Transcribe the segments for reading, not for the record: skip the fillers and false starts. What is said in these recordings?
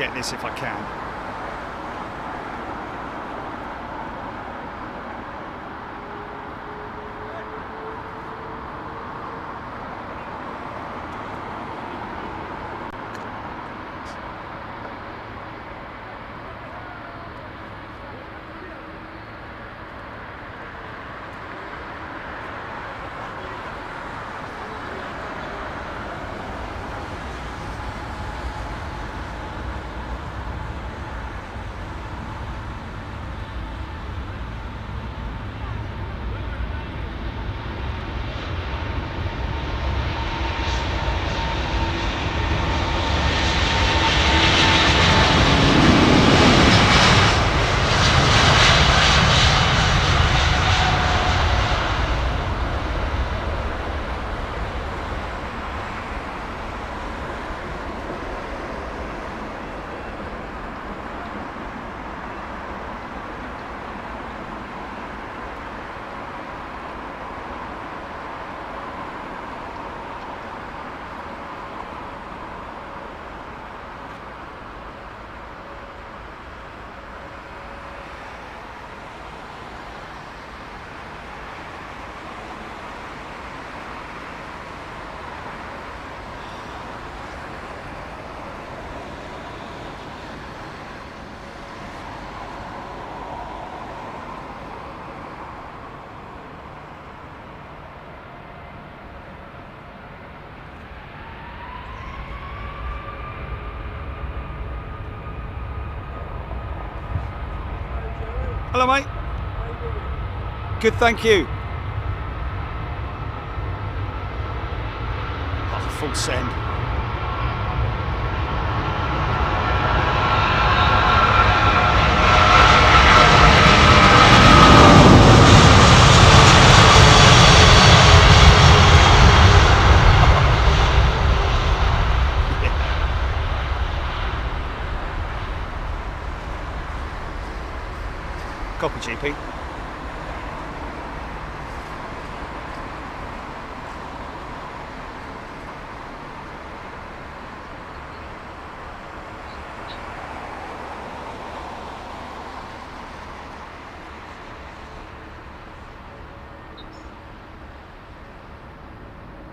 get this if I can. Hello, mate. Good, thank you. Oh, full send. Copy, GP.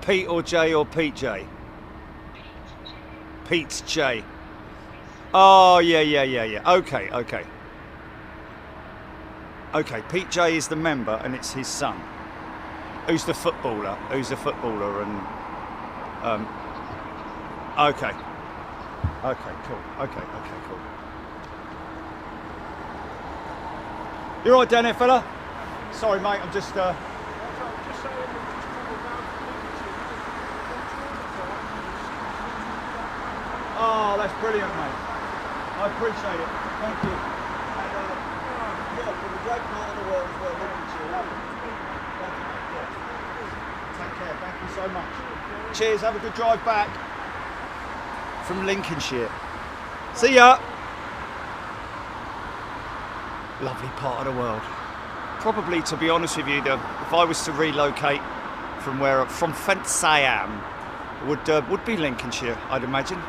Pete or J or Pete J? Pete J. Oh, yeah. Okay. Okay, Pete J is the member and it's his son. Who's the footballer? And okay. Okay, cool. Okay, cool. You all right down there, fella? Sorry, mate, I'm just Oh, that's brilliant, mate. I appreciate it. Thank you. And, from the great part of the world as well, Lincolnshire. Take care, thank you so much. Cheers, have a good drive back. From Lincolnshire. See ya. Lovely part of the world. Probably, to be honest with you, if I was to relocate from whence I am, would be Lincolnshire, I'd imagine.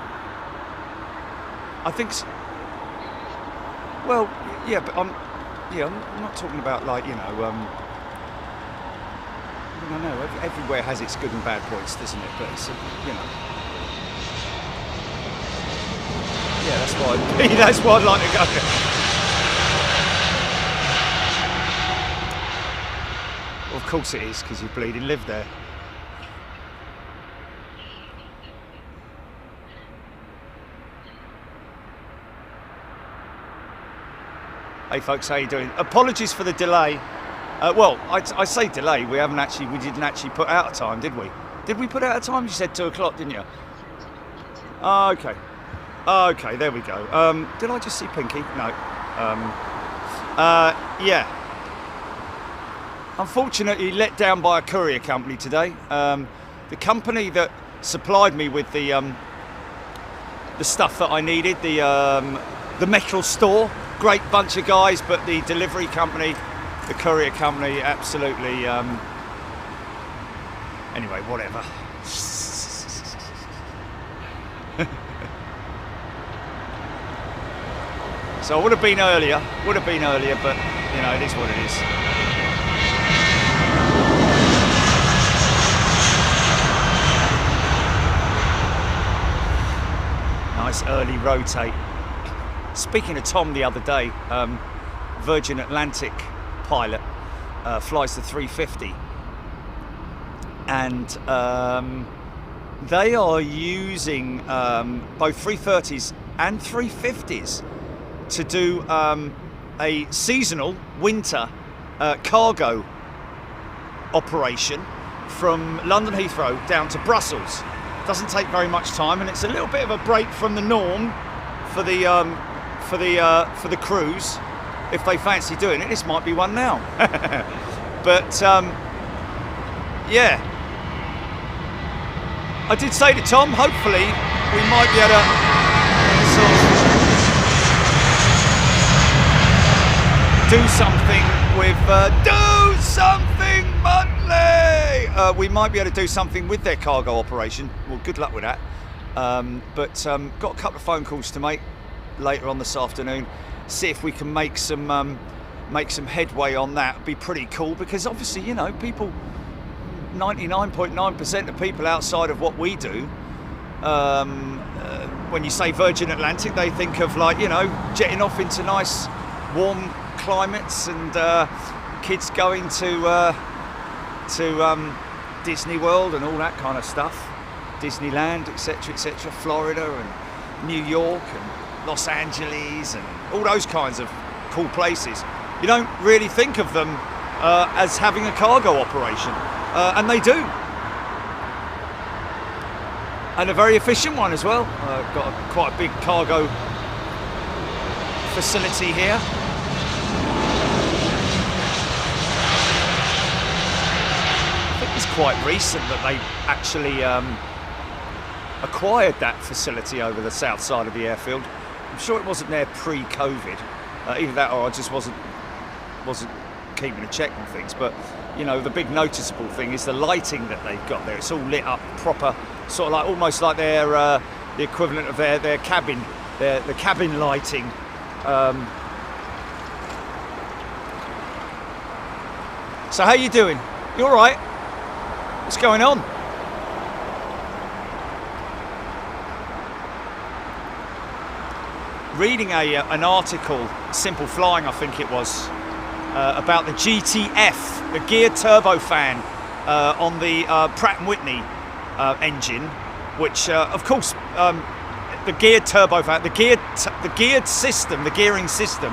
I think so. Well, yeah, but I'm not talking about like, I don't know, everywhere has its good and bad points, doesn't it? But it's, yeah, that's why I'd like to go. Well, of course it is, because you bleeding live there. Hey folks, how you doing? Apologies for the delay. Well, I say delay. We didn't actually put out a time, did we? Did we put out a time? You said 2 o'clock, didn't you? Oh, okay. Okay, there we go. Did I just see Pinky? No. Yeah. Unfortunately, let down by a courier company today. The company that supplied me with the stuff that I needed, the metal store. Great bunch of guys, but the delivery company, the courier company, absolutely. Anyway, whatever. So I would have been earlier, but you know, it is what it is. Nice early rotate. Speaking of Tom the other day, Virgin Atlantic pilot flies the 350, and they are using both 330s and 350s to do a seasonal winter cargo operation from London Heathrow down to Brussels. Doesn't take very much time, and it's a little bit of a break from the norm for the crews if they fancy doing it. This might be one now. But yeah, I did say to Tom, hopefully we might be able to sort of do something with Monthly. We might be able to do something with their cargo operation. Well, good luck with that. But got a couple of phone calls to make later on this afternoon. See if we can make some headway on that. It'd be pretty cool, because obviously, you know, people, 99.9% of people outside of what we do, when you say Virgin Atlantic, they think of, like, you know, jetting off into nice warm climates and kids going to Disney World and all that kind of stuff, Disneyland, etc., etc., Florida and New York and Los Angeles and all those kinds of cool places. You don't really think of them as having a cargo operation, and they do, and a very efficient one as well. Got quite a big cargo facility here. I think it's quite recent that they actually acquired that facility over the south side of the airfield. I'm sure it wasn't there pre-COVID. Either that or I just wasn't keeping a check on things. But you know, the big noticeable thing is the lighting that they've got there. It's all lit up proper, sort of like almost like their the equivalent of their cabin, the cabin lighting. So how you doing? You all right? What's going on? Reading an article, Simple Flying I think it was, about the GTF, the geared turbofan on the Pratt & Whitney engine, which of course the geared turbofan, the geared system, the gearing system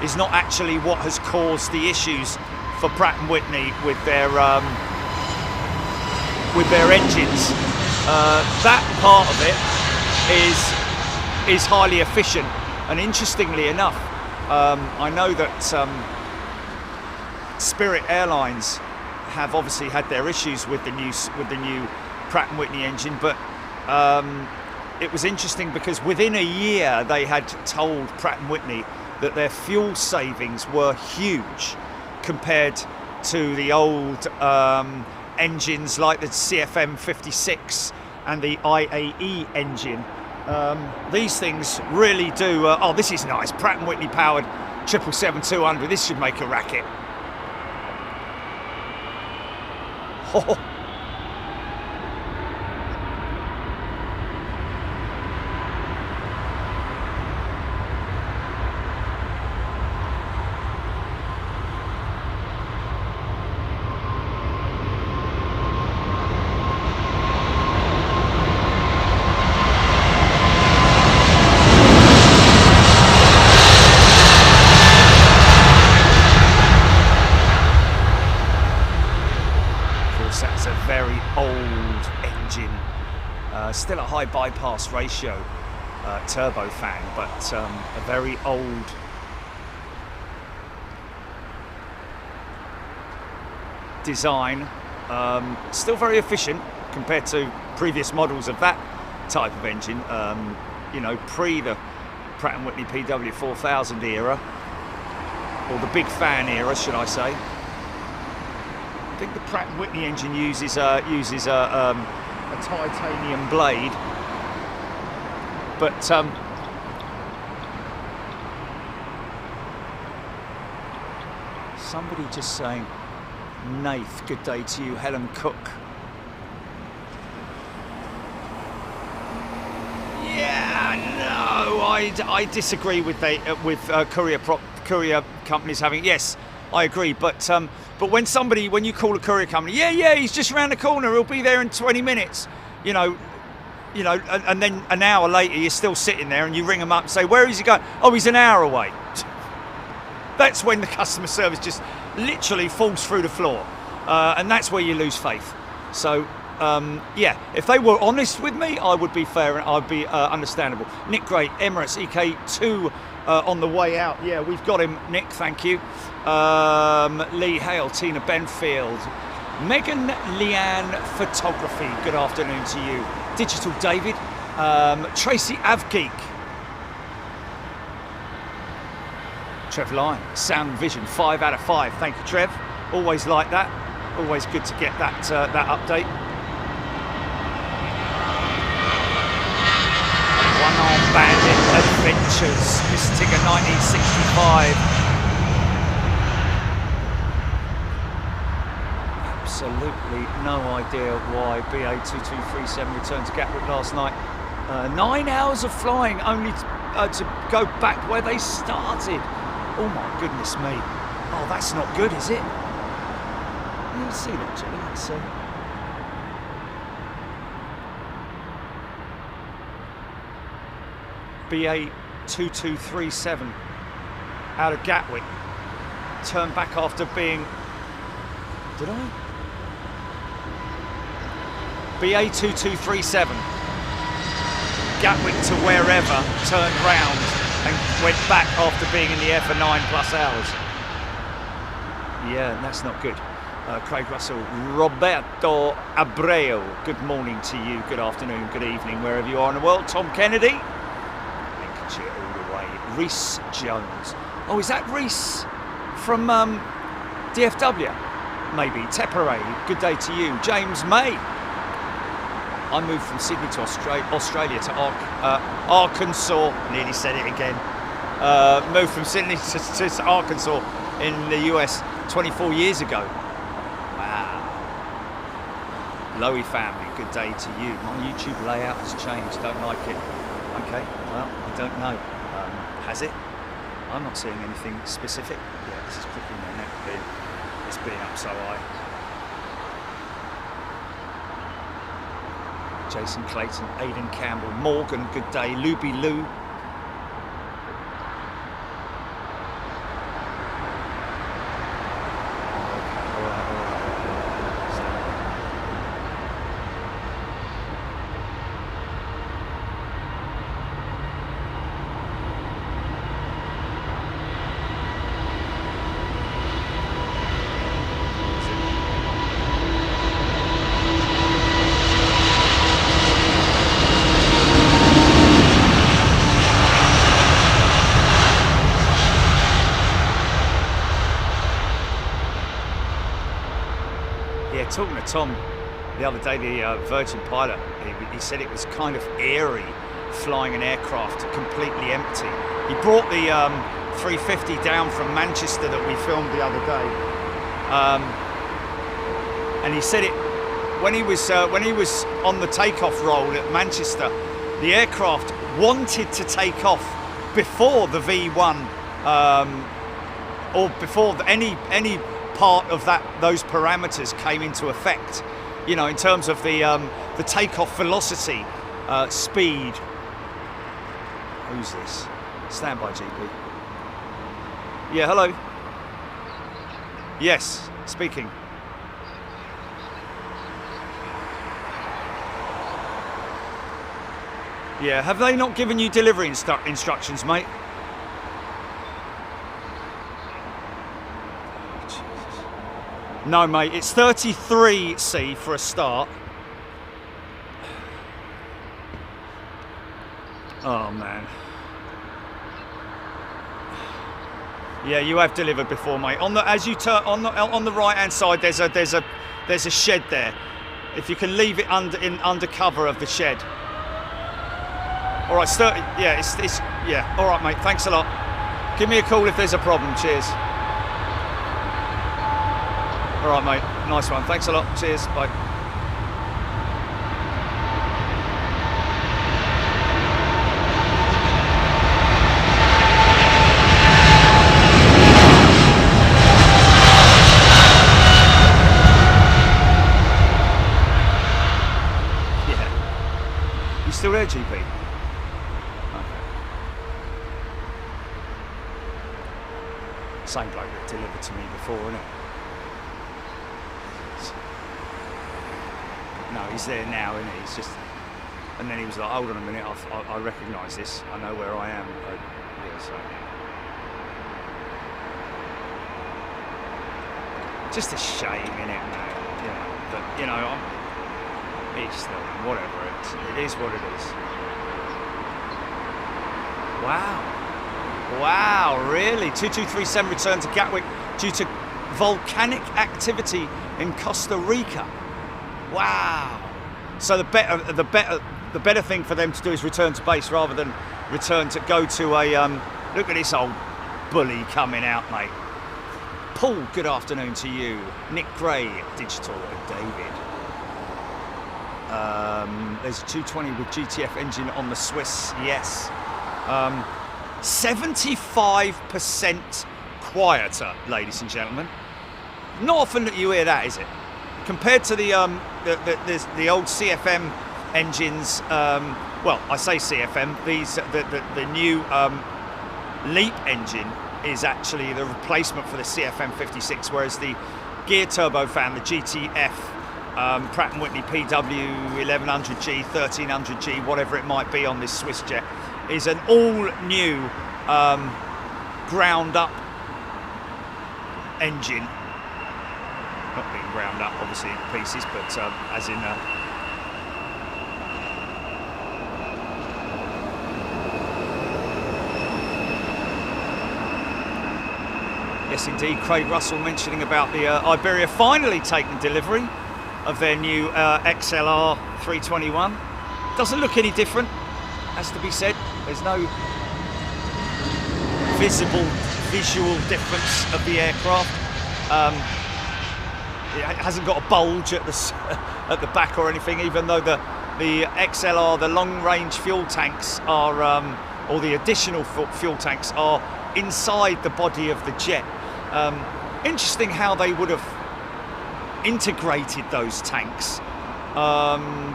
is not actually what has caused the issues for Pratt & Whitney with their engines. That part of it is highly efficient, and interestingly enough, I know that Spirit Airlines have obviously had their issues with the new Pratt & Whitney engine, but it was interesting because within a year they had told Pratt & Whitney that their fuel savings were huge compared to the old engines like the CFM 56 and the IAE engine. These things really do. Oh, this is nice. Pratt & Whitney powered 777-200. This should make a racket. Oh. Still a high bypass ratio turbofan, but a very old design. Still very efficient compared to previous models of that type of engine. You know, pre the Pratt & Whitney PW4000 era, or the big fan era, should I say. I think the Pratt & Whitney engine uses a titanium blade, but somebody just saying, Nath, good day to you, Helen Cook. Yeah, no, I disagree with courier companies having. Yes, I agree, but when you call a courier company, yeah, he's just around the corner, he'll be there in 20 minutes, you know, and then an hour later you're still sitting there and you ring them up and say, where is he going? Oh, he's an hour away. That's when the customer service just literally falls through the floor, and that's where you lose faith. So yeah, if they were honest with me, I would be fair and I'd be understandable. Nick Gray, Emirates EK2 on the way out. Yeah, we've got him, Nick, thank you. Lee Hale, Tina Benfield, Megan Leanne Photography, good afternoon to you. Digital David, Tracy Avgeek, Trev Lyon, Sound and Vision, 5 out of 5. Thank you, Trev. Always like that. Always good to get that update. One Arm Bandit Adventures, Mystic 1965. Absolutely no idea why BA2237 returned to Gatwick last night. 9 hours of flying only to go back where they started. Oh my goodness me. Oh, that's not good, is it? Let's see that, Jimmy. Let's see. BA2237 out of Gatwick. Turned back after being... Did I? BA2237, Gatwick to wherever, turned round and went back after being in the air for 9+ hours. Yeah, that's not good. Craig Russell, Roberto Abreu, good morning to you, good afternoon, good evening, wherever you are in the world. Tom Kennedy, Lincolnshire all the way. Reese Jones. Oh, is that Reese from DFW? Maybe. Tepere, good day to you. James May. I moved from Sydney to Australia to Arkansas. Nearly said it again. Moved from Sydney to Arkansas in the US 24 years ago. Wow. Lowy family, good day to you. My YouTube layout has changed. Don't like it. Okay, well, I don't know. Has it? I'm not seeing anything specific. Yeah, this is clicking my neck. It's being up so high. Jason Clayton, Aidan Campbell, Morgan, good day. Luby Lou. Talking to Tom the other day, the Virgin pilot, he said it was kind of eerie flying an aircraft completely empty. He brought the 350 down from Manchester that we filmed the other day, and he said it when he was on the takeoff roll at Manchester. The aircraft wanted to take off before the V1 or before any part of those parameters came into effect, you know, in terms of the takeoff velocity, speed. Who's this? Stand by, GP. Yeah, hello. Yes, speaking. Yeah, have they not given you delivery instructions, mate? No, mate, it's 33C for a start. Oh, man. Yeah, you have delivered before, mate. As you turn on the right-hand side, there's a shed there. If you can leave it under cover of the shed. All right, yeah, yeah. All right, mate. Thanks a lot. Give me a call if there's a problem. Cheers. All right, mate. Nice one. Thanks a lot. Cheers. Bye. Yeah. You still there, GP? Okay. Same bloke that delivered to me before, isn't it? No, he's there now, isn't he? He's just, and then he was like, "Hold on a minute, I recognise this. I know where I am." Yeah, so just a shame, isn't it, man? Yeah, but you know, it's still whatever. It is what it is. Wow, really? 2237 returned to Gatwick due to volcanic activity in Costa Rica. Wow. So the better thing for them to do is return to base rather than go to a look at this old bully coming out, mate. Paul, good afternoon to you. Nick Gray, Digital, and David. There's a 220 with GTF engine on the Swiss, yes. 75% quieter, ladies and gentlemen. Not often that you hear that, is it? Compared to the old CFM engines, well, I say CFM. The new LEAP engine is actually the replacement for the CFM 56, whereas the gear turbofan, the GTF Pratt & Whitney PW 1100G, 1300G, whatever it might be on this Swiss jet, is an all-new ground-up engine. Not being ground up, obviously, in pieces, but as in... Yes, indeed. Craig Russell mentioning about the Iberia finally taking delivery of their new XLR 321. Doesn't look any different, has to be said. There's no visual difference of the aircraft. It hasn't got a bulge at the back or anything, even though the XLR, the long-range fuel tanks are, or the additional fuel tanks are inside the body of the jet. Interesting how they would have integrated those tanks,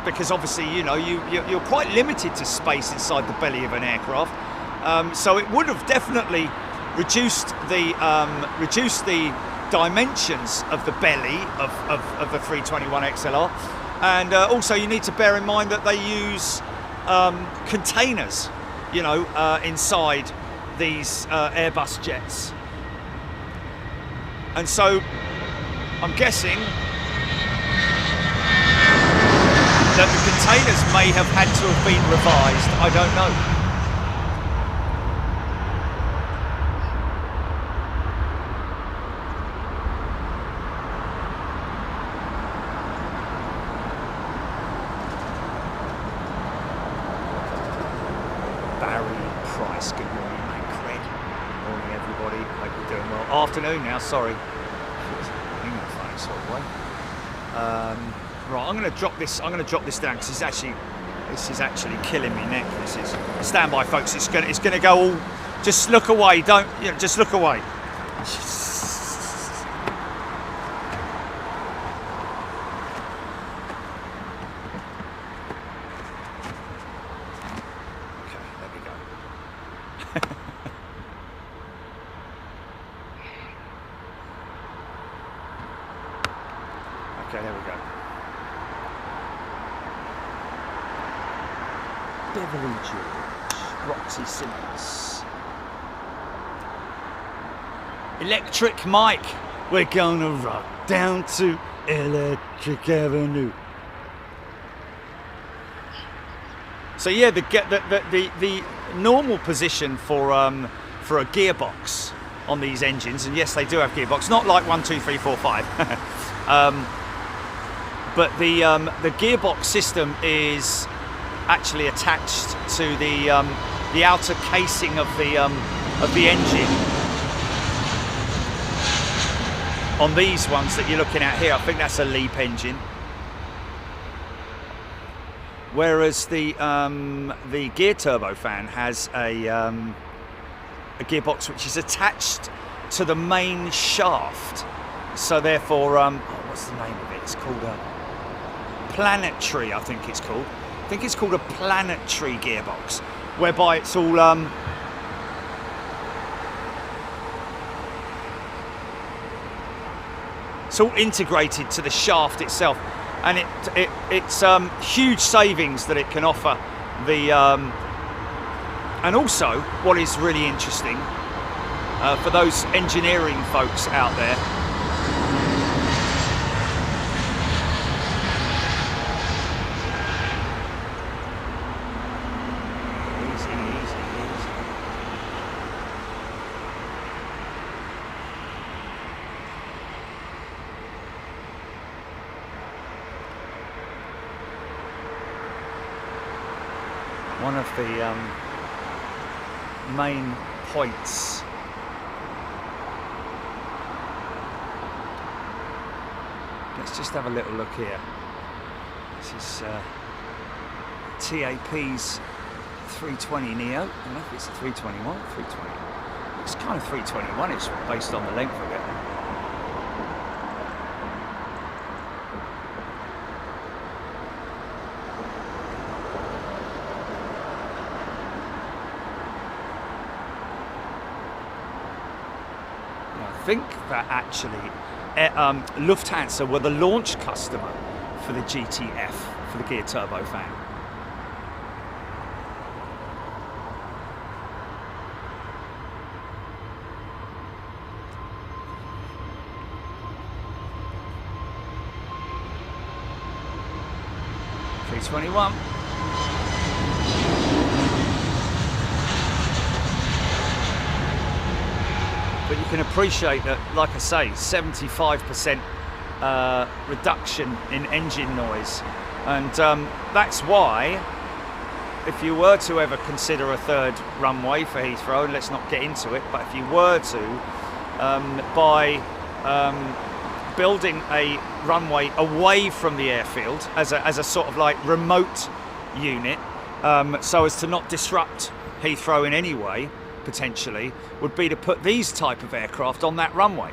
because obviously, you know, you're quite limited to space inside the belly of an aircraft. So it would have definitely reduced the dimensions of the belly of the 321 XLR, and also you need to bear in mind that they use containers, you know, inside these Airbus jets, and so I'm guessing that the containers may have had to have been revised. I don't know. Afternoon now, sorry. Right, I'm going to drop this. I'm going to drop this down because this is actually killing me neck. This is. Stand by, folks. It's going to go all. Just look away. Don't. You know, just look away. Okay, there we go. Beverly George, Roxy Simmons. Electric Mike, we're gonna rock down to Electric Avenue. So yeah, the normal position for a gearbox on these engines, and yes, they do have gearbox, not like 1, 2, 3, 4, 5. But the gearbox system is actually attached to the outer casing of the engine. on these ones that you're looking at here, I think that's a LEAP engine. Whereas the gear turbofan has a gearbox which is attached to the main shaft. So therefore, what's the name of it? It's called a planetary, I think it's called. I think it's called a planetary gearbox, whereby it's all integrated to the shaft itself, and it's huge savings that it can offer the and also what is really interesting for those engineering folks out there, one of the main points let's just have a little look here. This is TAP's 320neo. I don't know if it's a 321 or 320. It's kind of 321-ish based on the length of it. I think that actually Lufthansa were the launch customer for the GTF, for the gear turbofan. $321. But you can appreciate that, like I say, 75% reduction in engine noise. And that's why, if you were to ever consider a third runway for Heathrow, and let's not get into it, but if you were to, by building a runway away from the airfield as a sort of like remote unit, so as to not disrupt Heathrow in any way, potentially, would be to put these type of aircraft on that runway,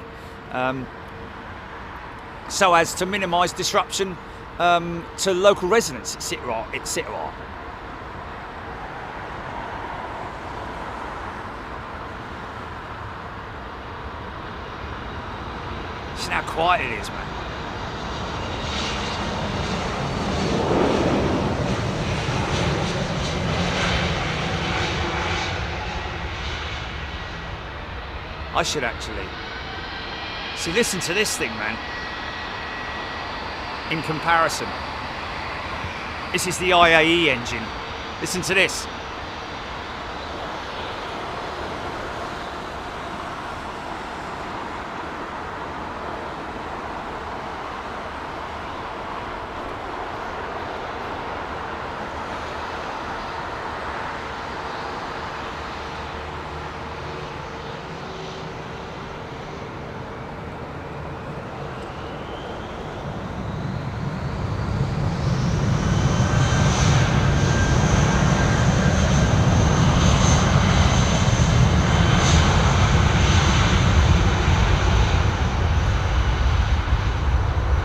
so as to minimise disruption to local residents, etc., etc. See how quiet it is, man. I should actually see. Listen to this thing, man. In comparison, this is the IAE engine. Listen to this.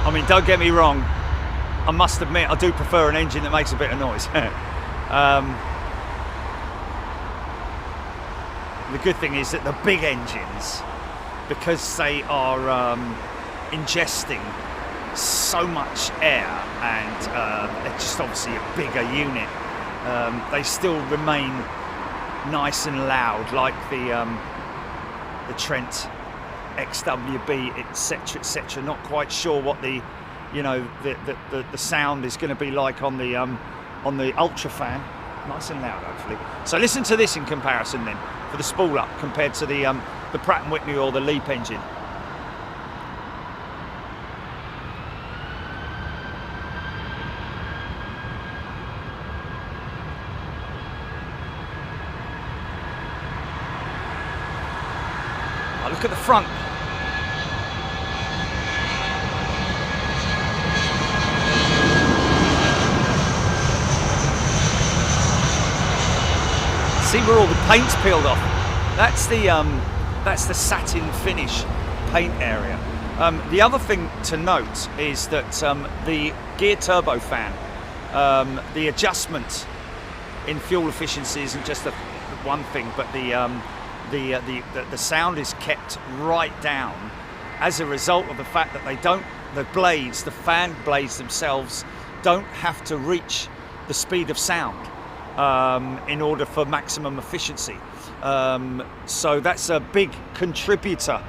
I mean, don't get me wrong, I must admit I do prefer an engine that makes a bit of noise. The good thing is that the big engines, because they are ingesting so much air and they're just obviously a bigger unit, they still remain nice and loud, like the Trent XWB, etc., etc. Not quite sure what the sound is going to be like on the Ultrafan. Nice and loud, hopefully. So listen to this in comparison then, for the spool up compared to the Pratt & Whitney or the LEAP engine. Oh, look at the front. see where all the paint's peeled off. That's the satin finish paint area. The other thing to note is that the gear turbofan, the adjustment in fuel efficiency isn't just the one thing, but the sound is kept right down as a result of the fact that the fan blades themselves don't have to reach the speed of sound in order for maximum efficiency. So that's a big contributor,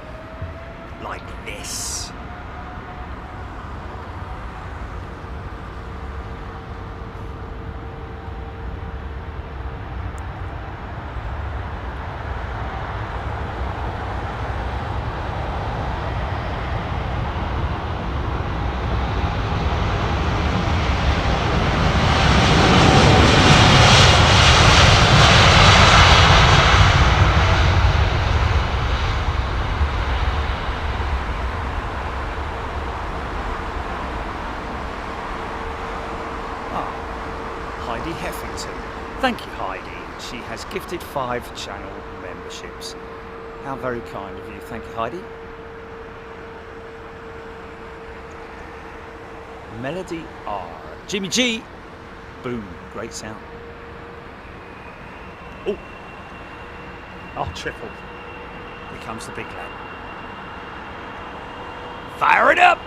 like this. Thank you, Heidi. She has gifted 5 channel memberships. How very kind of you. Thank you, Heidi. Melody R. Jimmy G. Boom. Great sound. Oh, triple. Here comes the big lad. Fire it up!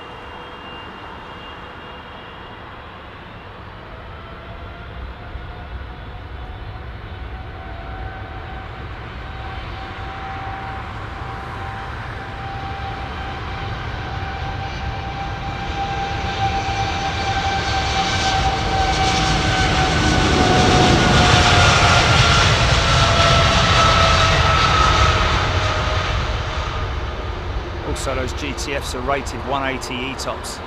So those GTFs are rated 180 ETOPS.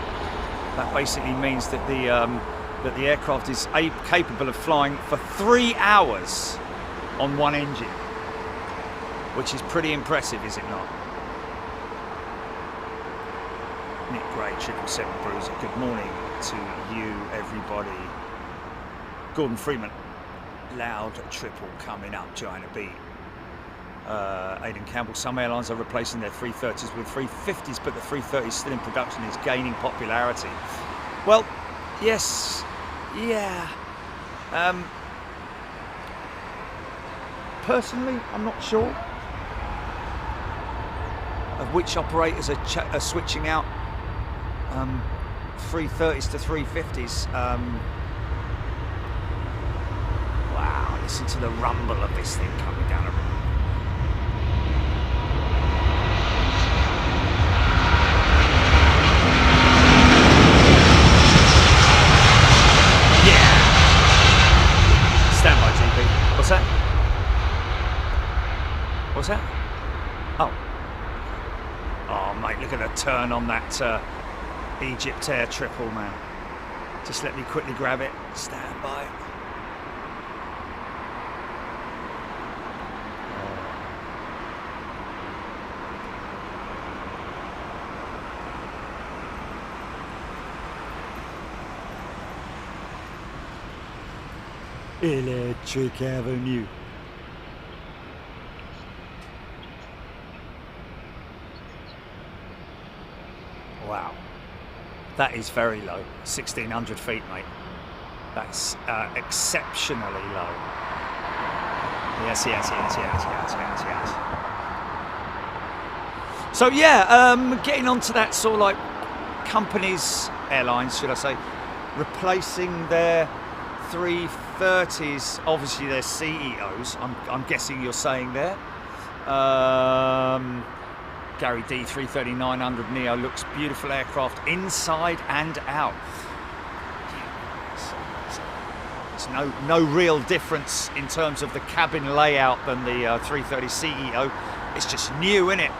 That basically means that the aircraft is capable of flying for 3 hours on one engine, which is pretty impressive, is it not? Nick Gray, 777 Bruiser. Good morning to you, everybody. Gordon Freeman, loud triple coming up, China B. Aidan Campbell, some airlines are replacing their 330s with 350s, but the 330 still in production is gaining popularity. Well, yes, yeah. Personally, I'm not sure of which operators are switching out 330s to 350s. Wow, listen to the rumble of this thing coming down a What's that? Oh, mate, look at the turn on that Egypt Air triple, man. Just let me quickly grab it. Stand by. Electric Avenue. Wow, that is very low. 1,600 feet, mate. That's exceptionally low. Yes. So yeah, getting onto that sort of like companies, airlines, should I say, replacing their 330s, obviously their CEOs. I'm guessing you're saying there. Gary D 330-900 neo looks beautiful aircraft inside and out. It's no real difference in terms of the cabin layout than the 330 CEO. It's just new, isn't it?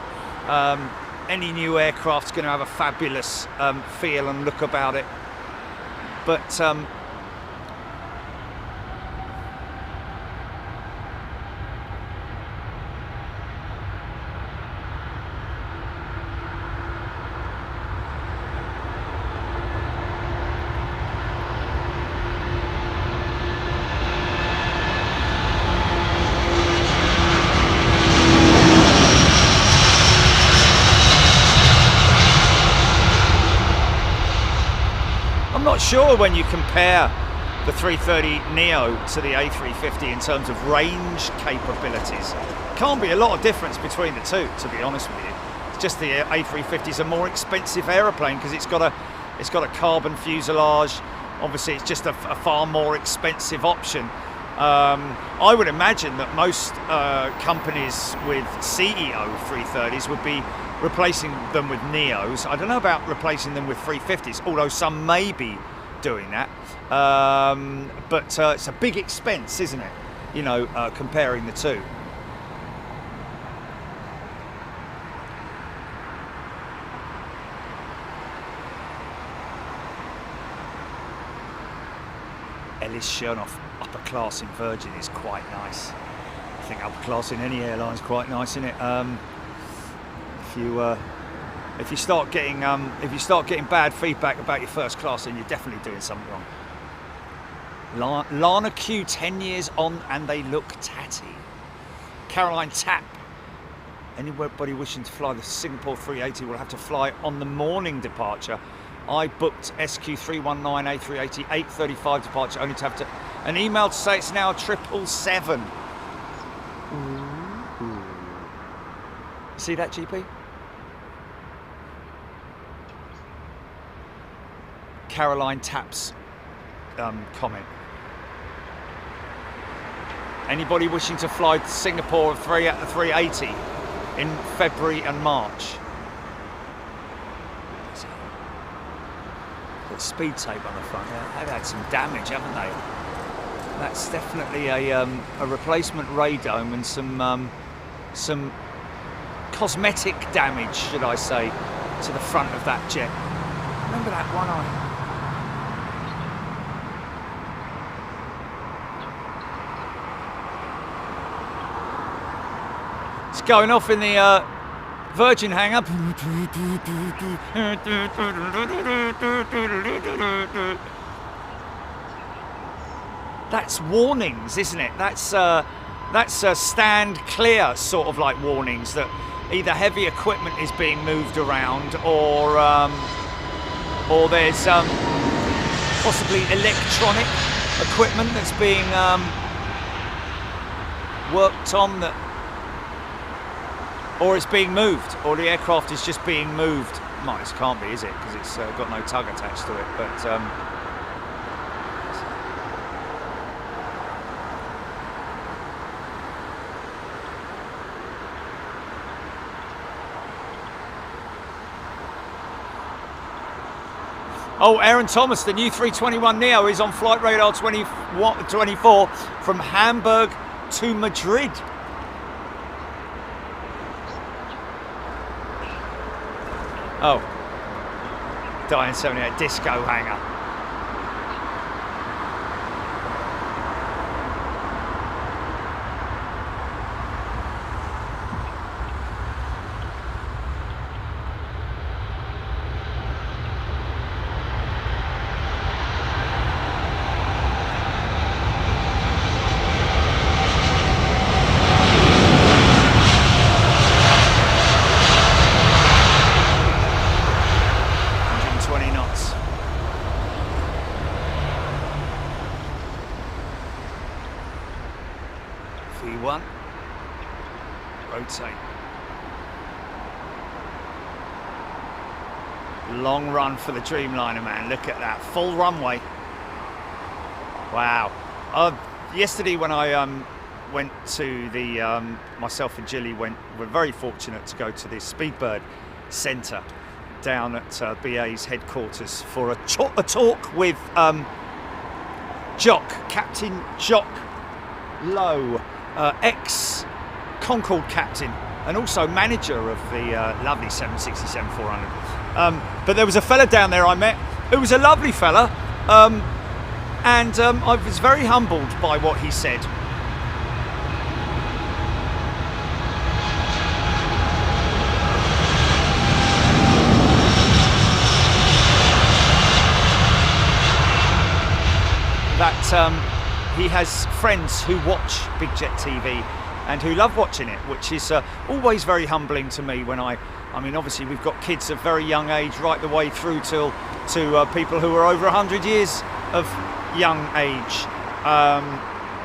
Any new aircraft's going to have a fabulous feel and look about it. But sure when you compare the 330neo to the A350 in terms of range capabilities, can't be a lot of difference between the two, to be honest with you. It's just the A350 is a more expensive aeroplane because it's got a carbon fuselage. Obviously, it's just a far more expensive option. I would imagine that most companies with CEO 330s would be replacing them with Neos. I don't know about replacing them with 350s, although some may be doing that. But it's a big expense, isn't it? You know, comparing the two. Ellis Chernoff, upper class in Virgin is quite nice. I think upper class in any airline is quite nice, isn't it? If you start getting bad feedback about your first class, then you're definitely doing something wrong. Lana Q, 10 years on and they look tatty. Caroline Tapp, anybody wishing to fly the Singapore 380 will have to fly on the morning departure. I booked SQ319 A380 8:35 departure, only to have an email to say it's now 777. Ooh. See that, GP? Caroline Tapp's comment. Anybody wishing to fly to Singapore 380 in February and March? Got speed tape on the front. Yeah, they've had some damage, haven't they? That's definitely a replacement radome and some cosmetic damage, should I say, to the front of that jet. Remember that one eye? It's going off in the Virgin hangar. That's warnings, isn't it? That's stand clear sort of like warnings that either heavy equipment is being moved around or there's possibly electronic equipment that's being worked on, or it's being moved, or the aircraft is just being moved. It can't be, is it? Because it's got no tug attached to it. But oh, Aaron Thomas, the new 321neo is on flight radar 24 from Hamburg to Madrid. Oh, Diane 78 disco hangar. V1, rotate. Long run for the Dreamliner, man. Look at that, full runway. Wow. Yesterday when I went to the, myself and Jilly were very fortunate to go to the Speedbird Centre down at BA's headquarters for a talk with Captain Jock Lowe, ex-Concorde captain and also manager of the lovely 767-400. But there was a fella down there I met who was a lovely fella, and I was very humbled by what he said. That he has friends who watch Big Jet TV and who love watching it, which is always very humbling to me when I mean, obviously we've got kids of very young age right the way through to people who are over 100 years of young age,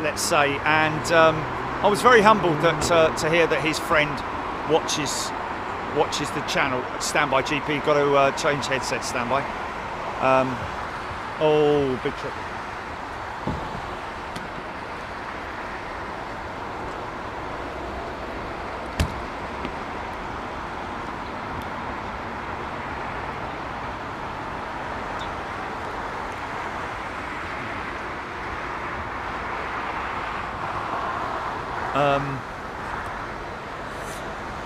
let's say, and I was very humbled that to hear that his friend watches the channel. Standby GP, got to change headset, standby. Oh, big trip.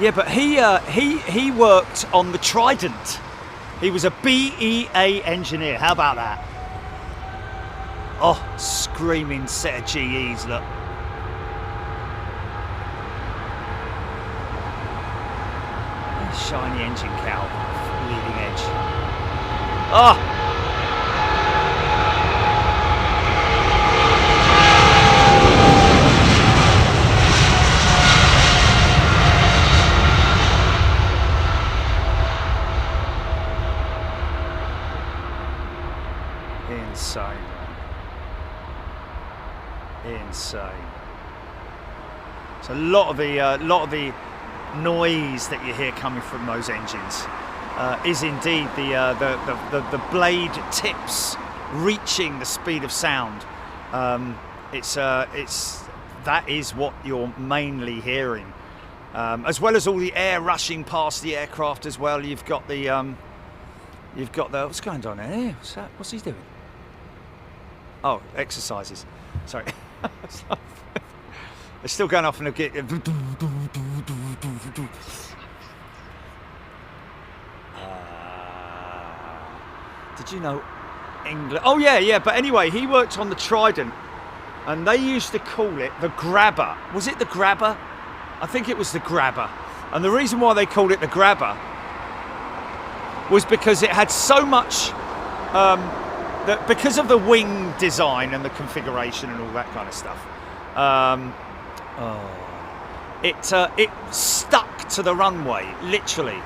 Yeah, but he worked on the Trident. He was a BEA engineer. How about that? Oh, screaming set of GEs, look. Shiny engine cow, leading edge. Oh! Insane. So a lot of the noise that you hear coming from those engines is indeed the blade tips reaching the speed of sound. That is what you're mainly hearing, as well as all the air rushing past the aircraft as well. You've got the what's going on there? What's that? What's he doing? Oh, exercises. Sorry. They're still going off in a get. Did you know England? Oh yeah. But anyway, he worked on the Trident, and they used to call it the Grabber. Was it the Grabber? I think it was the Grabber. And the reason why they called it the Grabber was because it had so much. Because of the wing design and the configuration and all that kind of stuff, it stuck to the runway, literally.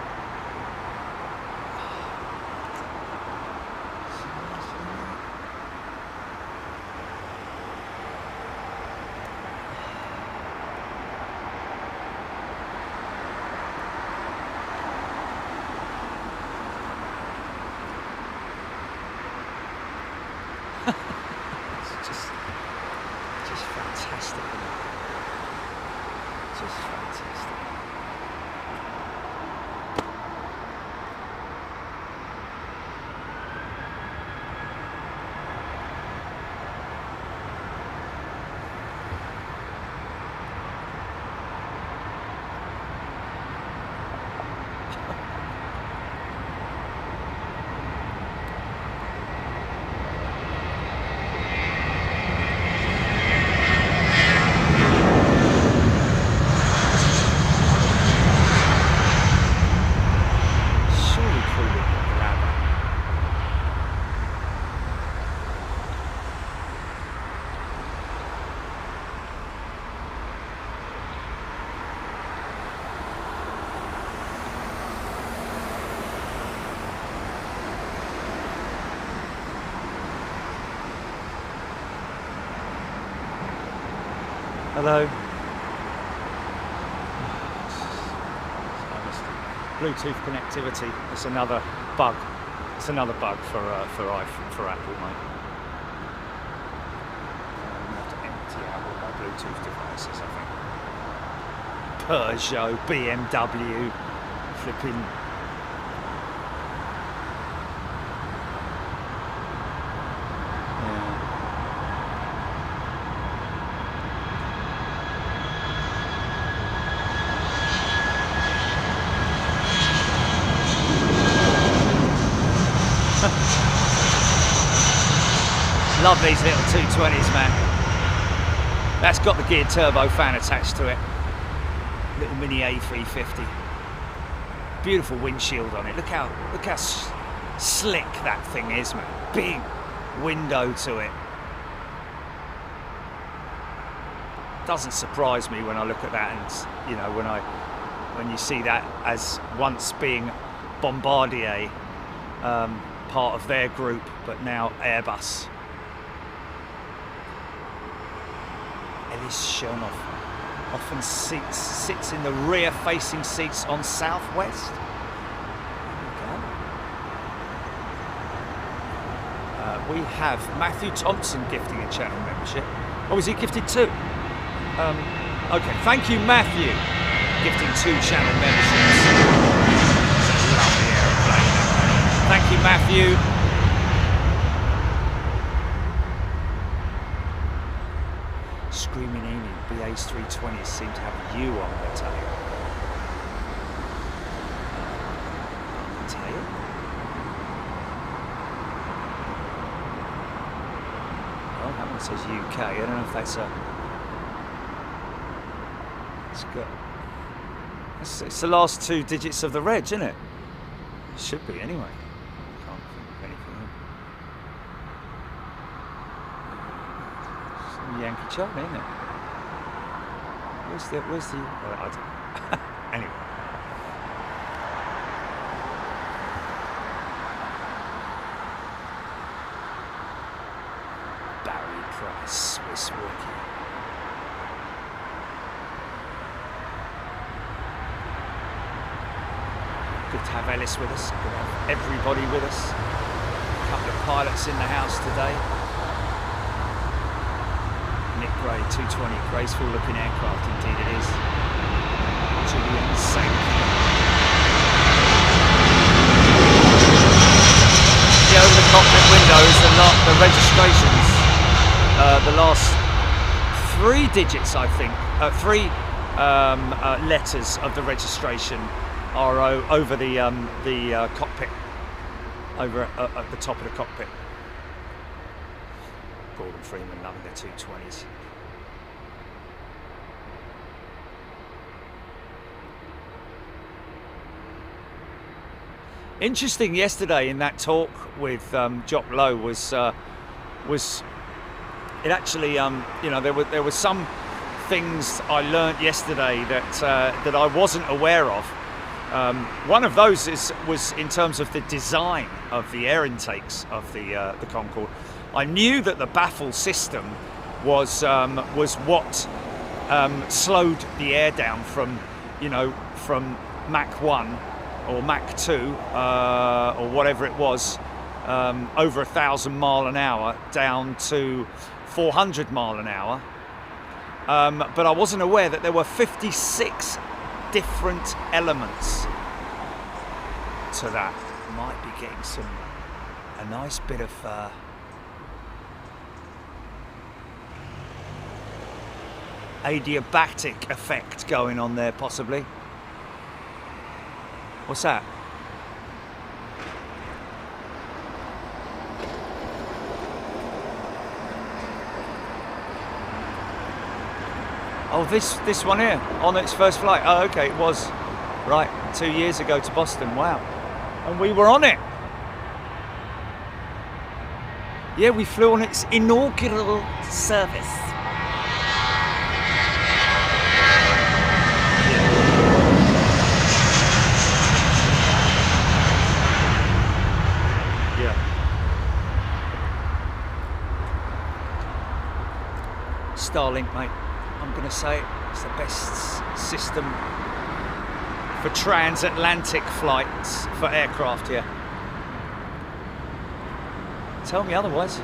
Hello. Bluetooth connectivity. It's another bug. It's another bug for Apple, mate. I'm going to have to empty out all my Bluetooth devices, I think. Peugeot, BMW, flipping. Love these little 220s, man. That's got the geared turbo fan attached to it. Little mini A350. Beautiful windshield on it. Look how slick that thing is, man. Big window to it. doesn't surprise me when I look at that, and you know, when you see that as once being Bombardier, part of their group, but now Airbus. Elis Chernoff often sits in the rear-facing seats on Southwest. We have Matthew Thompson gifting a channel membership. Oh, is he gifted 2? Okay, thank you, Matthew, gifting 2 channel memberships. Lovely aeroplane. Thank you, Matthew. Screaming Emu, BA's 320 seem to have you on the tail. On the tail? Well, that one says UK. I don't know if that's a... It's good. It's the last 2 digits of the reg, isn't it? It should be anyway. Can't think of anything. It's a Yankee chutney, isn't it? Where's the? I don't know. Anyway. Barry Price, Swiss Wiki. Good to have Ellis with us. Good to have everybody with us. A couple of pilots in the house today. Nick Gray, 220, graceful looking aircraft, indeed it is. Julian Sank. Yeah, over the cockpit windows, the registrations, the last 3 digits, I think, 3 letters of the registration are over the cockpit, over at the top of the cockpit. Gordon Freeman loving the 220s. Interesting yesterday in that talk with Jock Lowe was it actually you know, there were some things I learnt yesterday that I wasn't aware of. One of those was in terms of the design of the air intakes of the Concorde. I knew that the baffle system was what slowed the air down from, you know, from Mach 1 or Mach 2 or whatever it was, over 1,000 mile an hour down to 400 mile an hour. But I wasn't aware that there were 56 different elements to that. Might be getting a nice bit of adiabatic effect going on there, possibly. What's that? Oh, this one here, on its first flight. Oh, okay, it was, right, 2 years ago to Boston, wow. And we were on it. Yeah, we flew on its inaugural service. Yeah. Starlink, mate. I'm going to say it's the best system for transatlantic flights for aircraft here. Tell me otherwise.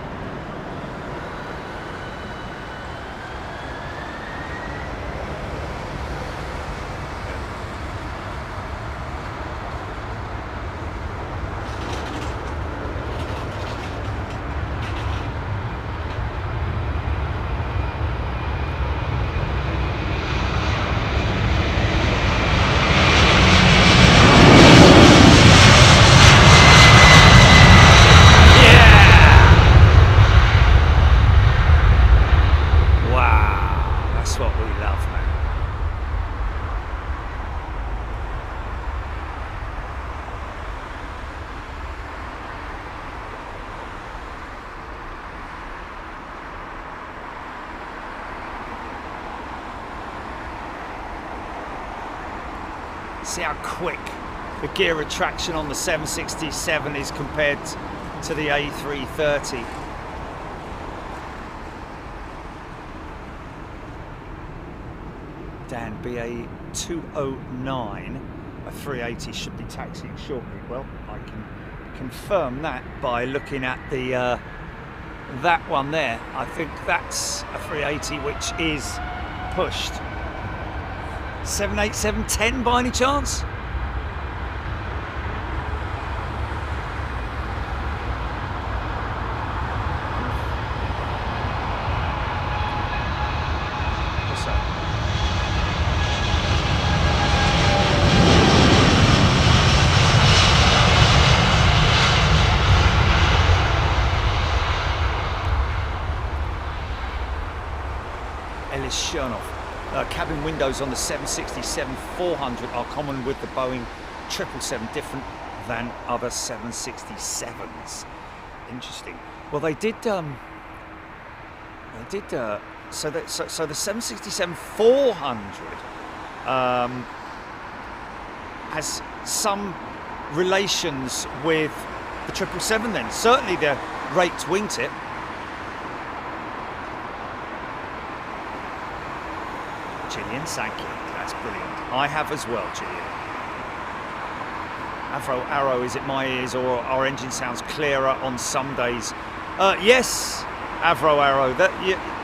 See how quick the gear retraction on the 767 is compared to the A330. Dan, BA209, a 380 should be taxiing shortly. Well, I can confirm that by looking at the that one there. I think that's a 380 which is pushed. 787-10 by any chance? What's that? Ellis Chernoff. Cabin windows on the 767-400 are common with the Boeing 777, different than other 767s. Interesting. Well, they did. So the 767-400 has some relations with the 777. Then certainly the raked wingtip. Gillian, thank you. That's brilliant. I have as well, Gillian. Avro Arrow, is it my ears or our engine sounds clearer on some days? Yes, Avro Arrow.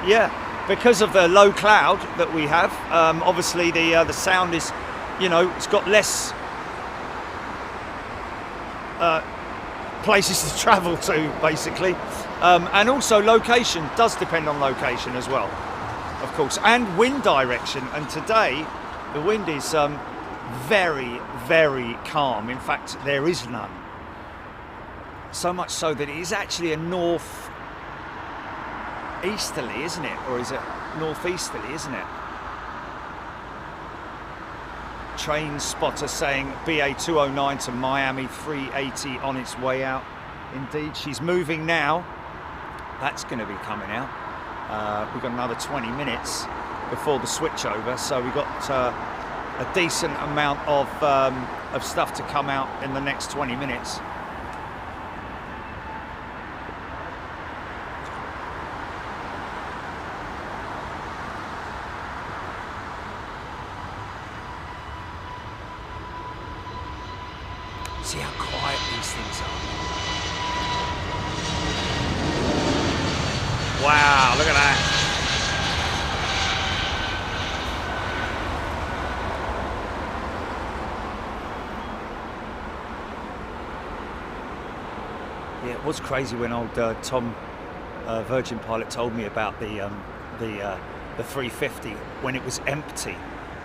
Yeah, because of the low cloud that we have. Obviously, the sound is, it's got less places to travel to, basically, and also location does depend on location as well. Of course, and wind direction, and today the wind is very, very calm. In fact, there is none. So much so that it is actually a north-easterly, isn't it? Or is it northeasterly, isn't it? Train spotter saying BA209 to Miami 380 on its way out. Indeed, she's moving now. That's going to be coming out. We've got another 20 minutes before the switchover, so we've got a decent amount of stuff to come out in the next 20 minutes. See how quiet these things are. Wow, look at that. Yeah, it was crazy when old Tom, Virgin pilot, told me about the 350 when it was empty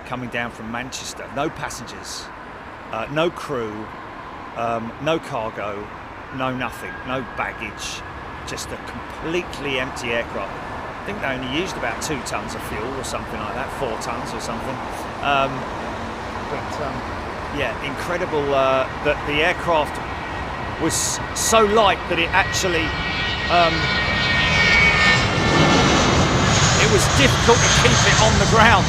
coming down from Manchester. No passengers, no crew, no cargo, no nothing, no baggage. Just a completely empty aircraft. I think they only used about 2 tons of fuel or something like that, 4 tons or something. Yeah, incredible that the aircraft was so light that it actually, it was difficult to keep it on the ground.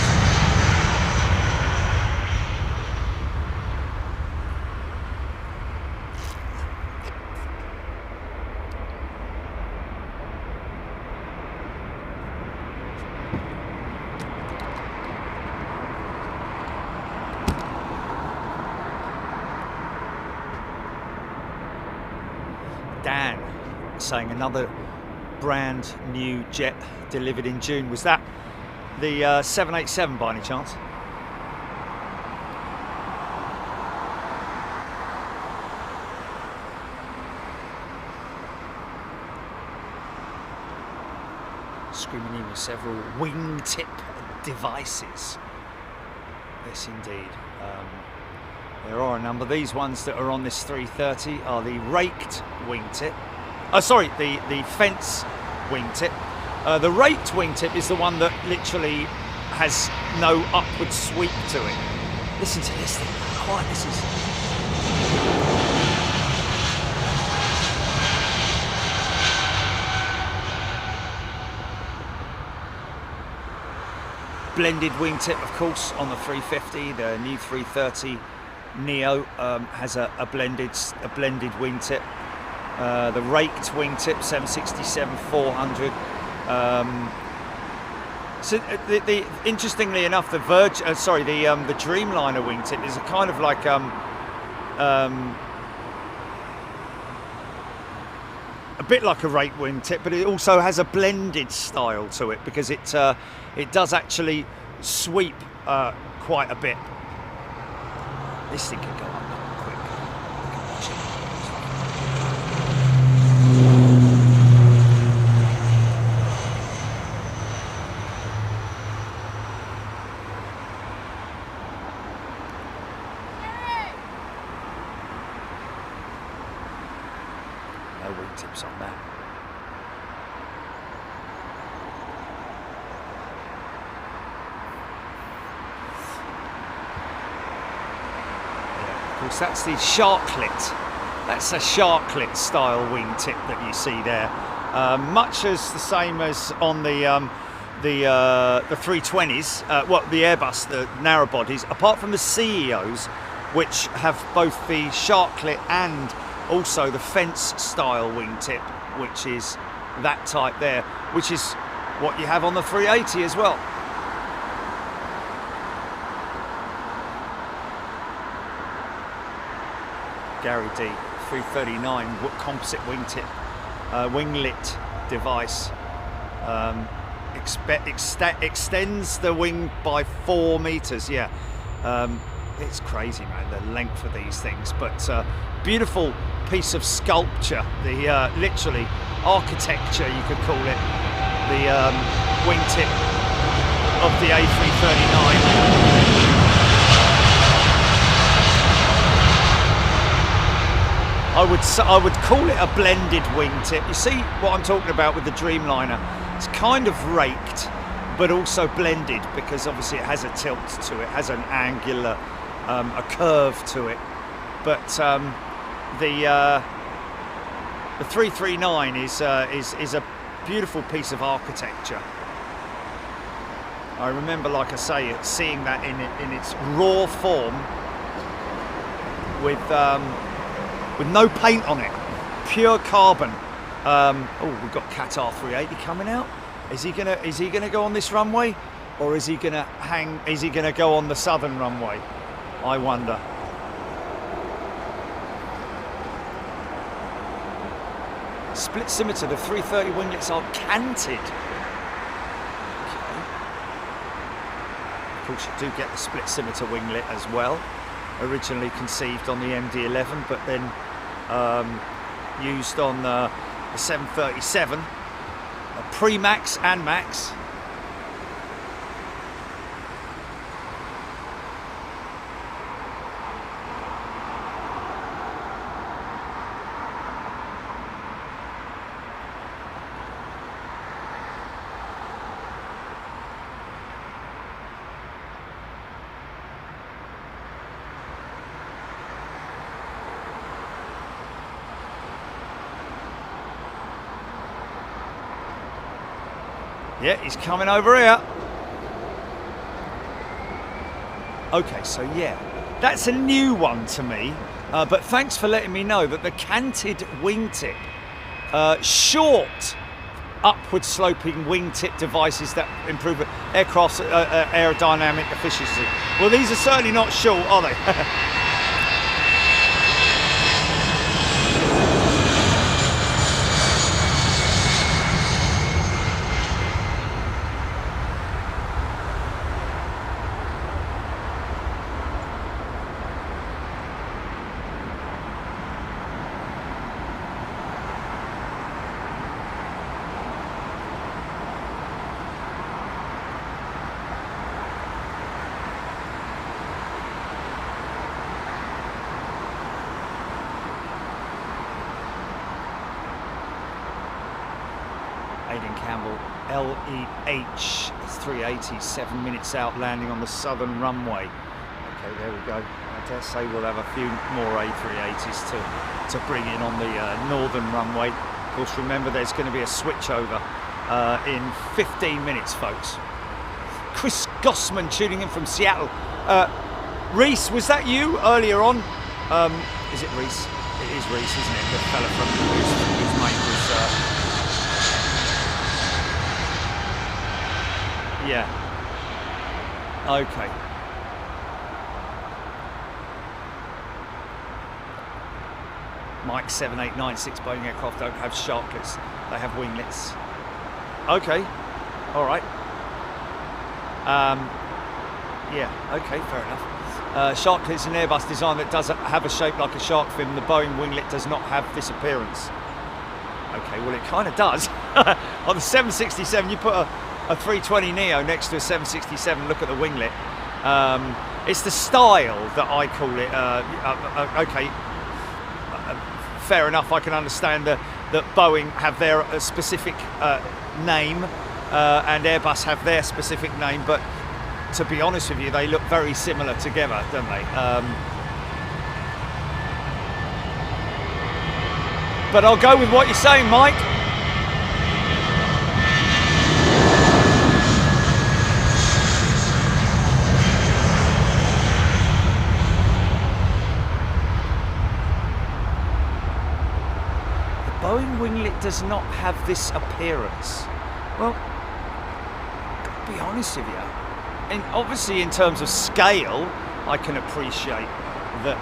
Dan saying another brand new jet delivered in June. Was that the 787 by any chance? Screaming in with several wingtip devices. Yes, indeed. There are a number. These ones that are on this 330 are the raked wingtip. The fence wingtip. The raked wingtip is the one that literally has no upward sweep to it. Listen to this thing. How quiet this is. Blended wingtip, of course, on the 350, the new 330 Neo has a blended wingtip. The raked wingtip 767-400. So interestingly enough, the Dreamliner wingtip is a kind of like a bit like a rake wingtip, but it also has a blended style to it because it does actually sweep quite a bit. This thing can go up quick. Watch it. No wingtips on that. That's the sharklet. That's a sharklet style wingtip that you see there. Much as the same as on the 320s, the Airbus, the narrow bodies, apart from the CEOs, which have both the sharklet and also the fence style wingtip, which is that type there, which is what you have on the 380 as well. Gary D 339 composite wingtip, winglet device, extends the wing by 4 meters. Yeah, it's crazy, man, the length of these things. But beautiful piece of sculpture, the literally architecture, you could call it, the wingtip of the A330-9. I would call it a blended wingtip. You see what I'm talking about with the Dreamliner? It's kind of raked, but also blended because obviously it has a tilt to it, has an angular, a curve to it. But the 339 is a beautiful piece of architecture. I remember, like I say, seeing that in its raw form with no paint on it, pure carbon. We've got Qatar 380 coming out. Is he gonna go on this runway, or is he gonna go on the southern runway? I wonder. Split scimitar. The 330 winglets are canted. Okay. Of course, you do get the split scimitar winglet as well. Originally conceived on the MD-11, but then used on the 737, pre-Max and Max. Yeah, he's coming over here. Okay, so yeah, that's a new one to me, but thanks for letting me know that the canted wingtip, short upward sloping wingtip devices that improve aircraft's aerodynamic efficiency. Well, these are certainly not short, are they? LEH 380, 7 minutes out, landing on the southern runway. Okay, there we go. I dare say we'll have a few more A380s to bring in on the northern runway. Of course, remember there's going to be a switchover in 15 minutes, folks. Chris Gossman tuning in from Seattle. Reese, was that you earlier on? Is it Reese? It is Reese, isn't it? The fella from whose mate was. Yeah. Okay. Mike 7896 Boeing aircraft don't have sharklets, they have winglets. Okay, all right. Yeah, okay, fair enough. Sharklet is an Airbus design that doesn't have a shape like a shark fin. The Boeing winglet does not have this appearance. Okay, well it kind of does. On the 767, you put a 320neo next to a 767, look at the winglet. It's the style that I call it. Okay. Fair enough, I can understand that Boeing have their specific name and Airbus have their specific name, but to be honest with you, they look very similar together, don't they? But I'll go with what you're saying, Mike. Boeing winglet does not have this appearance. Well, to be honest with you, and obviously in terms of scale, I can appreciate that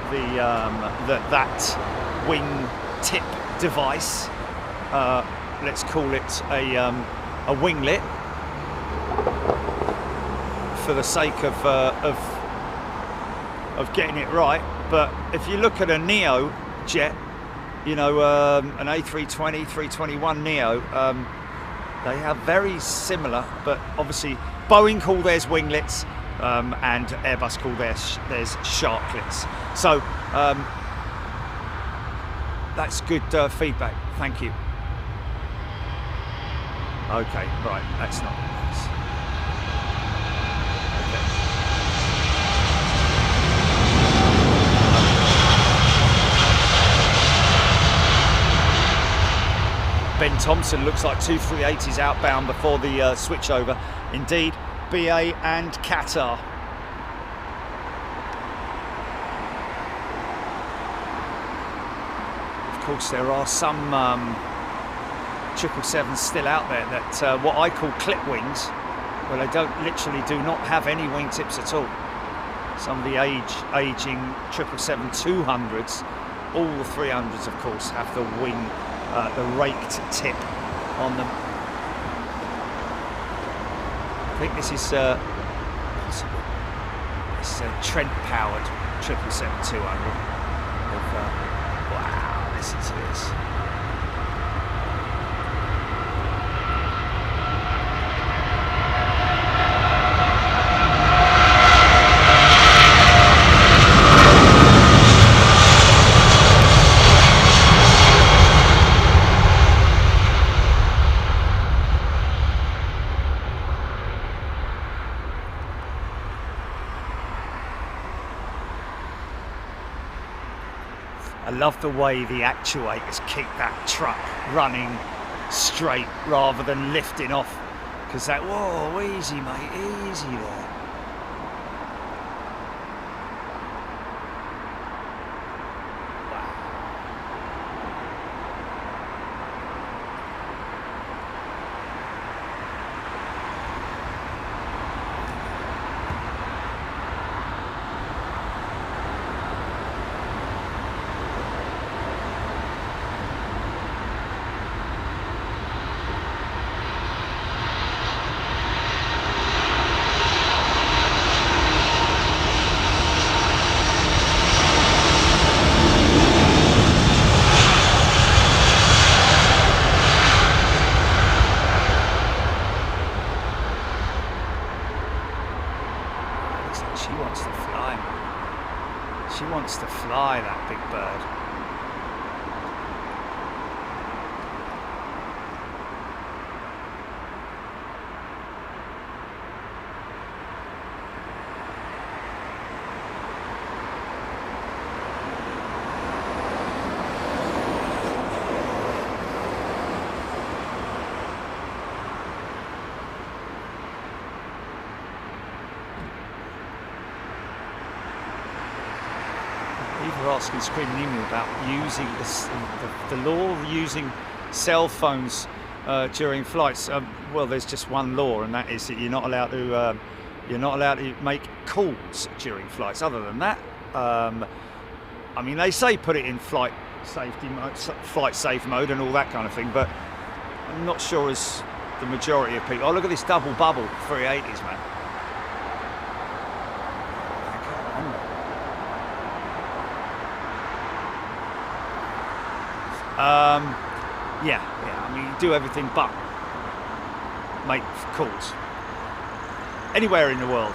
that wing tip device, let's call it a winglet, for the sake of getting it right. But if you look at a Neo jet, you know, an A320, 321neo, they have very similar, but obviously Boeing call theirs winglets and Airbus call theirs sharklets. So that's good feedback, thank you. Okay, right, that's not nice. Ben Thompson looks like 2 380s outbound before the switchover. Indeed, BA and Qatar. Of course, there are some 777s still out there that what I call clip wings, where they literally do not have any wingtips at all. Some of the aging 777-200s, all the 300s, of course, have the wing. The raked tip on them. I think this is possible. This is a Trent-powered 777-200. Wow, listen to this. I love the way the actuators keep that truck running straight rather than lifting off, because that, whoa, easy mate, easy there. She wants to fly, that big bird. People are asking, screaming at me about using the law of using cell phones during flights. Well, there's just one law, and that is that you're not allowed to make calls during flights. Other than that, I mean, they say put it in flight safety mode, flight safe mode, and all that kind of thing. But I'm not sure as the majority of people. Oh, look at this double bubble 380s, man. Yeah, I mean, you do everything but make calls anywhere in the world.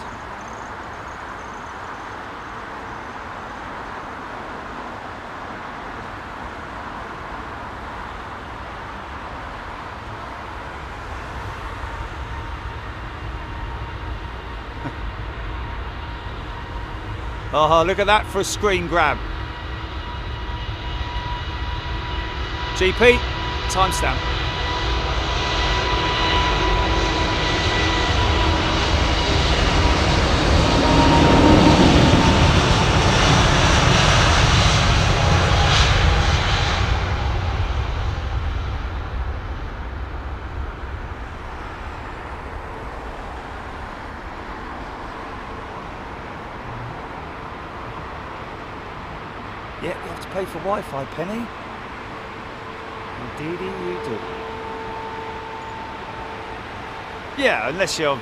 Oh, look at that for a screen grab. GP, timestamp. Yeah, you have to pay for Wi-Fi, Penny. Indeedy you do. Yeah, unless you're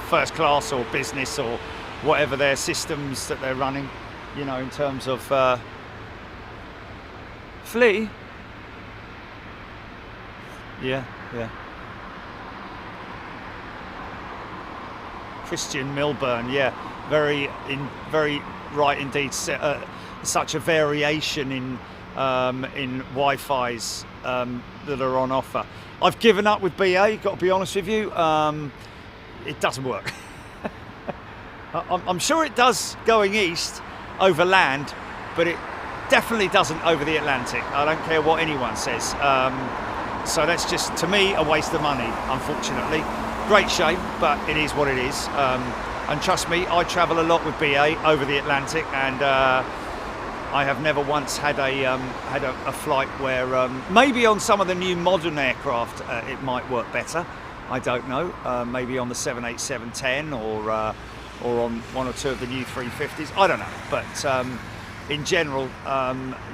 first class or business or whatever their systems that they're running, you know, in terms of Flea. Yeah. Christian Milburn, yeah, very right indeed. Such a variation in Wi-Fi's that are on offer. I've given up with BA, got to be honest with you. It doesn't work. I'm sure it does going east over land, but it definitely doesn't over the Atlantic. I don't care what anyone says. So that's just, to me, a waste of money, unfortunately. Great shame, but it is what it is. And trust me, I travel a lot with BA over the Atlantic, and I have never once had a flight where maybe on some of the new modern aircraft it might work better. I don't know. Maybe on the 787-10 or on one or two of the new 350s. I don't know. But in general,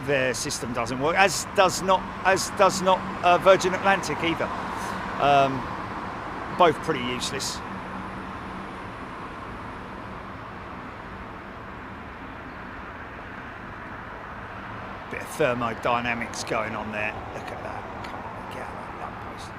their system doesn't work. As does not Virgin Atlantic either. Both pretty useless. Bit of thermodynamics going on there. Look at that. Come on, get out of that lamppost.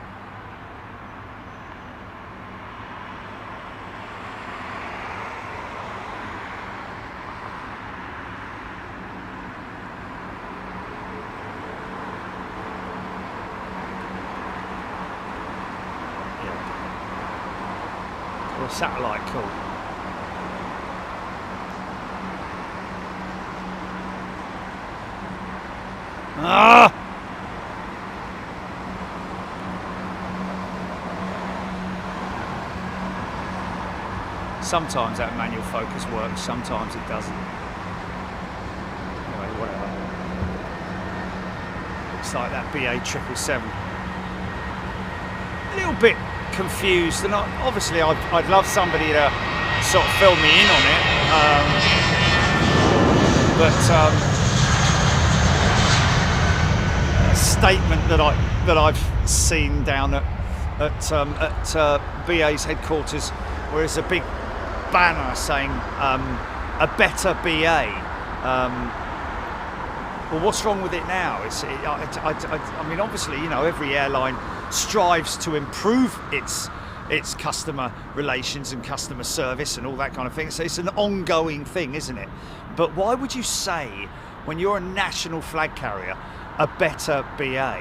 Yeah. Or a satellite call. Ah! Sometimes that manual focus works, sometimes it doesn't. Anyway, whatever. Looks like that BA 777. A little bit confused, and obviously I'd love somebody to sort of fill me in on it. But statement that I've seen down at BA's headquarters, where there's a big banner saying a better BA. Well, what's wrong with it now? I mean, obviously, you know, every airline strives to improve its customer relations and customer service and all that kind of thing. So it's an ongoing thing, isn't it? But why would you say, when you're a national flag carrier, a better BA?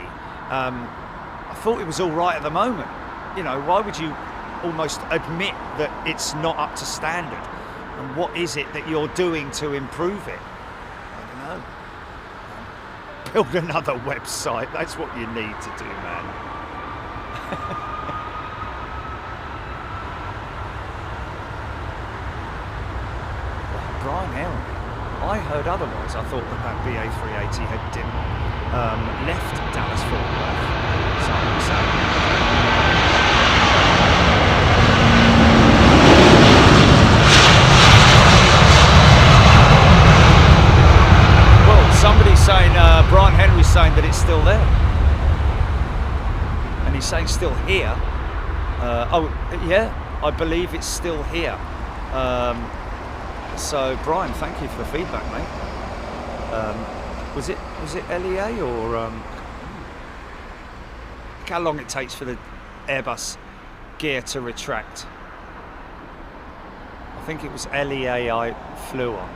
I thought it was all right at the moment. You know, why would you almost admit that it's not up to standard? And what is it that you're doing to improve it? I don't know. Build another website. That's what you need to do, man. Brian Aaron. I heard otherwise. I thought that BA380 had left Dallas Fort Worth. Well, somebody's saying, Brian Henry's saying that it's still there. And he's saying still here. Oh, yeah, I believe it's still here. So, Brian, thank you for the feedback, mate. Was it LEA or look how long it takes for the Airbus gear to retract? I think it was LEA I flew on.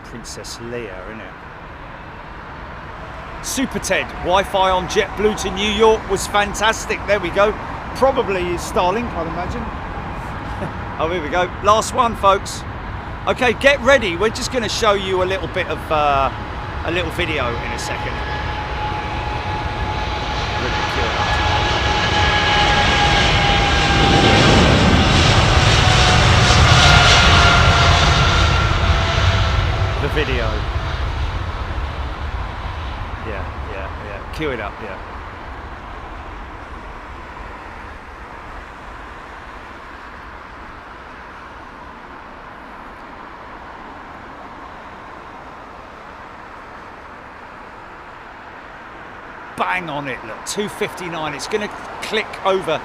Princess Leia, isn't it? Super Ted, Wi-Fi on JetBlue to New York was fantastic. There we go. Probably is Starlink, I'd imagine. Oh, here we go. Last one, folks. Okay, get ready. We're just going to show you a little bit of a little video in a second. The video. Yeah. Cue it up, yeah. Bang on it, look, 259, it's going to click over.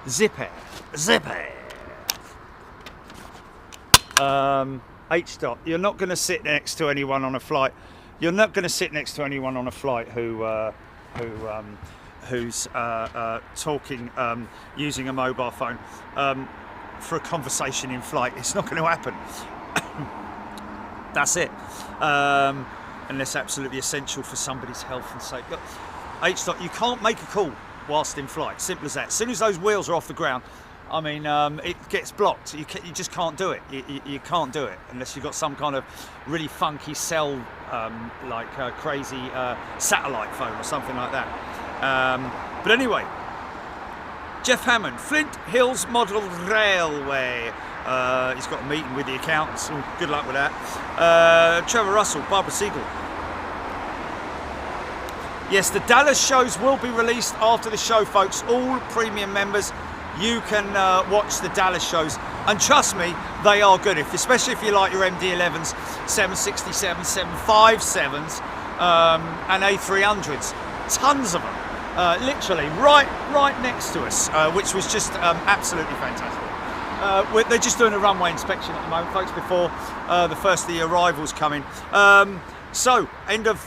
Zip it. H dot. You're not going to sit next to anyone on a flight. You're not going to sit next to anyone on a flight who's talking using a mobile phone for a conversation in flight. It's not going to happen. That's it. Unless absolutely essential for somebody's health and safety. Look, H dot. You can't make a call whilst in flight, simple as that. As soon as those wheels are off the ground, I mean, it gets blocked. You just can't do it. You can't do it unless you've got some kind of really funky cell, crazy satellite phone or something like that. But anyway, Jeff Hammond, Flint Hills Model Railway. He's got a meeting with the accountants. Good luck with that. Trevor Russell, Barbara Siegel. Yes, the Dallas shows will be released after the show, folks. All premium members, you can watch the Dallas shows. And trust me, they are good, especially if you like your MD-11s, 767s, 757s, and A300s. Tons of them, literally right next to us, which was just absolutely fantastic. They're just doing a runway inspection at the moment, folks, before the first of the arrivals come in. So, end of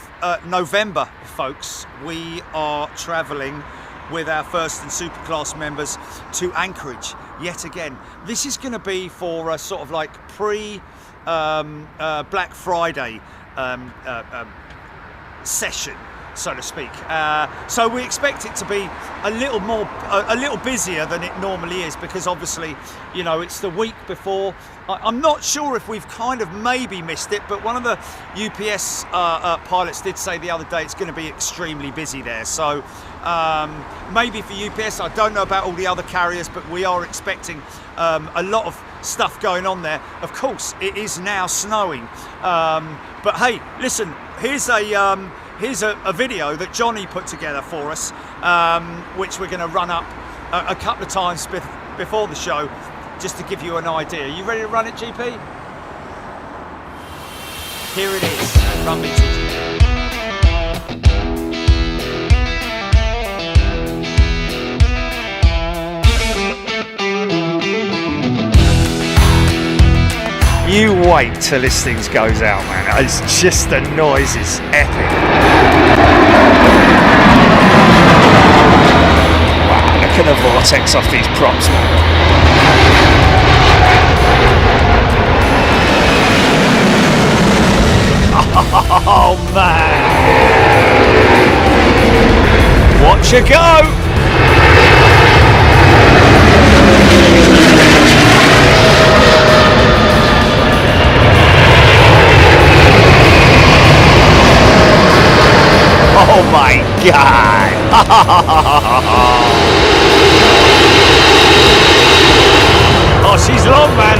November, folks, we are travelling with our first and super class members to Anchorage yet again. This is going to be for a sort of like pre-Black Friday session, so to speak. So we expect it to be a little busier than it normally is, because obviously, you know, it's the week before. I'm not sure if we've kind of maybe missed it, but one of the UPS pilots did say the other day it's going to be extremely busy there. So maybe for UPS, I don't know about all the other carriers, but we are expecting a lot of stuff going on there. Of course, it is now snowing. But hey, listen, here's a video that Johnny put together for us, which we're going to run up a couple of times before the show, just to give you an idea. Are you ready to run it, GP? Here it is. Run me, GP. You wait till this thing goes out, man. It's just, the noise is epic. Wow, look at the vortex off these props, man. Oh man! Watch her go! Oh my God! Oh, she's long, man.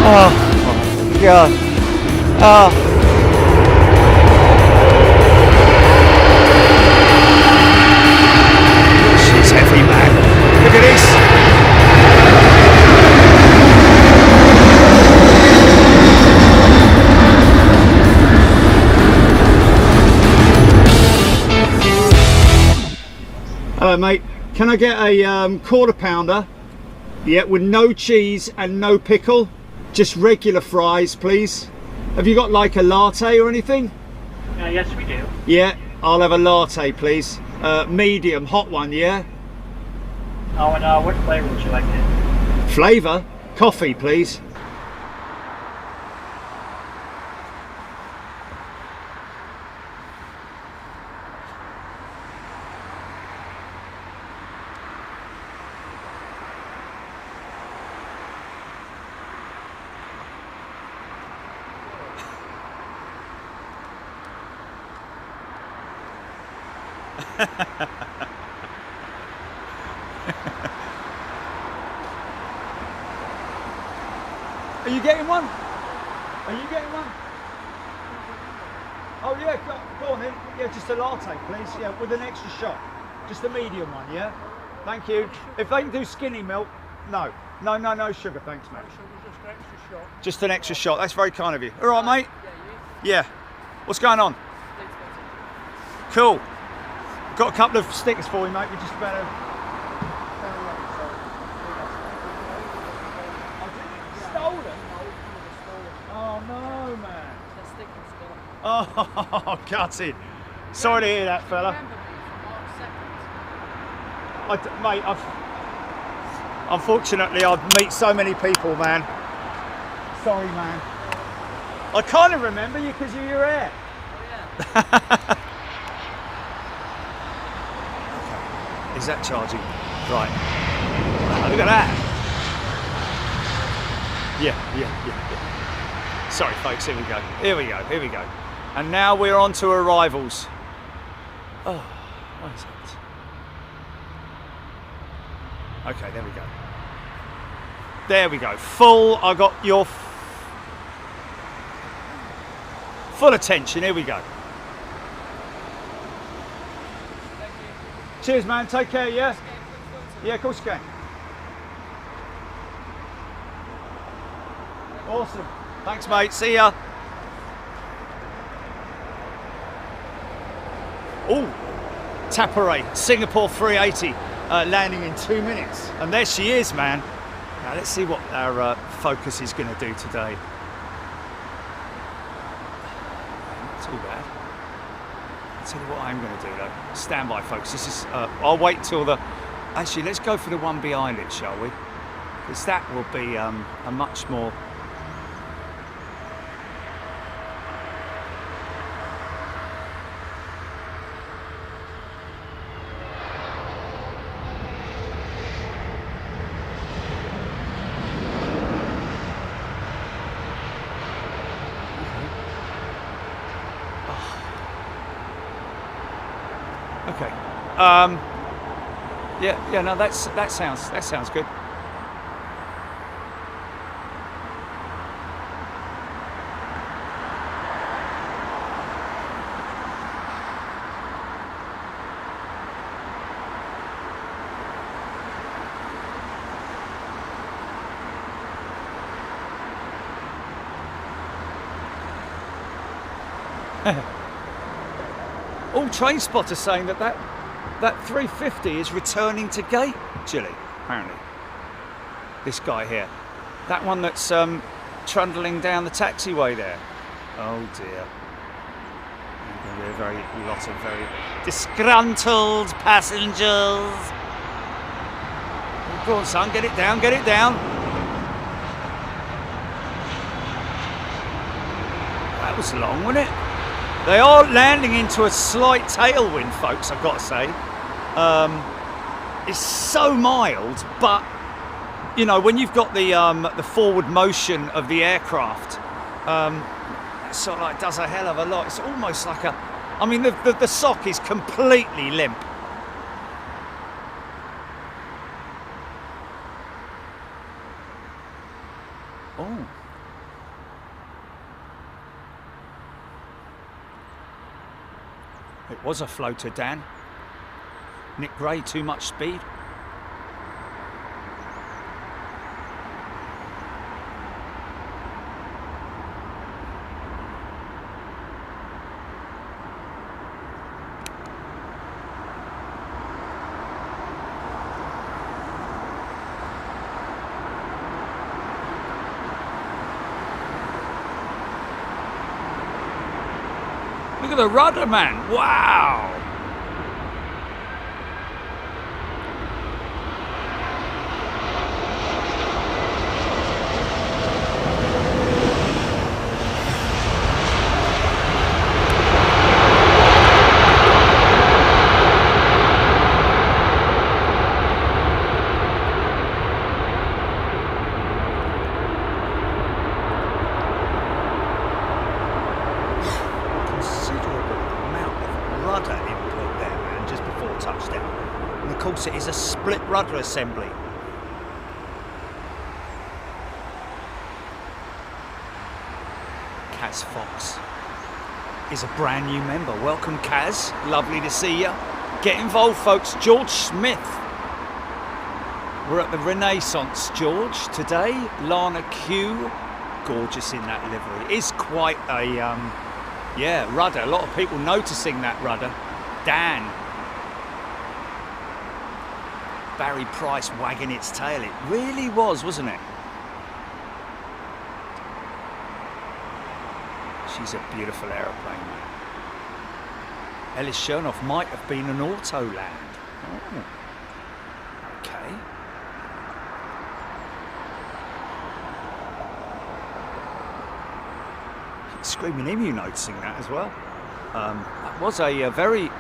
Oh my God! Oh. She's heavy, man. Look at this. Hello mate, can I get a quarter pounder? Yeah, with no cheese and no pickle. Just regular fries, please. Have you got like a latte or anything? Yes, we do. Yeah, I'll have a latte, please. Medium, hot one, yeah? Oh, and what flavor would you like it? Flavour? Coffee, please. Are you getting one? Are you getting one? Oh yeah, go on then. Yeah, just a latte, please. Yeah, with an extra shot. Just a medium one, yeah? Thank you. If they can do skinny milk, no. No sugar, thanks, mate. Just an extra shot. Just an extra shot. That's very kind of you. All right, mate? Yeah. What's going on? Cool. Got a couple of stickers for you, mate. We just better. Stolen? Oh no, man. Oh, gutted. Sorry to hear that, fella. Mate, unfortunately, I've met so many people, man. Sorry, man. I kind of remember you because of your hair. Oh, yeah. Is that charging? Right. Wow, look at that. Yeah. Sorry, folks. Here we go. And now we're on to arrivals. Oh, what is that? Okay, there we go. Full. I got your full attention. Here we go. Cheers, man. Take care, yeah? Yeah, of course you can. Awesome. Thanks, mate. See ya. Oh, Tapare, Singapore 380, landing in 2 minutes. And there she is, man. Now, let's see what our Focus is going to do today. Not too bad. I'll tell you what I'm going to do though. Stand by, folks. This is. I'll wait till the. Actually, let's go for the one behind it, shall we? Because that will be a much more. Okay. Yeah. No, that sounds good. All train spotters saying that 350 is returning to gauge, Chile, apparently. This guy here. That one that's trundling down the taxiway there. Oh dear. There's going to be a lot of very disgruntled passengers. Go on, son, get it down, get it down. That was long, wasn't it? They are landing into a slight tailwind, folks, I've got to say. It's so mild, but, you know, when you've got the forward motion of the aircraft, it sort of like does a hell of a lot. It's almost like I mean, the sock is completely limp. Oh. It was a floater, Dan. Nick Gray, too much speed. Look at the rudder, man. Wow. It is a split rudder assembly. Kaz Fox is a brand new member. Welcome, Kaz. Lovely to see you. Get involved, folks. George Smith. We're at the Renaissance, George, today. Lana Q. Gorgeous in that livery. It is quite a, rudder. A lot of people noticing that rudder. Dan. Barry Price wagging its tail. It really was, wasn't it? She's a beautiful aeroplane. Ellis Chernoff might have been an Autoland. Oh. Okay. Screaming Emu noticing that as well. That was a very,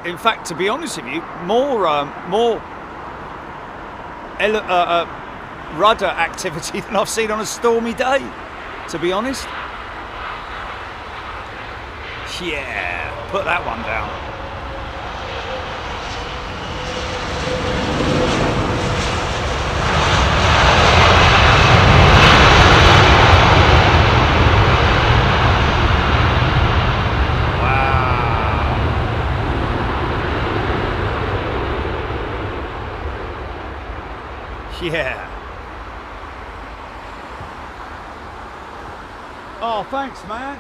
in fact, to be honest with you, more rudder activity than I've seen on a stormy day, to be honest. Yeah, put that one down. Yeah. Oh, thanks, man.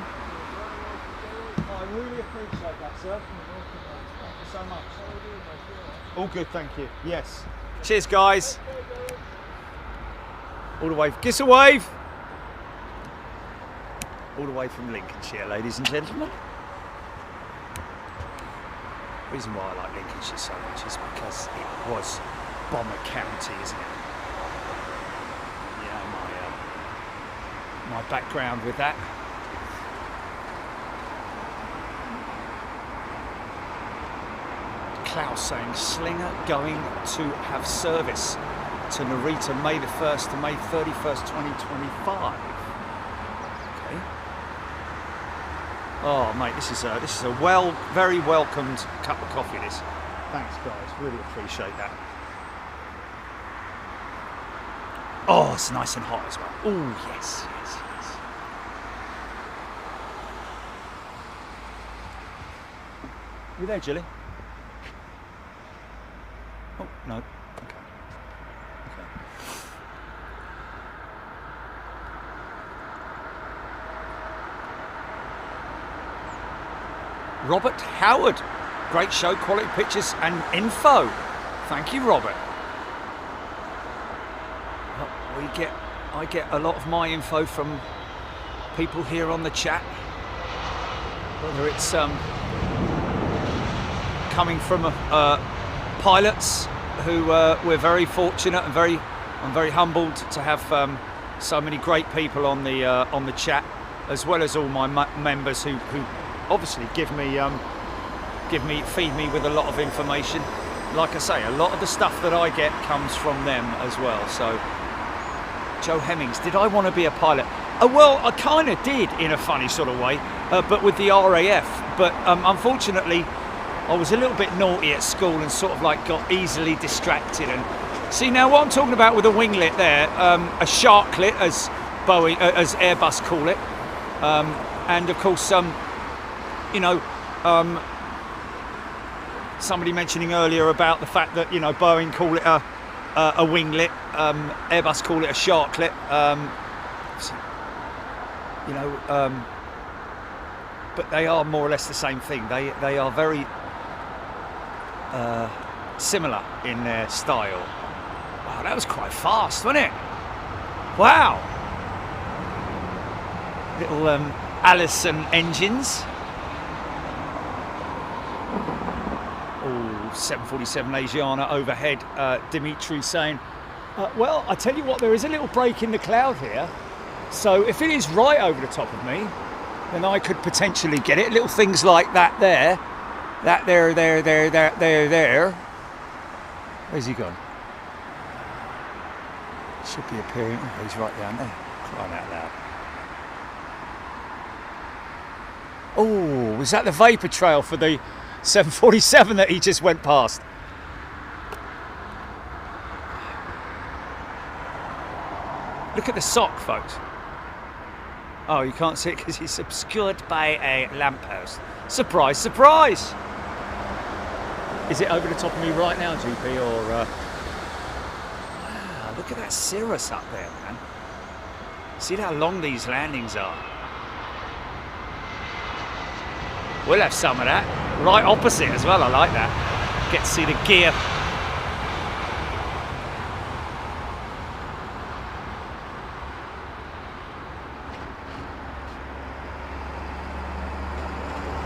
I really appreciate that, sir. Thank you so much. All good, thank you. Yes. Cheers, guys. All the way. Give us a wave. All the way from Lincolnshire, ladies and gentlemen. The reason why I like Lincolnshire so much is because it was Bomber County, isn't it? My background with that. Klaus saying Slinger going to have service to Narita May the 1st to May 31st, 2025. Okay. Oh mate, this is a very welcomed cup of coffee. This. Thanks guys, really appreciate that. Oh, it's nice and hot as well. Oh yes. You there, Jilly? Oh, no. Okay. Robert Howard. Great show, quality pictures and info. Thank you, Robert. I get a lot of my info from people here on the chat. Whether it's coming from pilots who we're very fortunate and I'm very humbled to have so many great people on the chat. as well as all my members who obviously feed me with a lot of information. Like I say, a lot of the stuff that I get comes from them as well. So, Joe Hemmings, did I want to be a pilot? Oh, well, I kind of did in a funny sort of way, but with the RAF. But unfortunately, I was a little bit naughty at school and sort of like got easily distracted. And see, now what I'm talking about with a winglet there, a sharklet as Airbus call it, and of course, somebody mentioning earlier about the fact that Boeing call it a winglet, Airbus call it a sharklet, but they are more or less the same thing. They are very similar in their style. Wow, that was quite fast, wasn't it? Wow. Little Allison engines. Oh, 747 Asiana overhead. Dimitri saying, well, I tell you what, there is a little break in the cloud here. So if it is right over the top of me, then I could potentially get it. Little things like that there. That there. Where's he gone? Should be appearing. Oh, he's right down there. Crying out loud. Oh, was that the vapour trail for the 747 that he just went past? Look at the sock, folks. Oh, you can't see it because it's obscured by a lamppost. Surprise, surprise! Is it over the top of me right now, GP, or... Wow, look at that cirrus up there, man. See how long these landings are. We'll have some of that. Right opposite as well, I like that. Get to see the gear.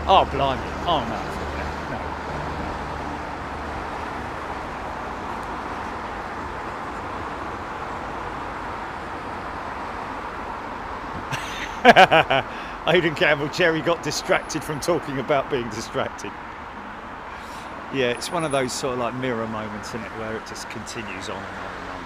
Oh, blimey. Oh, no. No. Aidan Campbell, Jerry got distracted from talking about being distracted. Yeah, it's one of those sort of like mirror moments, isn't it, where it just continues on and on and on.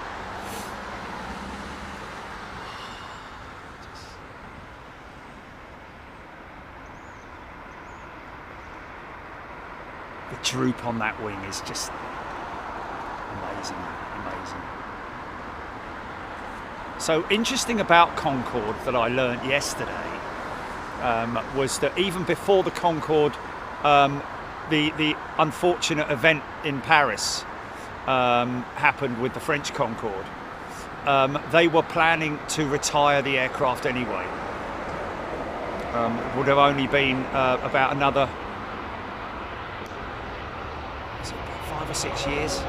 The droop on that wing is just amazing, amazing. So interesting about Concorde that I learnt yesterday was that even before the Concorde, the unfortunate event in Paris happened with the French Concorde, they were planning to retire the aircraft anyway. It would have only been about another 5 or 6 years.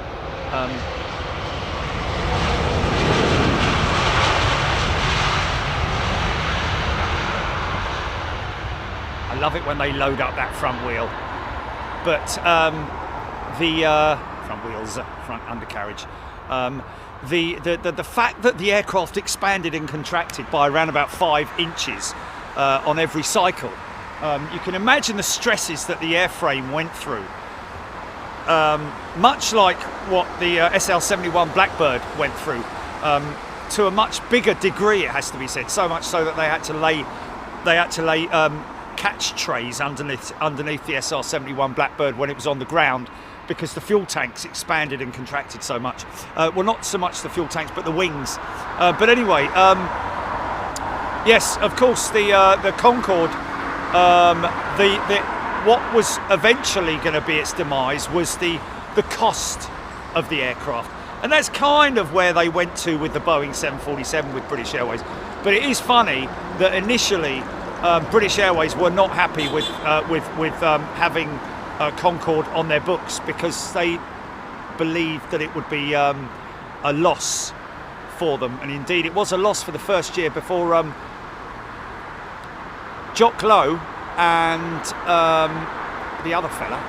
I love it when they load up that front wheel, but the front wheels, front undercarriage, the fact that the aircraft expanded and contracted by around about 5 inches on every cycle, you can imagine the stresses that the airframe went through. Much like what the SL-71 Blackbird went through, to a much bigger degree, it has to be said. So much so that they had to lay catch trays underneath the SR-71 Blackbird when it was on the ground, because the fuel tanks expanded and contracted so much. Well, not so much the fuel tanks, but the wings. But anyway, yes, of course, the Concorde, what was eventually going to be its demise was the cost of the aircraft. And that's kind of where they went to with the Boeing 747 with British Airways. But it is funny that initially British Airways were not happy with having Concorde on their books, because they believed that it would be a loss for them. And indeed it was a loss for the first year before Jock Lowe and the other fella,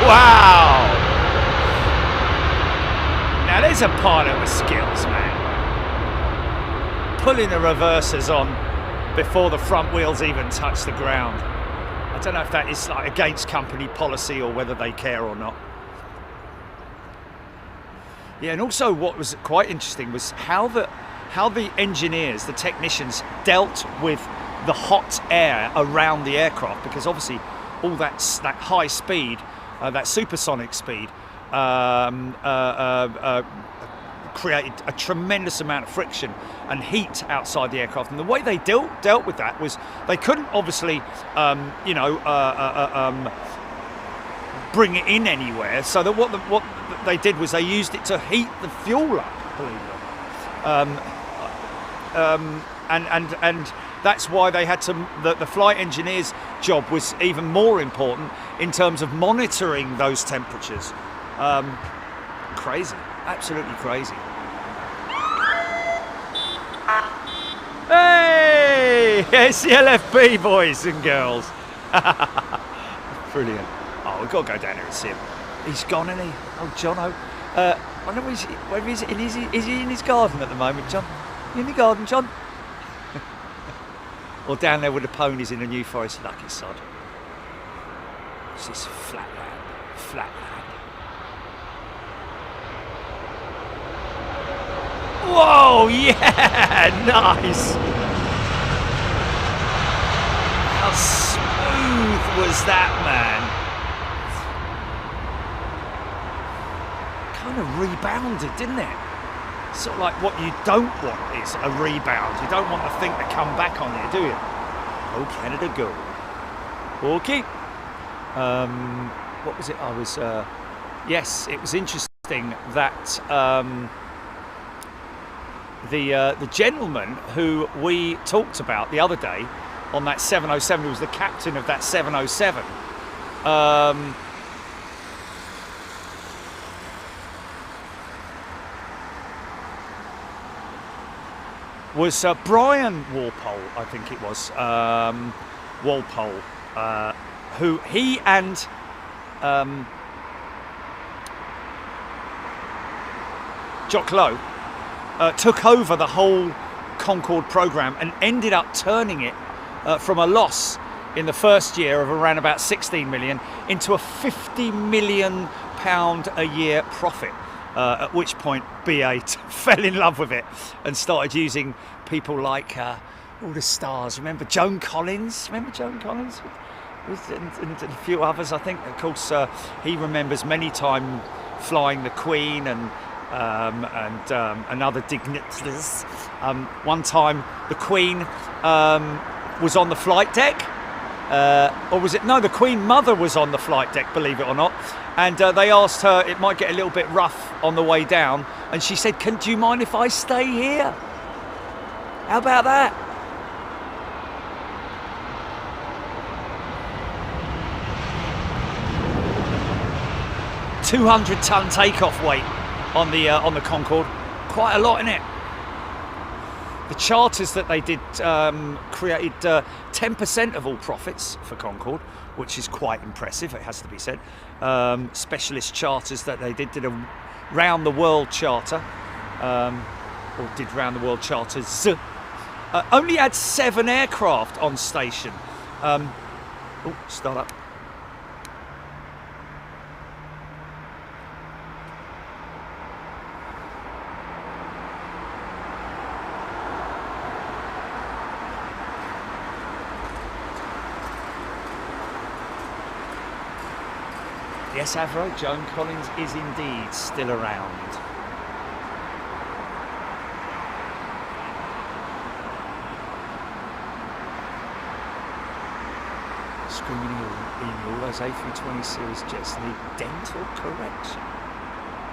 Wow! Now there's a pilot with skills, man. Pulling the reversers on before the front wheels even touch the ground. I don't know if that is like against company policy or whether they care or not. Yeah, and also what was quite interesting was how the engineers, the technicians, dealt with the hot air around the aircraft, because obviously all that high speed, that supersonic speed, created a tremendous amount of friction and heat outside the aircraft. And the way they dealt with that was they couldn't obviously, bring it in anywhere. So that what they did was they used it to heat the fuel up, believe it or not. And that's why they had to. The flight engineer's job was even more important in terms of monitoring those temperatures. Crazy, absolutely crazy. Hey, it's the LFB, boys and girls. Brilliant. Oh, we've got to go down here and see him. He's gone, isn't he? Oh, Jono. I wonder where is he? Is he in his garden at the moment, John? You in the garden, John? Or down there with the ponies in the New Forest, lucky sod. It's this flat land. Whoa, yeah, nice. How smooth was that, man? Kind of rebounded, didn't it? Sort of like what you don't want is a rebound. You don't want the thing to come back on you, do you? Oh, Canada, go. Okay. What was it? Yes, it was interesting that the gentleman who we talked about the other day on that 707, who was the captain of that 707, was Brian Walpole, I think it was, Walpole, who he and Jock Lowe took over the whole Concorde program and ended up turning it from a loss in the first year of around about 16 million into a 50 million pound a year profit. At which point B8 fell in love with it and started using people like all the stars. Remember Joan Collins? And a few others, I think. Of course, he remembers many times flying the Queen and other dignitaries. One time the Queen was on the flight deck, or was it? No, the Queen Mother was on the flight deck, believe it or not. And they asked her, it might get a little bit rough on the way down, and she said, do you mind if I stay here? How about that? $200-ton takeoff weight on the Concorde, quite a lot in it. The charters that they did created 10% of all profits for Concorde, which is quite impressive, it has to be said. Specialist charters that they did a round the world charter, or did round the world charters. Only had 7 aircraft on station. Start up. Yes, Avro, Joan Collins is indeed still around. Screaming in all those A320 series jets need dental correction.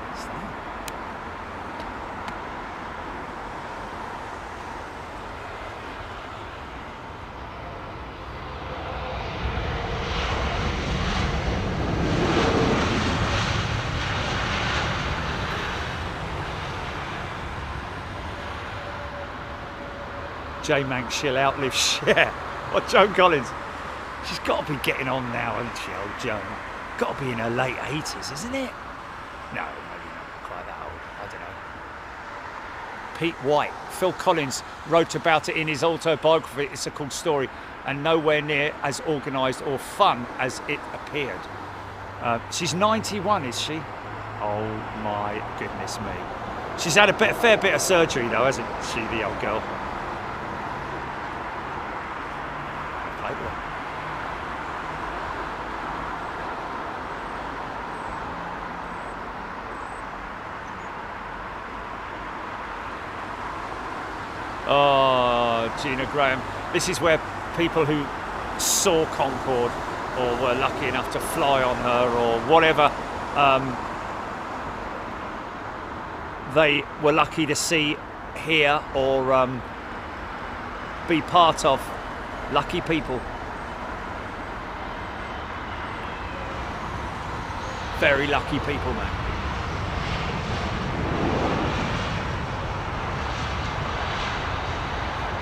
What's that? J-Mank, she'll outlive Cher. Or Joan Collins. She's got to be getting on now, hasn't she, old Joan? Got to be in her late 80s, isn't it? No, maybe not quite that old. I don't know. Pete White. Phil Collins wrote about it in his autobiography, It's a Cool Story, and nowhere near as organised or fun as it appeared. She's 91, is she? Oh my goodness me. She's had a fair bit of surgery though, hasn't she, the old girl? Oh, Gina Graham. This is where people who saw Concorde or were lucky enough to fly on her or whatever, they were lucky to see here or be part of. Lucky people. Very lucky people, man.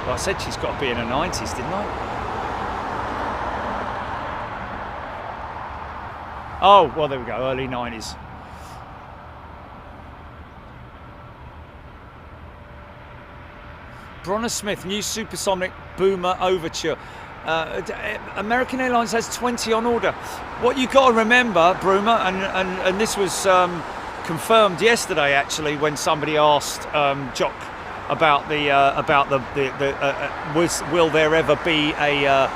Well, I said she's got to be in her 90s, didn't I? Oh, well, there we go, early 90s. Bronner Smith, new supersonic boomer overture. American Airlines has 20 on order. What you got to remember, Broomer, and this was confirmed yesterday actually when somebody asked Jock about will there ever be a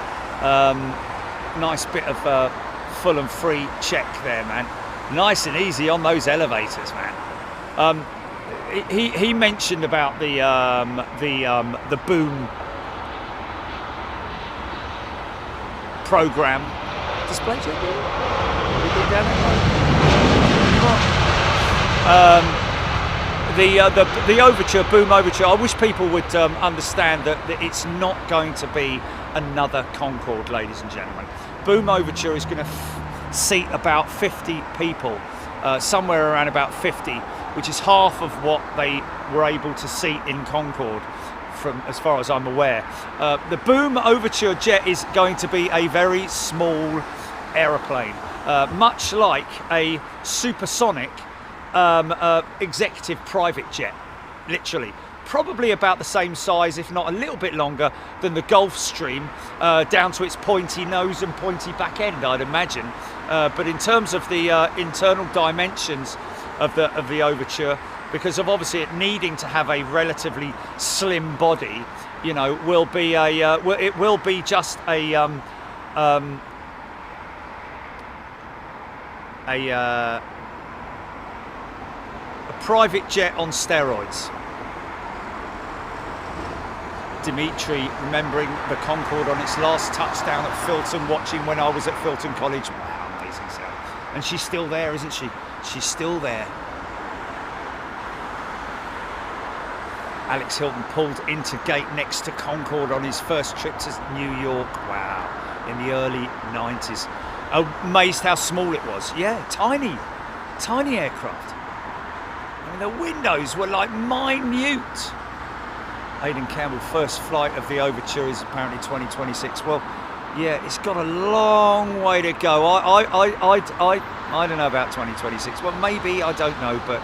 nice bit of full and free check there, man. Nice and easy on those elevators, man. He mentioned about the boom program. Display check. The overture, boom overture. I wish people would understand that it's not going to be another Concorde, ladies and gentlemen. Boom overture is going to seat about 50 people, somewhere around about 50, which is half of what they were able to seat in Concorde, from as far as I'm aware. The boom overture jet is going to be a very small aeroplane, much like a supersonic executive private jet, literally. Probably about the same size, if not a little bit longer, than the Gulfstream, down to its pointy nose and pointy back end, I'd imagine. But in terms of the internal dimensions of the overture, because of obviously it needing to have a relatively slim body, you know, will be it will be just a private jet on steroids. Dimitri remembering the Concorde on its last touchdown at Filton, watching when I was at Filton College. Wow, amazing sound. And she's still there, isn't she? She's still there. Alex Hilton pulled into gate next to Concorde on his first trip to New York. Wow, in the early 90s. Amazed how small it was. Yeah, tiny aircraft. I mean, the windows were like minute. Aidan Campbell, first flight of the overture is apparently 2026. Well, yeah, it's got a long way to go. I don't know about 2026. Well, maybe, I don't know, but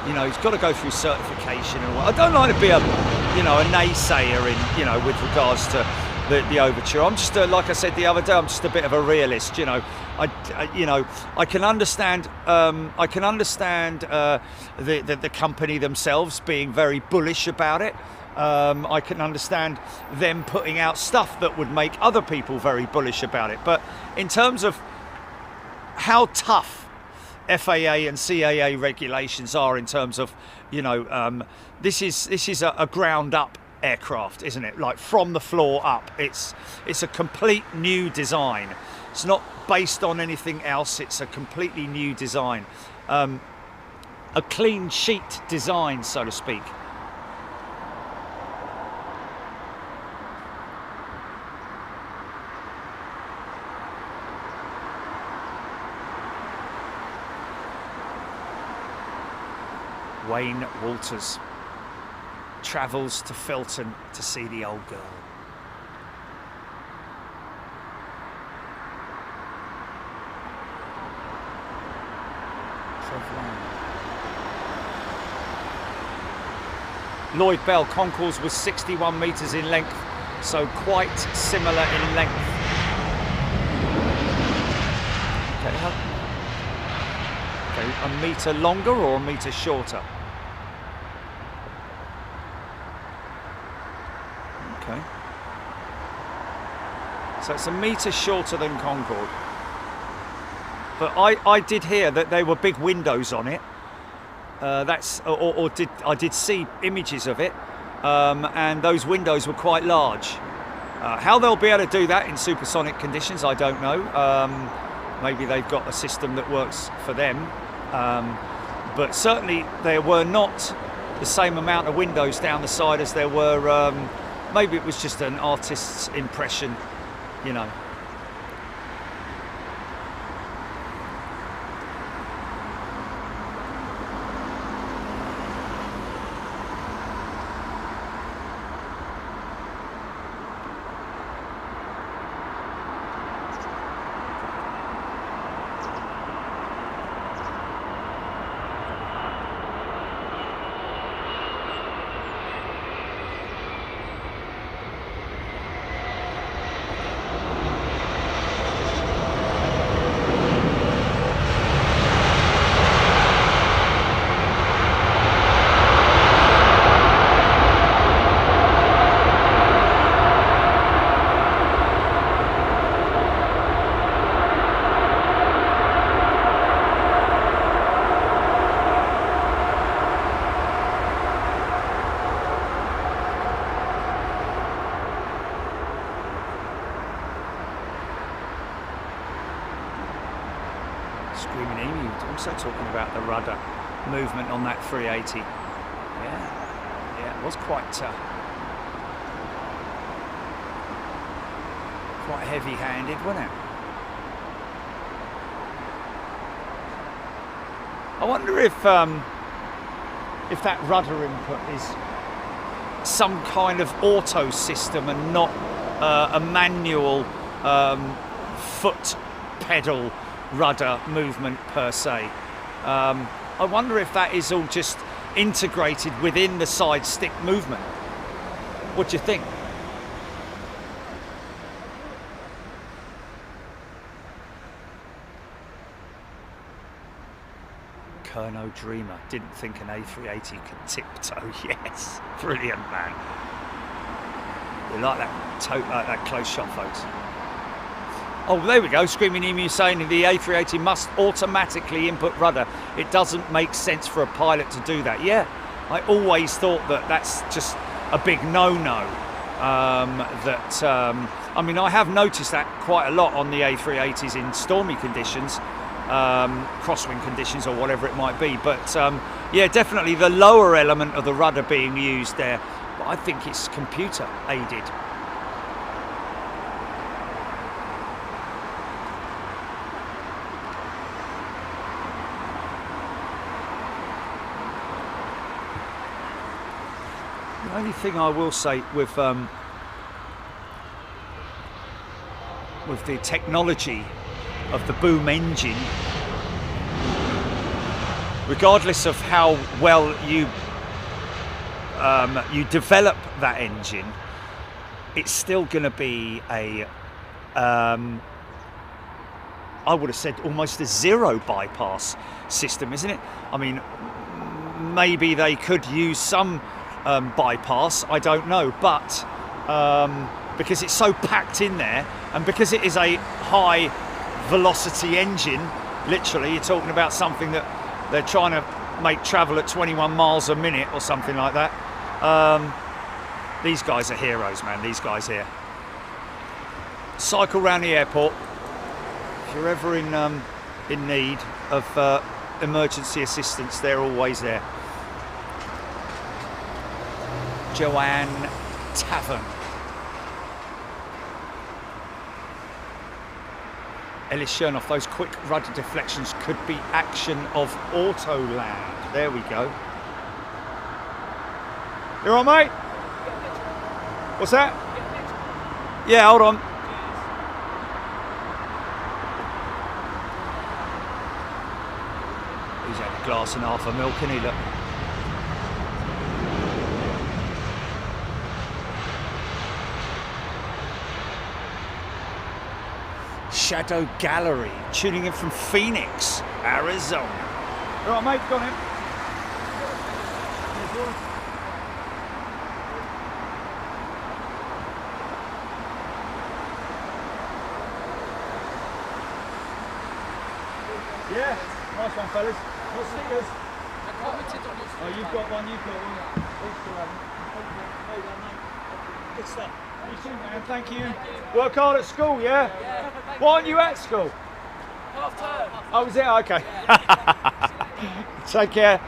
you know, he's got to go through certification and all. I don't like to be a naysayer in, you know, with regards to the overture. I'm just like I said the other day, I'm just a bit of a realist. You know, I can understand. I can understand the company themselves being very bullish about it. I can understand them putting out stuff that would make other people very bullish about it. But in terms of how tough FAA and CAA regulations are, in terms of, you know, this is a ground up aircraft, isn't it? Like from the floor up. It's a complete new design. It's not based on anything else. It's a completely new design, a clean sheet design, so to speak. Wayne Walters travels to Filton to see the old girl. of land. Lloyd Bell, concourse was 61 metres in length, so quite similar in length. Okay, a metre longer or a metre shorter? Okay. So it's a metre shorter than Concorde. But I did hear that there were big windows on it. I did see images of it, and those windows were quite large. How they'll be able to do that in supersonic conditions, I don't know. Maybe they've got a system that works for them. But certainly there were not the same amount of windows down the side as there were. Maybe it was just an artist's impression, you know. Screaming Emu, also talking about the rudder movement on that 380. Yeah, it was quite heavy-handed, wasn't it? I wonder if that rudder input is some kind of auto system and not a manual foot pedal rudder movement per se. I wonder if that is all just integrated within the side stick movement. What do you think? Kerno Dreamer didn't think an A380 could tiptoe. Yes, brilliant, man. We like that close shot, folks. Oh, there we go. Screaming Emu saying the A380 must automatically input rudder. It doesn't make sense for a pilot to do that. Yeah, I always thought that that's just a big no-no. I mean, I have noticed that quite a lot on the A380s in stormy conditions, crosswind conditions or whatever it might be. But yeah, definitely the lower element of the rudder being used there. But I think it's computer aided. The only thing I will say with the technology of the boom engine, regardless of how well you develop that engine, it's still going to be a I would have said almost a zero bypass system, isn't it? I mean, maybe they could use some bypass, I don't know, but because it's so packed in there and because it is a high velocity engine, literally you're talking about something that they're trying to make travel at 21 miles a minute or something like that. These guys are heroes, man, these guys here. Cycle around the airport. If you're ever in need of emergency assistance, they're always there. Joanne Tavern. Ellis Chernoff, those quick rudder deflections could be action of Autoland. There we go. You all right, mate? What's that? Yeah, hold on. He's had a glass and half of milk, and he look. Shadow Gallery, tuning in from Phoenix, Arizona. All right, mate, got him. Yeah, nice one, fellas. What stickers? Oh, you've got one, Good stuff. You too, man. Thank you. Work hard at school, yeah? Why aren't you at school? Half term. Oh, was it? Okay. Take care.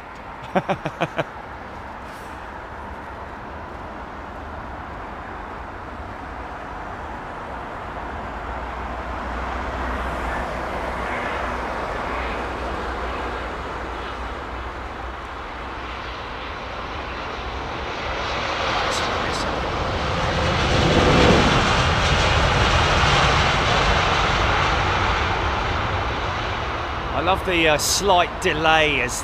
I love the slight delay as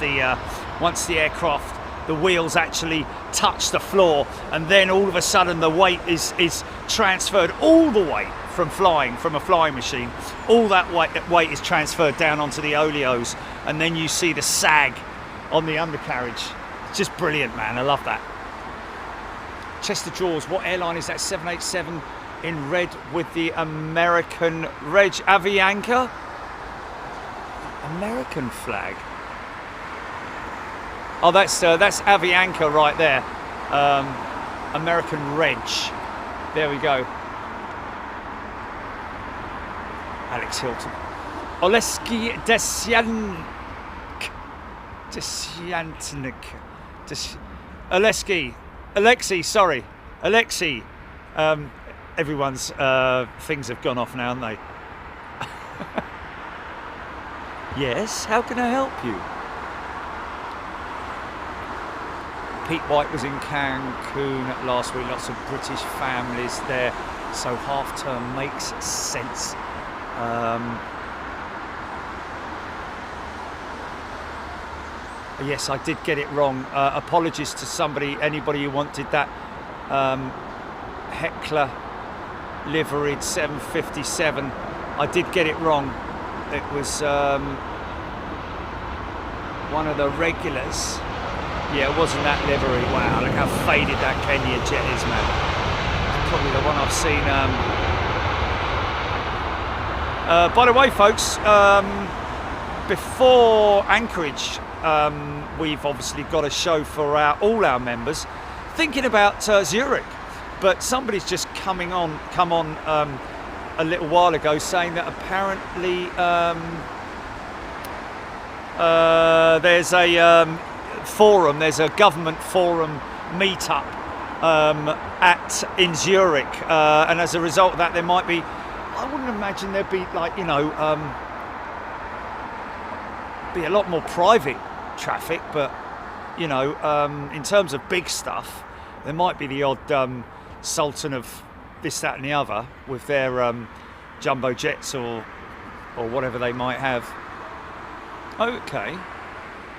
once the aircraft, the wheels actually touch the floor, and then all of a sudden the weight is transferred all the way from a flying machine. All that weight is transferred down onto the oleos, and then you see the sag on the undercarriage. It's just brilliant, man. I love that. Chest of drawers. What airline is that? 787 in red with the American reg. Avianca. American flag. Oh, that's Avianca right there. American reg. There we go. Alex Hilton. Oleski Desyannik. Alexei, sorry. Alexei. Everyone's things have gone off now, haven't they? Yes, how can I help you? Pete White was in Cancun last week, lots of British families there, so half term makes sense. Yes, I did get it wrong. Apologies to anybody who wanted that Heckler liveried 757. I did get it wrong. It was one of the regulars. Yeah, it wasn't that livery. Wow, look how faded that Kenya jet is, man. It's probably the one I've seen. By the way, folks, before Anchorage, we've obviously got a show for all our members, thinking about Zurich. But somebody's just come on a little while ago saying that apparently there's a forum, there's a government forum meetup in Zurich, and as a result of that there might be, I wouldn't imagine there'd be like, be a lot more private traffic, but in terms of big stuff there might be the odd Sultan of this, that and the other with their jumbo jets or whatever they might have. Okay.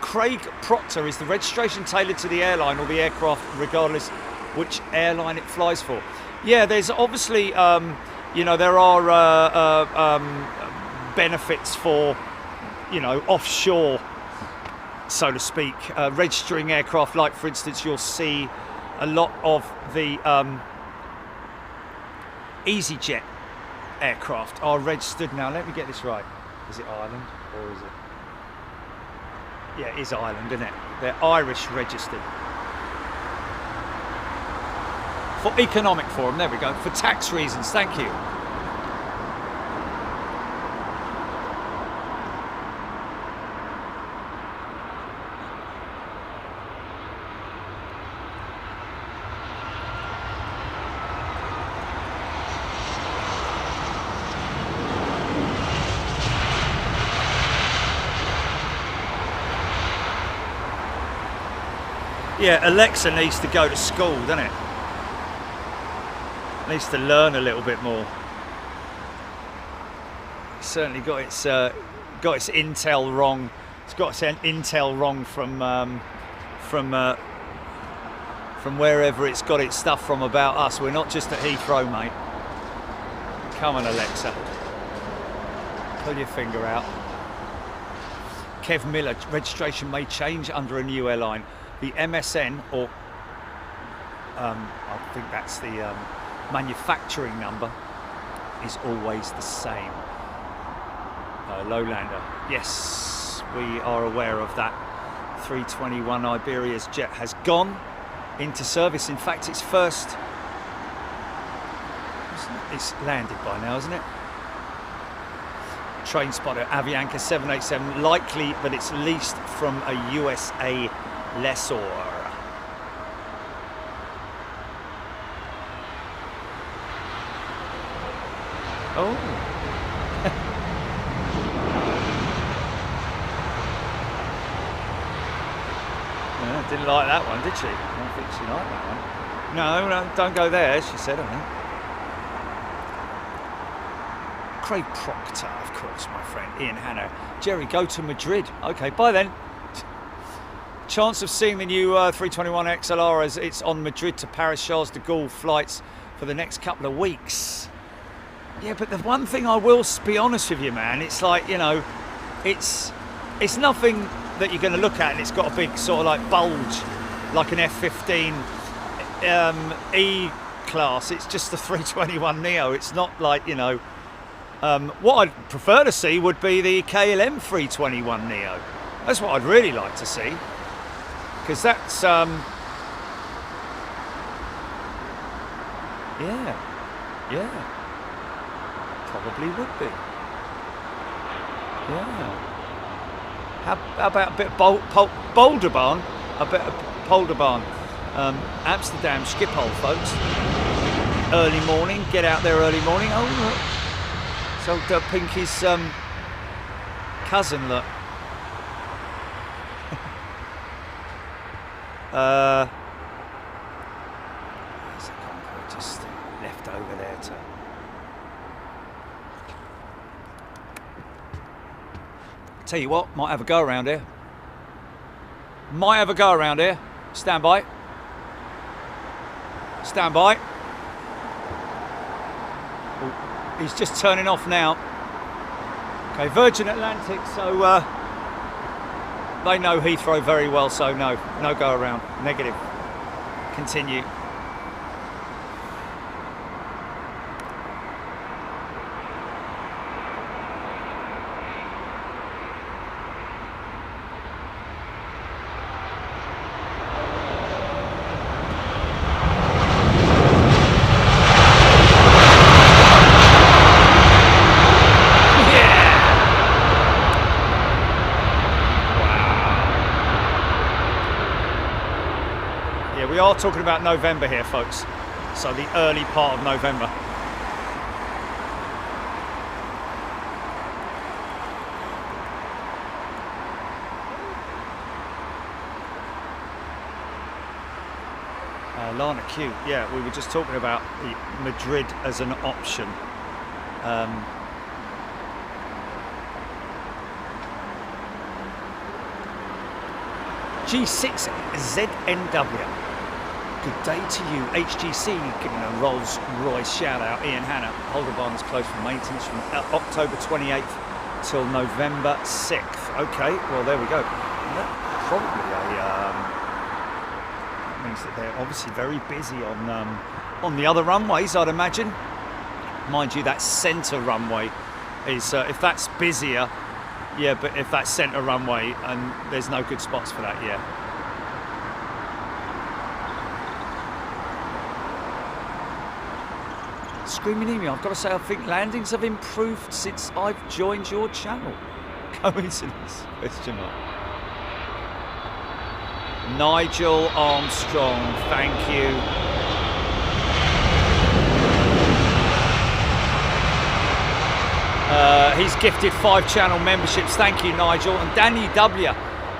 Craig Proctor, is the registration tailored to the airline or the aircraft regardless which airline it flies for? Yeah, there's obviously there are benefits for offshore, so to speak, registering aircraft. Like for instance, you'll see a lot of the EasyJet aircraft are registered now. Let me get this right. Is it Ireland or is it? Yeah, it is Ireland, isn't it? They're Irish registered. For economic forum, there we go. For tax reasons, thank you. Yeah, Alexa needs to go to school, doesn't it? Needs to learn a little bit more. It's certainly got its intel wrong It's got to send intel wrong from wherever it's got its stuff from about us. We're not just at Heathrow, mate. Come on, Alexa. Pull your finger out. Kev Miller, registration may change under a new airline. The MSN, or I think that's the manufacturing number, is always the same. Lowlander, yes, we are aware of that. 321 Iberia's jet has gone into service. In fact, it's landed by now, isn't it? Train spotter, Avianca 787, likely that it's leased from a USA lessor. Oh. Yeah, didn't like that one, did she? I don't think she liked that one. No, don't go there, she said, I think. Craig Proctor, of course, my friend. Ian Hanna. Jerry, go to Madrid. Okay, bye then. Chance of seeing the new 321 XLR as it's on Madrid to Paris Charles de Gaulle flights for the next couple of weeks. Yeah, but the one thing I will be honest with you, man, it's like, you know, it's nothing that you're going to look at and it's got a big sort of like bulge like an F-15 E-class. It's just the 321 Neo. It's not like, you know, what I'd prefer to see would be the KLM 321 Neo. That's what I'd really like to see, because that's yeah, probably would be. Yeah. How about a bit of Boulderbahn? A bit of Boulderbahn. Amsterdam Schiphol, folks. Early morning. Get out there early morning. Oh, look. So Pinky's cousin, look. There's a Concorde just left over there to. Tell you what, might have a go around here. Might have a go around here. Stand by. Stand by. Oh, he's just turning off now. Okay, Virgin Atlantic, so they know Heathrow very well, so no go around. Negative. Continue. We are talking about November here, folks. So the early part of November. Lana Q, yeah, we were just talking about Madrid as an option. G6ZNW. Good day to you. HGC giving a Rolls Royce shout out. Ian Hanna. Holderbarn's closed for maintenance from October 28th till November 6th. Okay, well there we go. Probably that means that they're obviously very busy on the other runways, I'd imagine. Mind you, that centre runway is if that's busier, yeah, but if that's centre runway and there's no good spots for that, yeah. Screaming email, I've got to say, I think landings have improved since I've joined your channel. Coincidence? Question mark. Nigel Armstrong, thank you. He's gifted 5 channel memberships. Thank you, Nigel. And Danny W.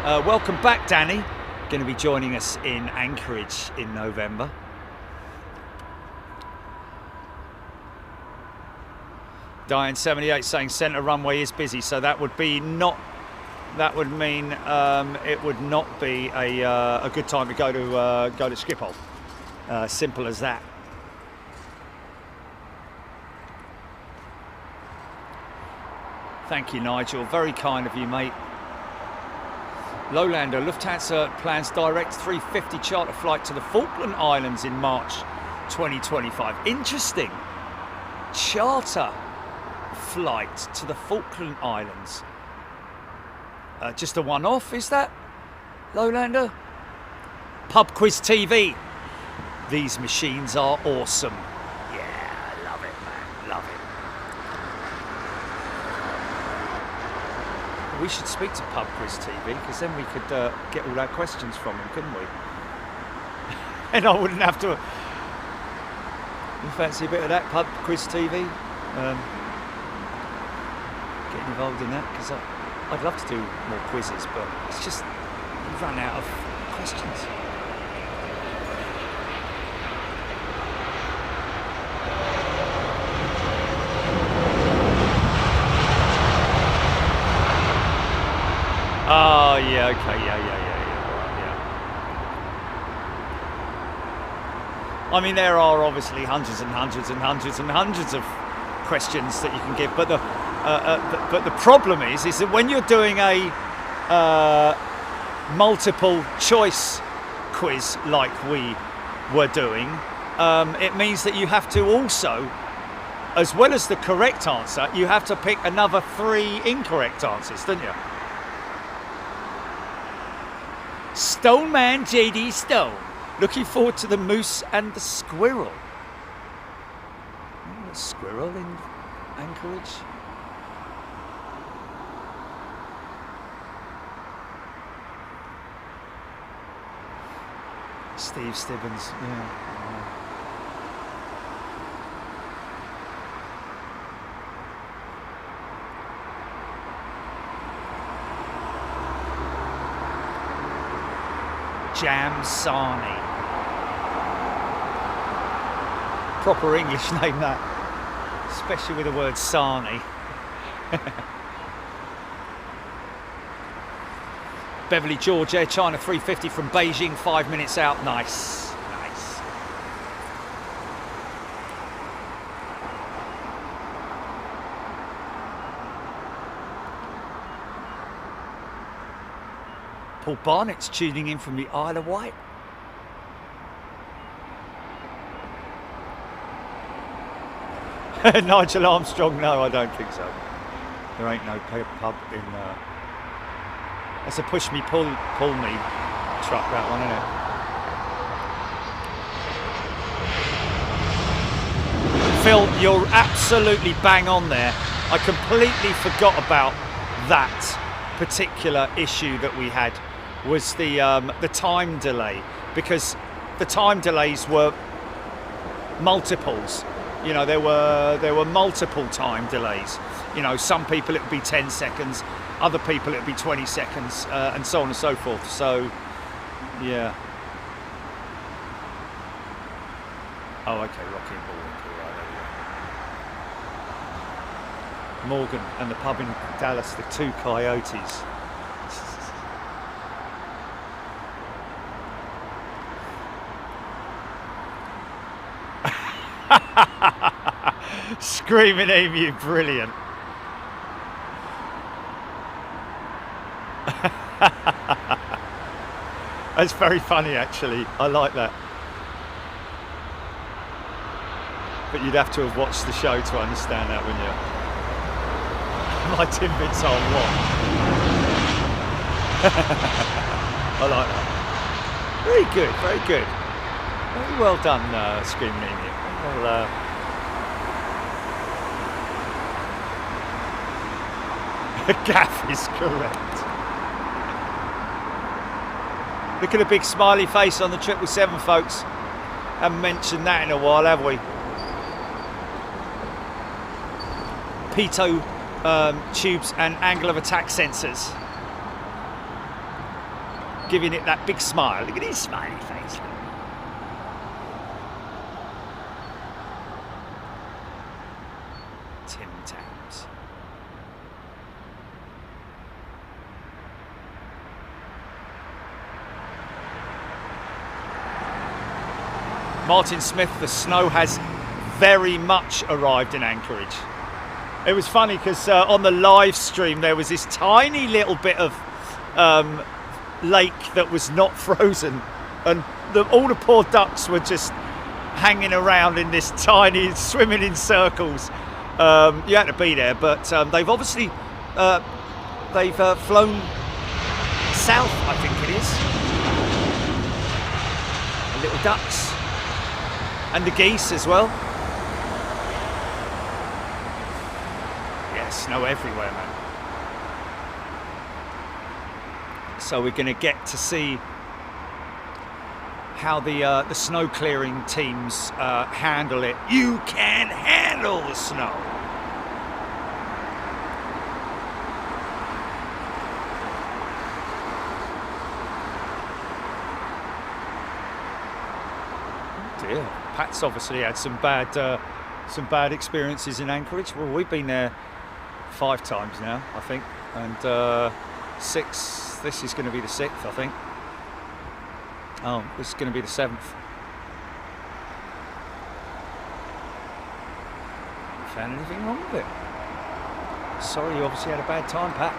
Welcome back, Danny. Going to be joining us in Anchorage in November. Diane78 saying centre runway is busy, so that would be not that would mean it would not be a good time to go to Schiphol. Simple as that. Thank you, Nigel. Very kind of you, mate. Lowlander, Lufthansa plans direct 350 charter flight to the Falkland Islands in March 2025. Interesting. Charter flight to the Falkland Islands. Just a one-off, is that? Lowlander? Pub Quiz TV. These machines are awesome. Yeah, love it, man. Love it. We should speak to Pub Quiz TV, because then we could get all our questions from him, couldn't we? And I wouldn't have to. You fancy a bit of that, Pub Quiz TV? Getting involved in that, because I'd love to do more quizzes, but it's just you run out of questions. Oh, yeah, okay, yeah, right, yeah. I mean, there are obviously hundreds and hundreds and hundreds and hundreds of questions that you can give, but the problem is that when you're doing a multiple choice quiz like we were doing, it means that you have to also, as well as the correct answer, you have to pick another 3 incorrect answers, don't you? Stone Man JD Stone. Looking forward to the moose and the squirrel. Oh, a squirrel in Anchorage. Steve Stibbons, yeah. Jam Sarni. Proper English name that, especially with the word Sarni. Beverly George Air China 350 from Beijing, 5 minutes out. Nice, nice. Paul Barnett's tuning in from the Isle of Wight. Nigel Armstrong, no, I don't think so. There ain't no pub in. That's a push me, pull me truck, that one, isn't it? Phil, you're absolutely bang on there. I completely forgot about that particular issue that we had. Was the time delay, because the time delays were multiples. You know, there were multiple time delays. You know, some people it would be 10 seconds, other people it would be 20 seconds, and so on and so forth. So, yeah. Oh, okay, Rocky and Bullwinkle, right, there we go. Morgan and the pub in Dallas, the 2 Coyotes. Screaming Emu, brilliant. That's very funny, actually. I like that. But you'd have to have watched the show to understand that, wouldn't you? My Timbits on what? I like that. Very good, very good. Very well done, Screaming Emu. Well, Gaff is correct. Look at the big smiley face on the 777, folks. Haven't mentioned that in a while, have we? Pitot tubes and angle of attack sensors. Giving it that big smile. Look at his smiley face. Tim Tams. Martin Smith, the snow has very much arrived in Anchorage. It was funny because on the live stream there was this tiny little bit of lake that was not frozen, and all the poor ducks were just hanging around in this tiny, swimming in circles. You had to be there, but they've obviously flown south, I think it is. The little ducks and the geese as well. Yeah, snow everywhere, man. So we're going to get to see how the snow clearing teams handle it. You can handle the snow. Oh dear, Pat's obviously had some bad experiences in Anchorage. Well, we've been there 5 times now, I think, and 6. This is going to be the 6th, I think. Oh, this is going to be the 7th. Found anything wrong with it? Sorry, you obviously had a bad time, Pat.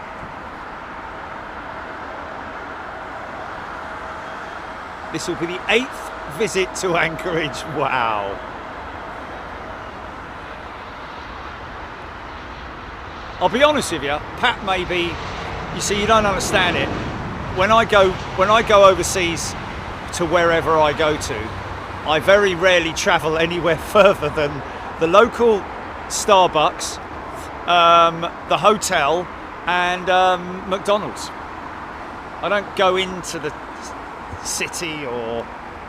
This will be the 8th visit to Anchorage. Wow. I'll be honest with you, Pat may be, you see, you don't understand it. When I go overseas to wherever I go to, I very rarely travel anywhere further than the local Starbucks, the hotel, and McDonald's. I don't go into the city or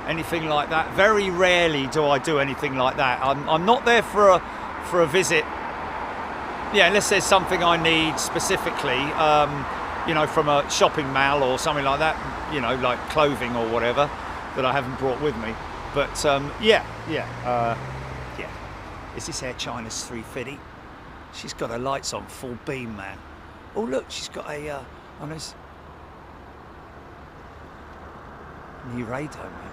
anything like that. Very rarely do I do anything like that. I'm not there for a visit. Yeah, unless there's something I need specifically, you know, from a shopping mall or something like that, you know, like clothing or whatever that I haven't brought with me. But yeah. Is this Air China's 350? She's got her lights on full beam, man. Oh look, she's got a on this new radar, man.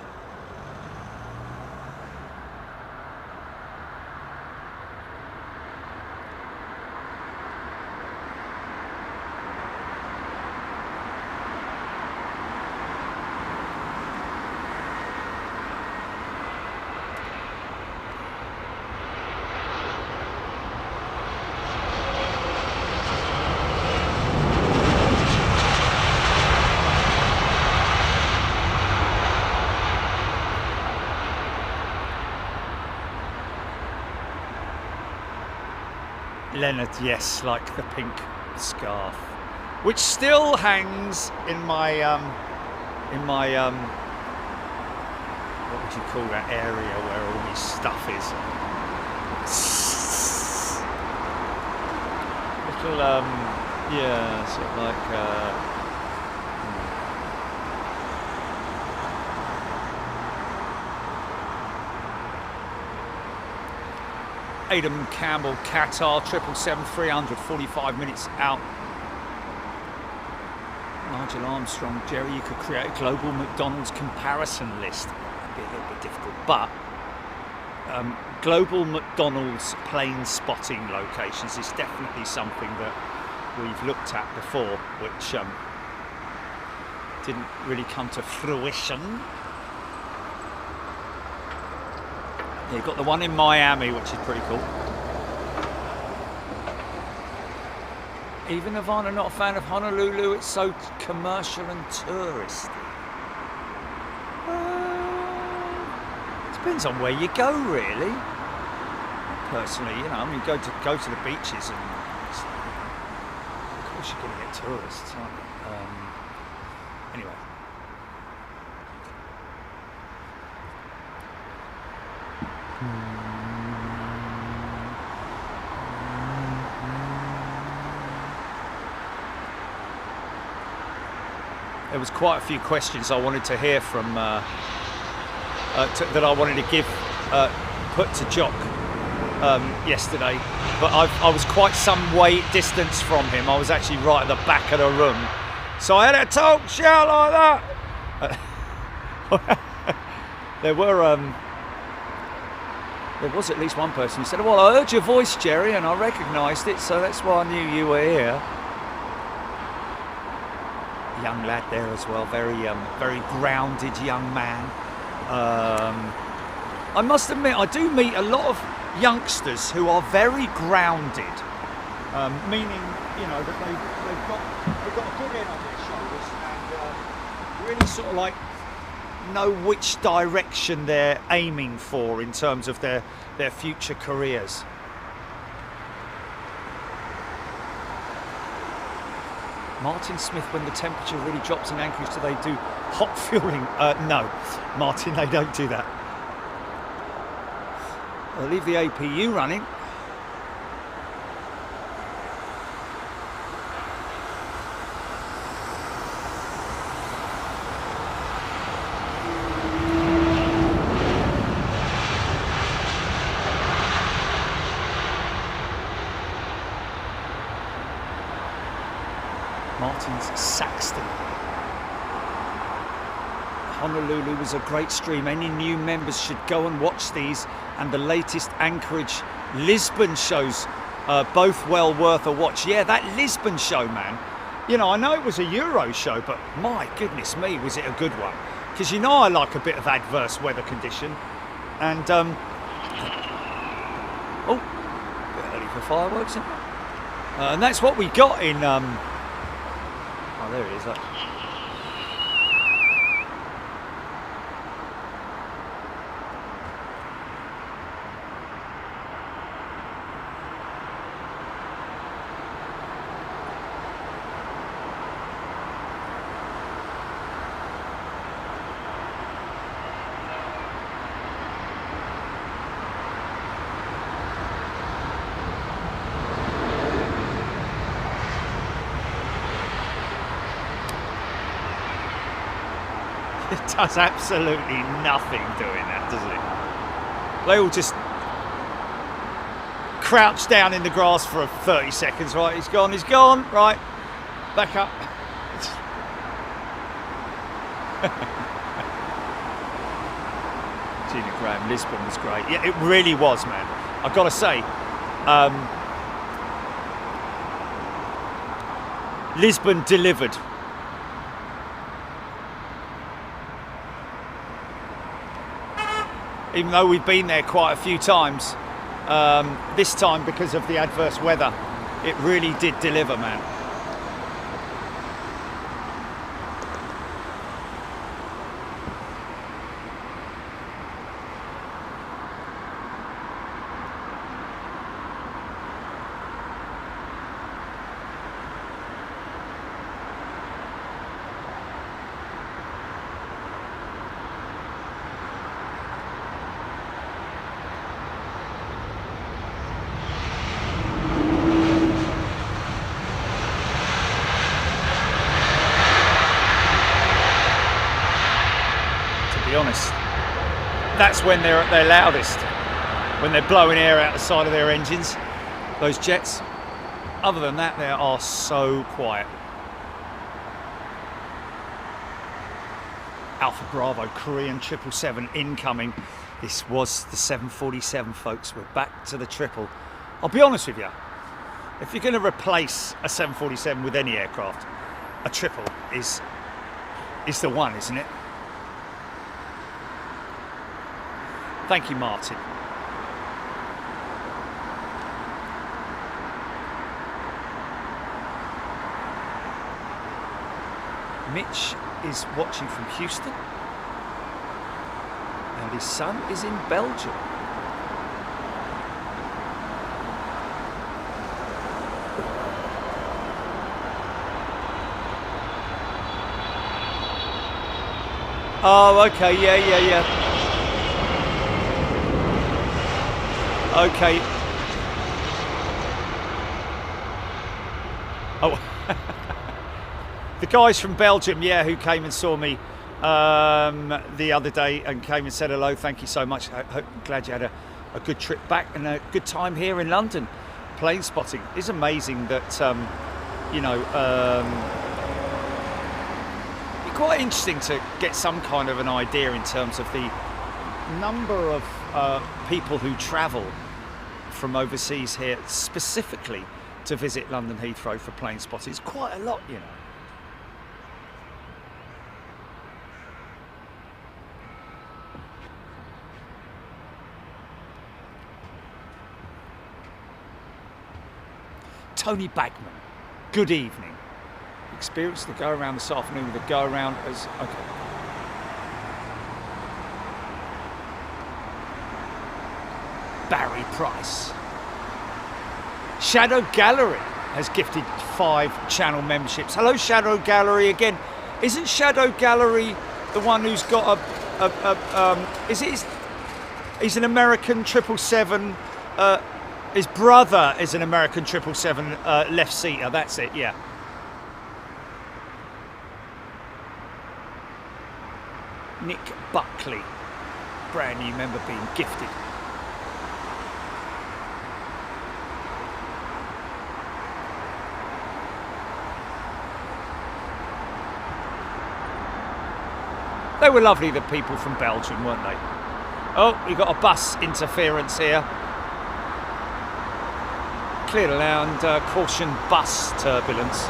Leonard, yes, like the pink scarf, which still hangs in my what would you call that area where all my stuff is? Little yeah, sort of like Adam Campbell, Qatar 777-300, 45 minutes out. Nigel Armstrong, Jerry, you could create a global McDonald's comparison list. It'd be a little bit difficult, but global McDonald's plane spotting locations is definitely something that we've looked at before, which didn't really come to fruition. You've got the one in Miami, which is pretty cool. Even Nirvana, not a fan of Honolulu, it's so commercial and touristy. Depends on where you go, really. Personally, you know, I mean, go to the beaches and of course you're going to get tourists, aren't you? Anyway. There was quite a few questions I wanted to hear from that I wanted to give put to Jock yesterday, but I was quite some distance from him. I was actually right at the back of the room, so I had to talk shout like that. There were There was at least one person who said, well, I heard your voice, Jerry, and I recognised it, so that's why I knew you were here. Young lad there as well, very grounded young man. I must admit, I do meet a lot of youngsters who are very grounded, meaning, you know, that they've got a good head on their shoulders and really sort of like know which direction they're aiming for in terms of their future careers. Martin Smith, when the temperature really drops in Anchorage, do they do hot fueling? No, Martin, they don't do that. I'll leave the APU running. Martin's Saxton. Honolulu was a great stream. Any new members should go and watch these and the latest Anchorage Lisbon shows, both well worth a watch. Yeah, that Lisbon show, man. You know, I know it was a Euro show, but my goodness me, was it a good one. Because you know I like a bit of adverse weather condition. And, oh, a bit early for fireworks, isn't it? And that's what we got in, oh, there it is. Look. It does absolutely nothing doing that, does it? They all just crouch down in the grass for 30 seconds, right? He's gone, right? Back up. Gina Graham, Lisbon was great. Yeah, it really was, man. I've got to say, Lisbon delivered. Even though we've been there quite a few times, this time because of the adverse weather, it really did deliver, man. Honest, that's when they're at their loudest, when they're blowing air out the side of their engines, those jets. Other than that, they are so quiet. Alpha Bravo Korean 777 incoming. This was the 747, folks. We're back to the triple. I'll be honest with you, if you're going to replace a 747 with any aircraft, a triple is the one, isn't it? Thank you, Martin. Mitch is watching from Houston, and his son is in Belgium. Oh, okay, yeah. Okay. Oh, the guys from Belgium, yeah, who came and saw me the other day and came and said hello. Thank you so much. Glad you had a good trip back and a good time here in London. Planespotting. It's amazing that, you know, it's quite interesting to get some kind of an idea in terms of the number of people who travel from overseas here specifically to visit London Heathrow for Planespotting. It's quite a lot, you know. Tony Bagman, good evening. Experience the go around this afternoon with the go around as okay. Barry Price. Shadow Gallery has gifted 5 channel memberships. Hello, Shadow Gallery again. Isn't Shadow Gallery the one who's got he's an American 777. His brother is an American 777 left seater. That's it. Yeah. Nick Buckley, brand new member being gifted. They were lovely, the people from Belgium, weren't they? Oh, we've got a bus interference here. Clear around, caution bus turbulence.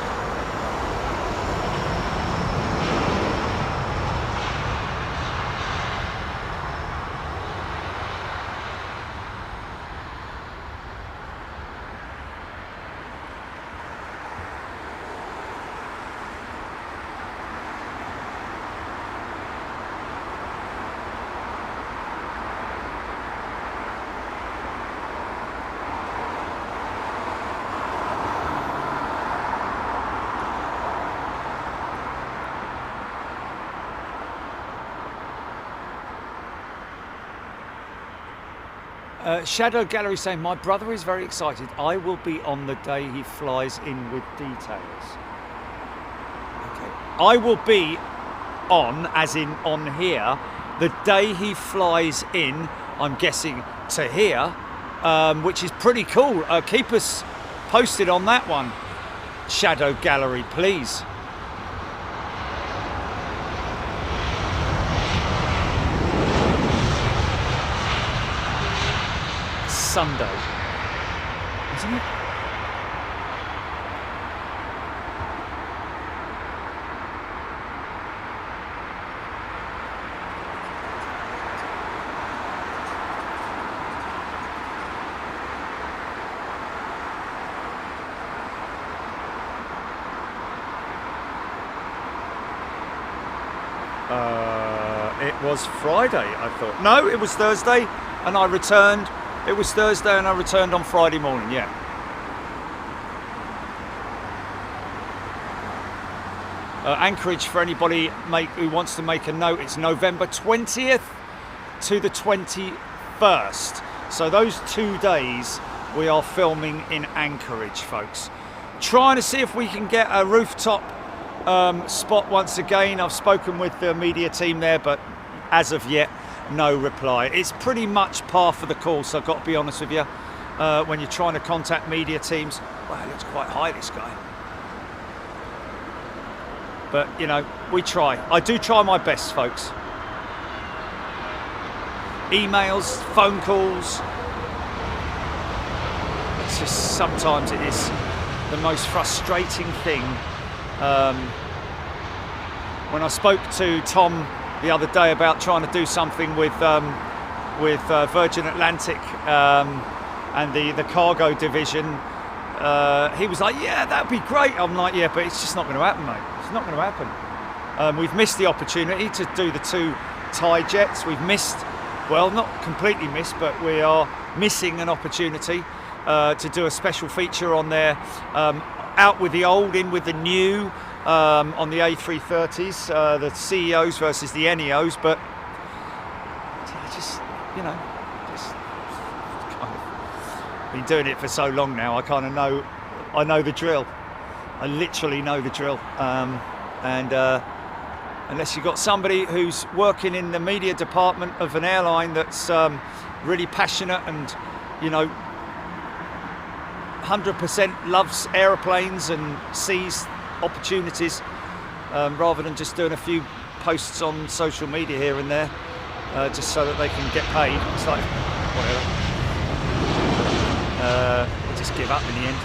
Shadow Gallery saying, my brother is very excited. I will be on the day he flies in with details. Okay. I will be on, as in on here, the day he flies in, I'm guessing, to here, which is pretty cool. Keep us posted on that one, Shadow Gallery, please. Sunday, isn't it? It was Friday, I thought. No, it was Thursday, and I returned. It was Thursday and I returned on Friday morning, yeah. Anchorage, for anybody who wants to make a note, it's November 20th to the 21st. So those 2 days we are filming in Anchorage, folks. Trying to see if we can get a rooftop spot once again. I've spoken with the media team there, but as of yet, no reply. It's pretty much par for the course, I've got to be honest with you. When you're trying to contact media teams, wow, it looks quite high, this guy. But, you know, we try. I do try my best, folks. Emails, phone calls. It's just, sometimes it is the most frustrating thing. When I spoke to Tom the other day about trying to do something with Virgin Atlantic and the cargo division, he was like, yeah, that'd be great. I'm like, yeah, but it's just not going to happen, mate. It's not going to happen. We've missed the opportunity to do the 2 Thai jets. We've missed, well, not completely missed, but we are missing an opportunity to do a special feature on there, out with the old, in with the new, on the A330s, the CEOs versus the NEOs, but I just, you know, just kind of been doing it for so long now, I kind of know, I know the drill. I literally know the drill. And unless you've got somebody who's working in the media department of an airline that's really passionate and, you know, 100% loves aeroplanes and sees opportunities, rather than just doing a few posts on social media here and there, just so that they can get paid. It's like, whatever. We'll just give up in the end.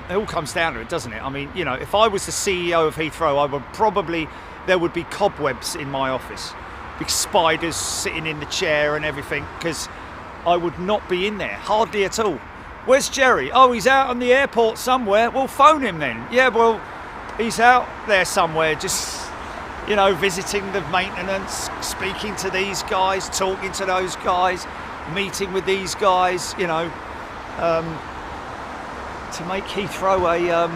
It all comes down to it, doesn't it? I mean, you know, if I was the CEO of Heathrow, there would be cobwebs in my office, big spiders sitting in the chair and everything, because I would not be in there, hardly at all. Where's Jerry? Oh, he's out on the airport somewhere. Well, phone him then. Yeah, well, he's out there somewhere, just, you know, visiting the maintenance, speaking to these guys, talking to those guys, meeting with these guys, you know, to make Heathrow a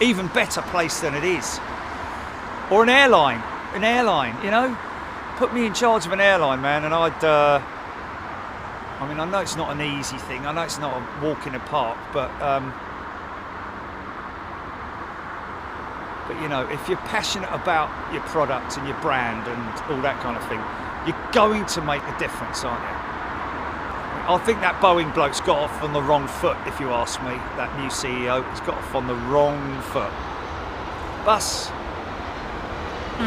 even better place than it is. Or an airline, you know. Put me in charge of an airline, man, and I'd, I mean, I know it's not an easy thing, I know it's not a walk in the park, but you know, if you're passionate about your product and your brand and all that kind of thing, you're going to make a difference, aren't you? I think that Boeing bloke's got off on the wrong foot, if you ask me. That new CEO has got off on the wrong foot. Bus. A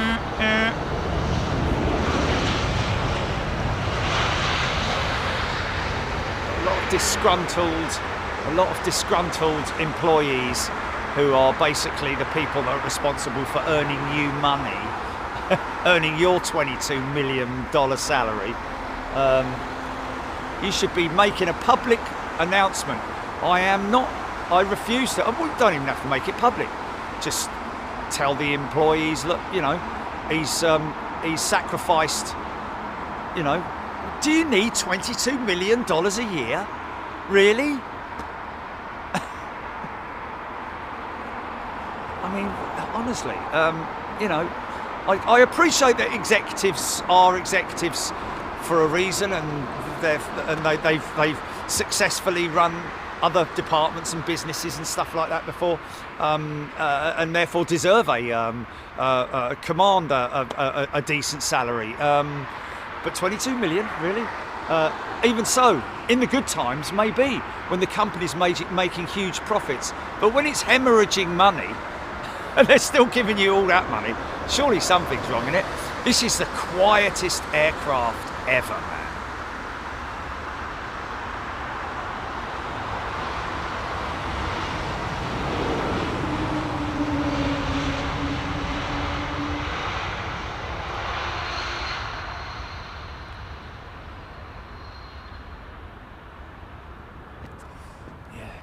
lot of disgruntled employees who are basically the people that are responsible for earning you money, earning your $22 million salary. You should be making a public announcement. I refuse to. We don't even have to make it public. Just tell the employees, look, you know, he's sacrificed, you know, do you need $22 million a year? Really? I mean, honestly, you know, I appreciate that executives are executives for a reason, and they've successfully run other departments and businesses and stuff like that before, and therefore deserve command a decent salary. But 22 million, really? Even so, in the good times, maybe, when the company's making huge profits. But when it's hemorrhaging money, and they're still giving you all that money, surely something's wrong in it. This is the quietest aircraft ever, man.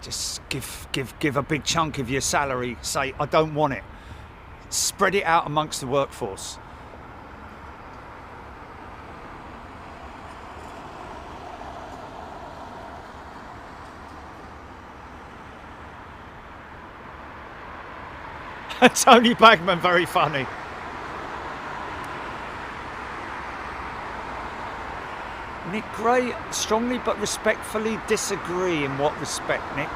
Just give a big chunk of your salary, say, I don't want it. Spread it out amongst the workforce. Tony Bagman, very funny. Nick Gray, strongly but respectfully disagree. In what respect, Nick?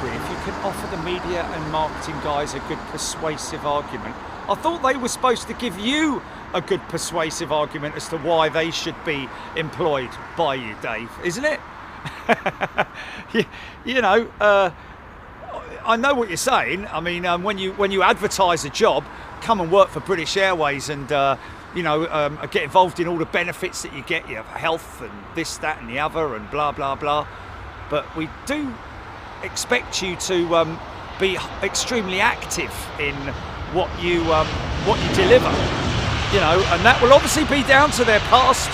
If you can offer the media and marketing guys a good persuasive argument. I thought they were supposed to give you a good persuasive argument as to why they should be employed by you, Dave, isn't it? you know, I know what you're saying. I mean, when you advertise a job, come and work for British Airways and you know, get involved in all the benefits that you get, your health and this, that, and the other, and blah blah blah. But we do expect you to be extremely active in what you deliver, you know, and that will obviously be down to their past,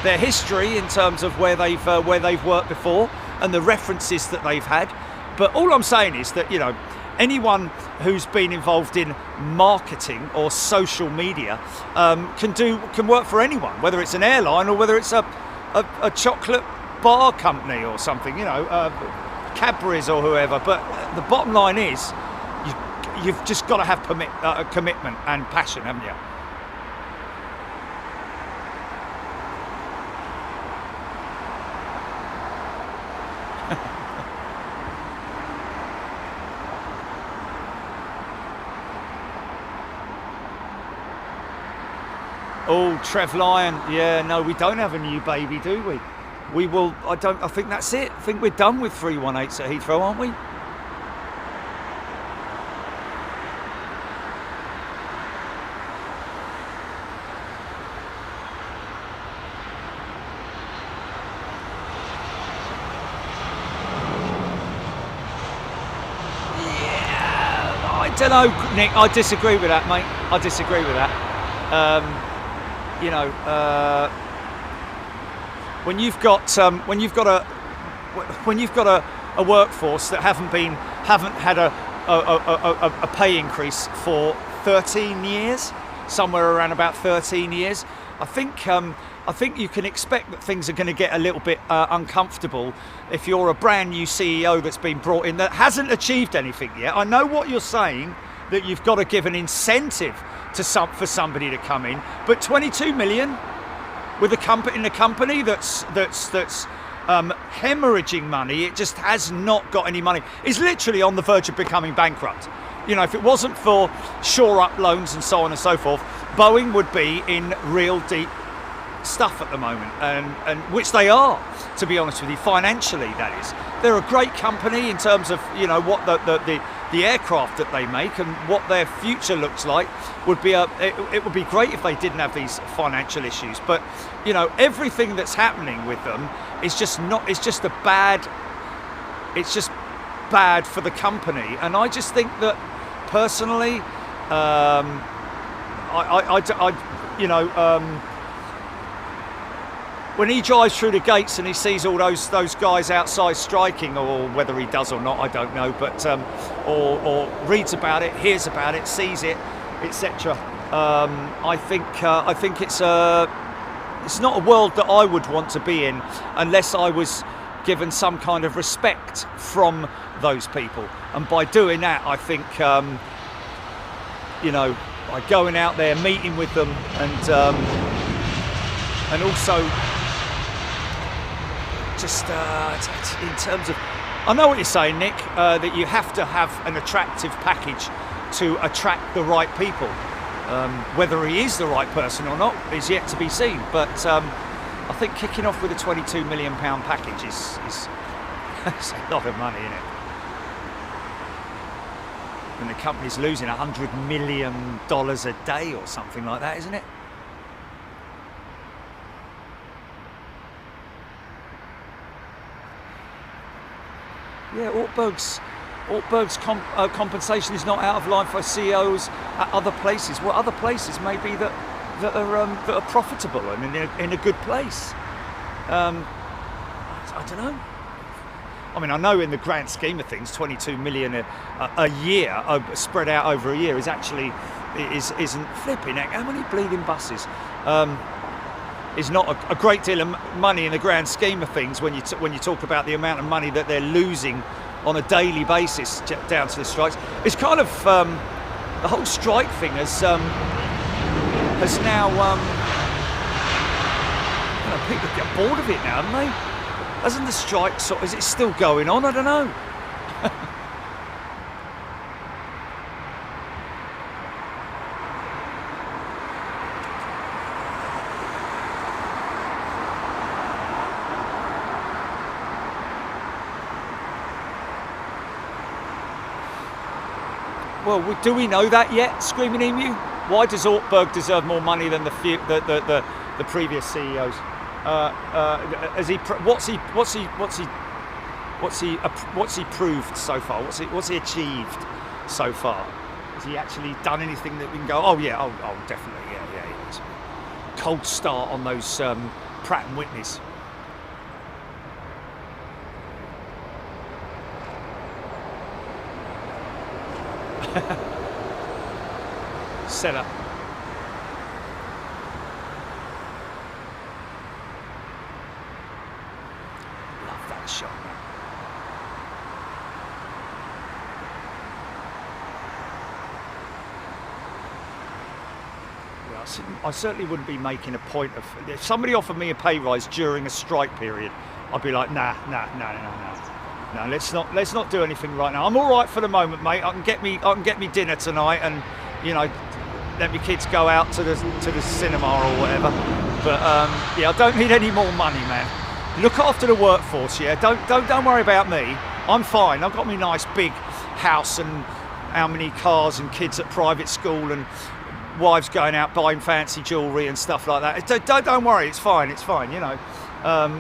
their history in terms of where they've worked before and the references that they've had. But all I'm saying is that, you know, anyone who's been involved in marketing or social media can work for anyone, whether it's an airline or whether it's a chocolate bar company or something, you know, Cadbury's or whoever. But the bottom line is, you've just got to have commitment and passion, haven't you? Oh, Trev Lyon. Yeah, no, we don't have a new baby, do we? We will. I think that's it. I think we're done with 318s at Heathrow, aren't we? I don't know, Nick. I disagree with that, mate. I disagree with that. You know, when you've got a workforce that haven't had a pay increase for 13 years, somewhere around about 13 years, I think you can expect that things are going to get a little bit uncomfortable if you're a brand new CEO that's been brought in that hasn't achieved anything yet. I know what you're saying, that you've got to give an incentive for somebody to come in, but 22 million with a company that's hemorrhaging money, it just has not got any money. It's literally on the verge of becoming bankrupt. You know, if it wasn't for shore up loans and so on and so forth, Boeing would be in real deep stuff at the moment, and which they are, to be honest with you, financially. That is, they're a great company in terms of, you know, what the aircraft that they make and what their future looks like. It would be great if they didn't have these financial issues, but you know, everything that's happening with them is just bad for the company. And I just think that personally, when he drives through the gates and he sees all those guys outside striking, or whether he does or not, I don't know, but or reads about it, hears about it, sees it, etc. I think it's not a world that I would want to be in unless I was given some kind of respect from those people. And by doing that, I think you know, by going out there, meeting with them, and also just in terms of, I know what you're saying, Nick, that you have to have an attractive package to attract the right people. Whether he is the right person or not is yet to be seen. But I think kicking off with a £22 million package is it's a lot of money, isn't it? And the company's losing $100 million a day or something like that, isn't it? Yeah, Ortberg's compensation is not out of line for CEOs at other places. Well, other places maybe that are profitable and in a good place. I don't know. I mean, I know in the grand scheme of things, 22 million a year spread out over a year isn't flipping heck. How many bleeding buses? Is not a great deal of money in the grand scheme of things when you talk about the amount of money that they're losing on a daily basis down to the strikes. It's kind of the whole strike thing has now you know, people get bored of it now, haven't they? Hasn't the strike is it still going on? I don't know. Well, do we know that yet, Screaming Emu? Why does Ortberg deserve more money than the previous CEOs? What's he proved so far? What's he achieved so far? Has he actually done anything that we can go, oh yeah, oh definitely, yeah, it's a cold start on those Pratt and Whitneys. Seller. Love that shot. I certainly wouldn't be making a point of, if somebody offered me a pay rise during a strike period, I'd be like, no, let's not do anything right now. I'm all right for the moment, mate. I can get me dinner tonight, and you know, let my kids go out to the cinema or whatever. But yeah, I don't need any more money, man. Look after the workforce, yeah. Don't worry about me. I'm fine. I've got my nice big house and how many cars and kids at private school and wives going out buying fancy jewellery and stuff like that. Don't worry, it's fine, you know.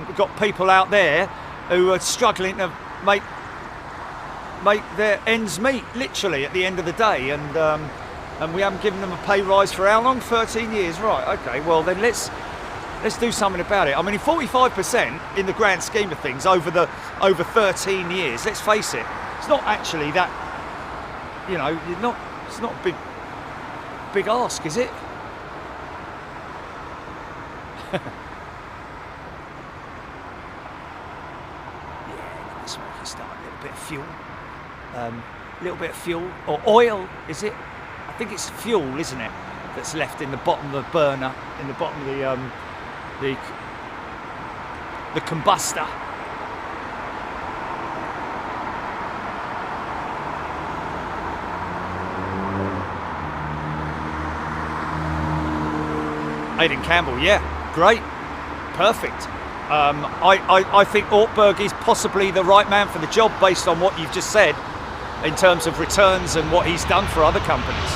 We've got people out there who are struggling to make their ends meet, literally, at the end of the day, and we haven't given them a pay rise for how long? 13 years, right? Okay, well then let's do something about it. I mean, 45% in the grand scheme of things over 13 years. Let's face it, it's not actually that. You know, it's not a big ask, is it? Yeah, the smoky start. A little bit of fuel. Or oil, is it? I think it's fuel, isn't it? That's left in the bottom of the burner, in the bottom of the combustor. Aidan Campbell, yeah, great, perfect. I think Ortberg is possibly the right man for the job based on what you've just said in terms of returns and what he's done for other companies.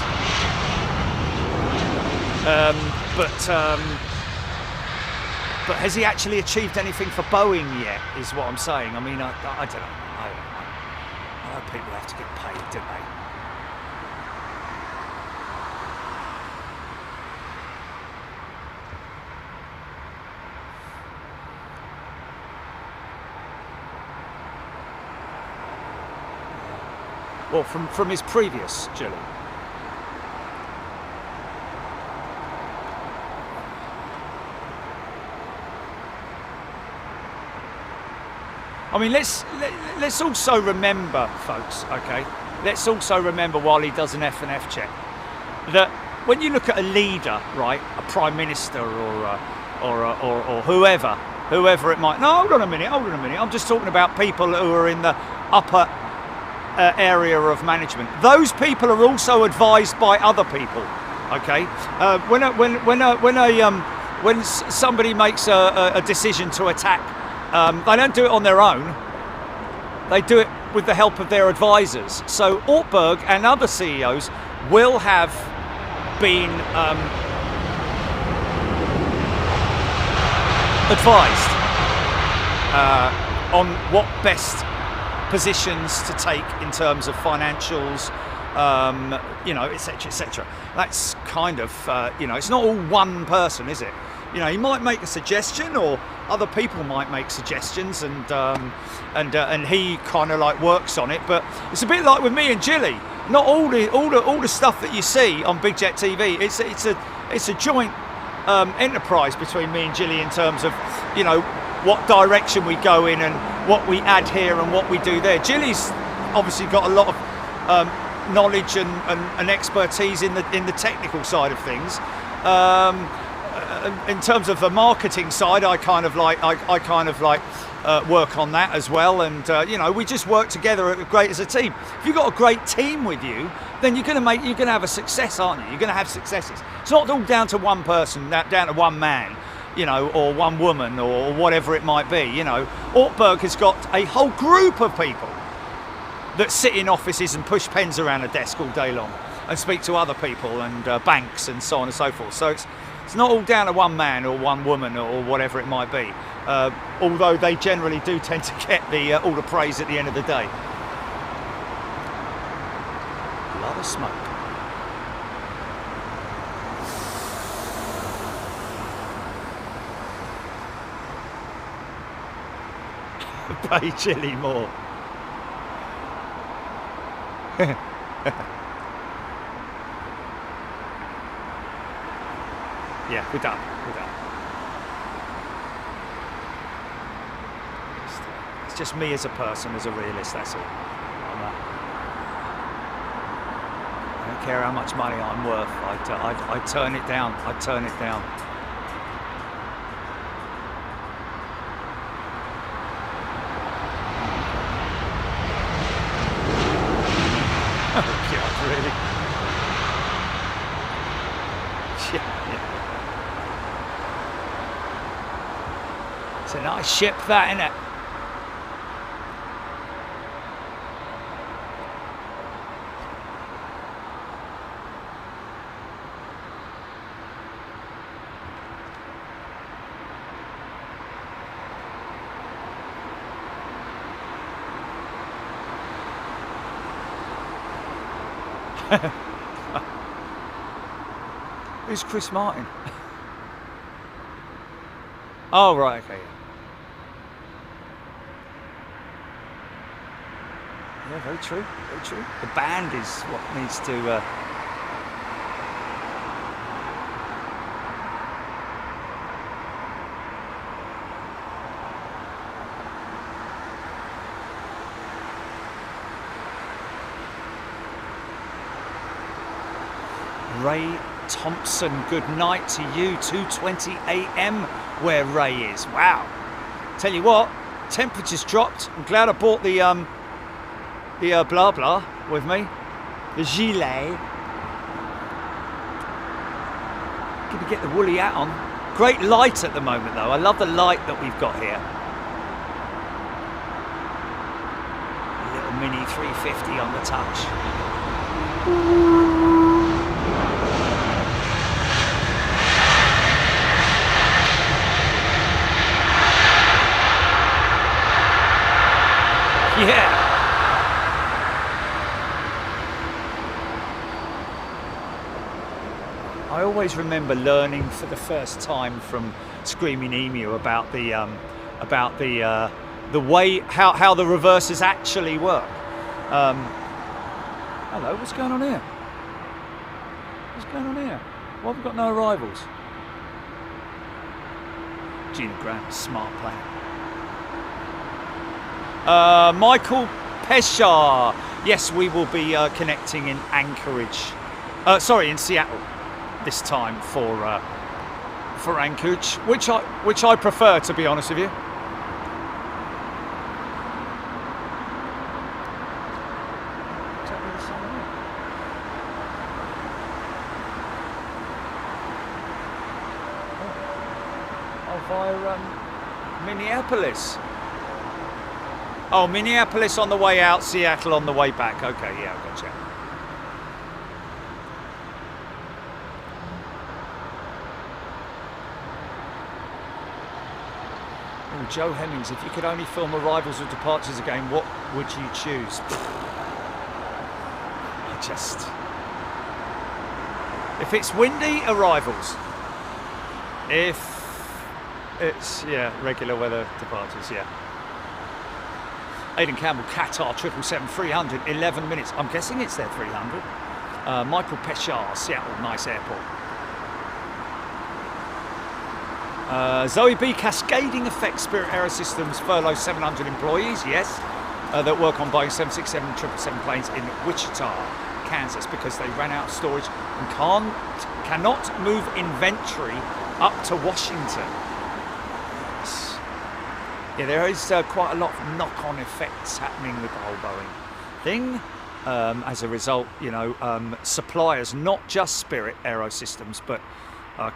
But has he actually achieved anything for Boeing yet, is what I'm saying. I mean, I don't know. I know people have to get paid, don't they? Well, from his previous Gilly. I mean, let's also remember, folks. Okay, let's also remember while he does an F&F check that when you look at a leader, right, a prime minister or whoever it might. No, hold on a minute. I'm just talking about people who are in the upper area of management. Those people are also advised by other people. Okay, when somebody makes a decision to attack, they don't do it on their own. They do it with the help of their advisors. So Ortberg and other CEOs will have been advised on what best positions to take in terms of financials, you know, etc., etc. That's kind of, you know, it's not all one person, is it? You know, he might make a suggestion, or other people might make suggestions, and he kind of like works on it. But it's a bit like with me and Gilly. Not all the stuff that you see on Big Jet TV. It's a joint enterprise between me and Gilly in terms of, you know, what direction we go in and what we add here and what we do there. Gilly's obviously got a lot of knowledge and expertise in the technical side of things. In terms of the marketing side, I kind of like work on that as well, and you know, we just work together great as a team. If you've got a great team with you, then you're going to have a success, aren't you? You're going to have successes. It's not all down to one person, down to one man, you know, or one woman, or whatever it might be. You know, Ortberg has got a whole group of people that sit in offices and push pens around a desk all day long and speak to other people and banks and so on and so forth. So it's not all down to one man or one woman or whatever it might be, although they generally do tend to get all the praise at the end of the day. A lot of smoke. Pay Chili more. Yeah, we're done. It's just me as a person, as a realist, that's all. I don't care how much money I'm worth. I'd turn it down. I'd turn it down. Oh, God, really? Yeah. It's a nice ship, that, isn't it? Who's Chris Martin? Oh, right, okay. Yeah, very true, very true. The band is what needs to... Ray Thompson, good night to you. 2:20 a.m. where Ray is. Wow. Tell you what, temperature's dropped. I'm glad I bought the blah blah with me, the gilet. Gonna get the woolly hat on. Great light at the moment though. I love the light that we've got here. A little mini 350 on the touch. Yeah. I always remember learning for the first time from Screaming Emu about the way how the reverses actually work. Hello, what's going on here? What's going on here? Why have we got no arrivals? Gina Grant, smart player. Michael Pesha. Yes, we will be connecting in Anchorage. In Seattle this time for Anchorage, which I prefer, to be honest with you. Via Minneapolis. Oh, Minneapolis on the way out, Seattle on the way back. Okay, yeah, I've gotcha. Oh, Joe Hemmings, if you could only film arrivals or departures again, what would you choose? If it's windy, arrivals. If it's, regular weather departures, yeah. Aidan Campbell, Qatar 777-300, 11 minutes. I'm guessing it's their 300. Michael Peshar, Seattle, nice airport. Zoe B, cascading effect. Spirit Aerosystems furlough 700 employees, yes, that work on Boeing 767-777 planes in Wichita, Kansas, because they ran out of storage and cannot move inventory up to Washington. Yeah, there is quite a lot of knock-on effects happening with the whole Boeing thing. As a result, suppliers, not just Spirit Aerosystems, but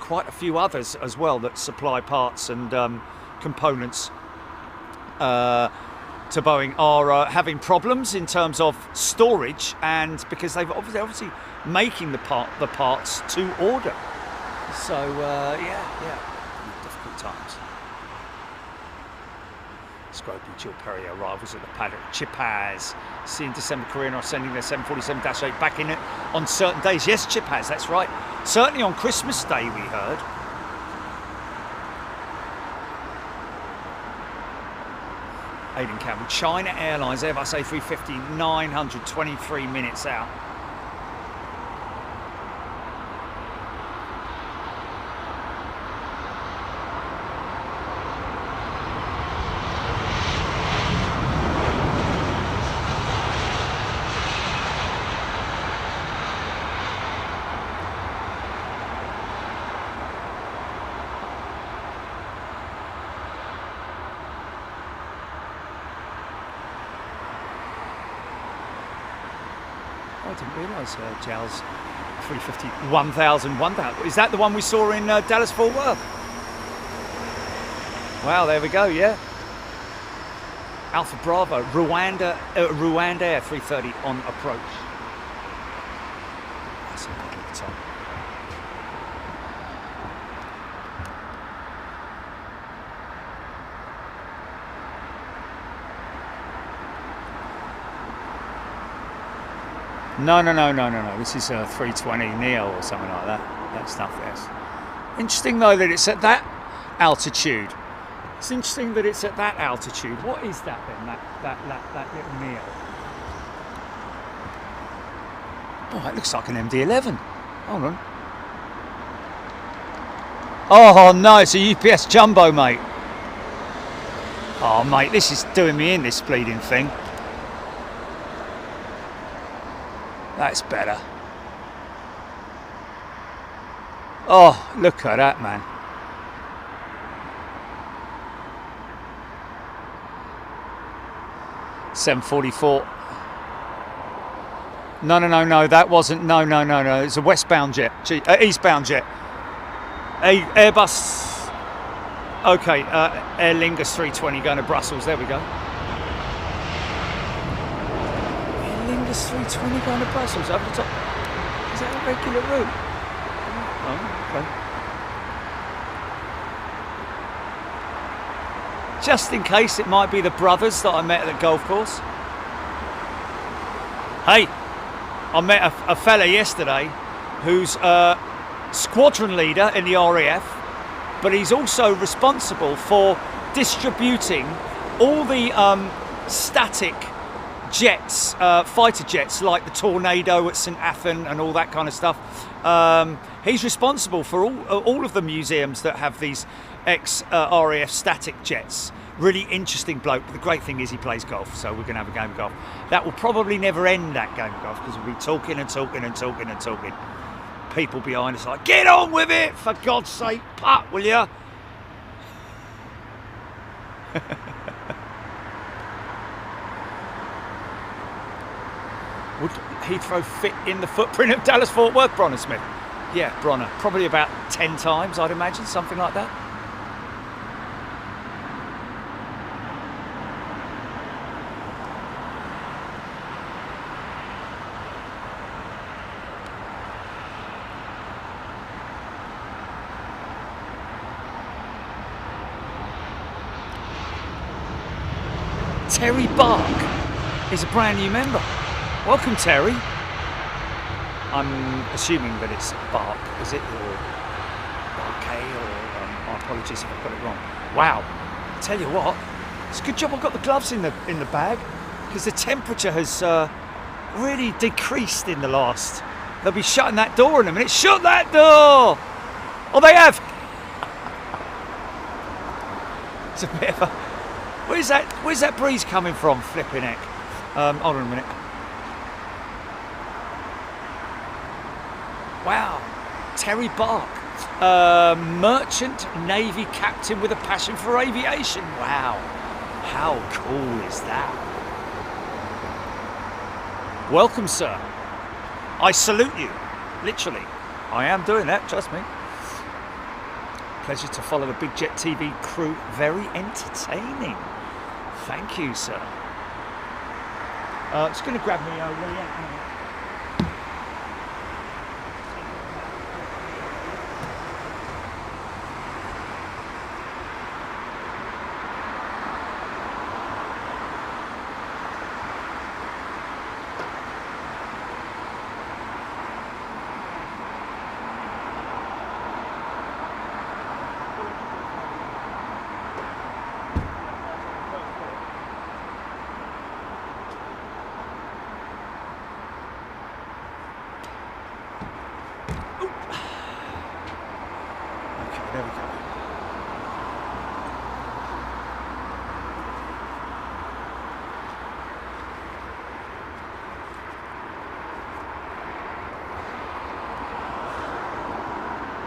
quite a few others as well that supply parts and components to Boeing are having problems in terms of storage, and because they're obviously making the parts to order. So difficult times. Scropey, Jill Perry arrivals at the paddock. Chipaz, seeing December Korean are sending their 747-8 back in it on certain days. Yes, Chipaz, that's right. Certainly on Christmas Day, we heard. Aidan Campbell, China Airlines, Airbus A350-900, 23 minutes out. I didn't realise Jal's A350 1000. Is that the one we saw in Dallas Fort Worth? Wow, there we go, yeah. Alpha Bravo, Rwand Air A330 on approach. That's a good time. No. This is a 320neo or something like that. That stuff, yes. Interesting though that it's at that altitude. It's interesting that it's at that altitude. What is that then? That little neo. Oh, it looks like an MD-11. Hold on. Oh no, it's a UPS jumbo, mate. Oh mate, this is doing me in, this bleeding thing. That's better. Oh, look at that, man. $744. No, that wasn't. No. It's a westbound jet, eastbound jet. Airbus. Okay, Aer Lingus 320 going to Brussels. There we go. Aer Lingus 320 going to Brussels over the top. Is that a regular route? Oh, okay. Just in case it might be the brothers that I met at the golf course. Hey, I met a fella yesterday who's a squadron leader in the RAF, but he's also responsible for distributing all the static jets, fighter jets like the Tornado at St Athan and all that kind of stuff. He's responsible for all of the museums that have these ex-RAF static jets. Really interesting bloke, but the great thing is he plays golf, so we're going to have a game of golf. That will probably never end, that game of golf, because we'll be talking and talking. People behind us like, get on with it, for God's sake, putt, will ya? Would Heathrow fit in the footprint of Dallas Fort Worth, Bronner Smith? Yeah, Bronner, probably about 10 times, I'd imagine, something like that. Terry Bark is a brand new member. Welcome, Terry. I'm assuming that it's Bark, is it? Or Barkay, or my apologies if I've got it wrong. Wow. I tell you what, it's a good job I've got the gloves in the bag, because the temperature has really decreased in the last. They'll be shutting that door in a minute. Shut that door! Oh, they have! It's a bit of a... Where's that breeze coming from, flipping heck? Hold on a minute. Wow, Terry Bark, merchant navy captain with a passion for aviation. Wow, how cool is that? Welcome, sir. I salute you, literally. I am doing that, trust me. Pleasure to follow the Big Jet TV crew. Very entertaining. Thank you, sir. It's going to grab me over. There we go.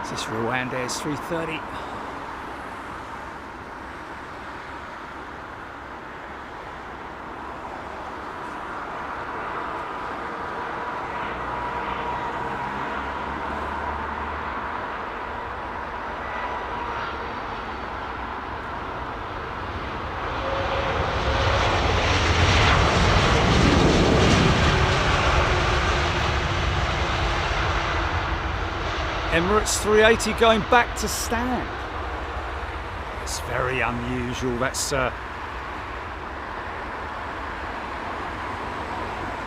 Is this Rwand Air 330? Emirates 380 going back to stand. It's very unusual. That's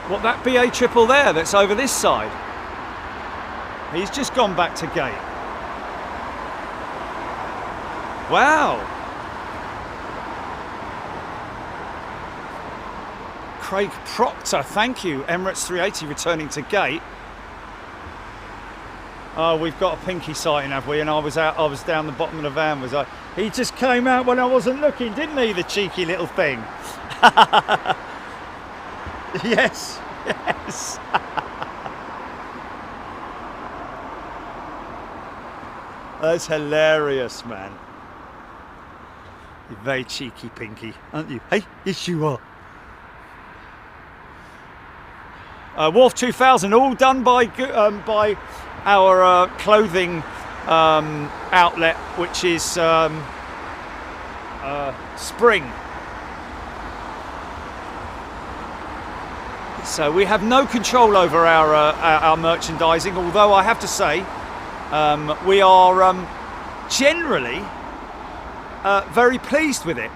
what, that BA triple there that's over this side. He's just gone back to gate. Wow. Craig Proctor, thank you. Emirates 380 returning to gate. Oh, we've got a pinky sighting, have we? And I was down the bottom of the van, was I? He just came out when I wasn't looking, didn't he, the cheeky little thing? Yes, yes. That's hilarious, man. You're very cheeky, Pinky, aren't you? Hey, yes you are. Wharf 2000, all done by our clothing outlet, which is Spring. So we have no control over our merchandising, although I have to say we are generally very pleased with it.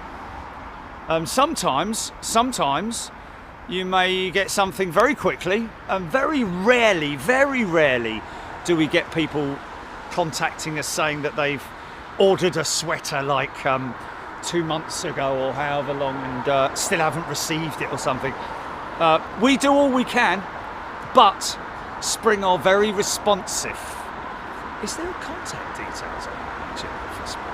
Sometimes you may get something very quickly, and very rarely do we get people contacting us saying that they've ordered a sweater like 2 months ago or however long and still haven't received it or something. We do all we can, but Spring are very responsive. Is there contact details on for Spring?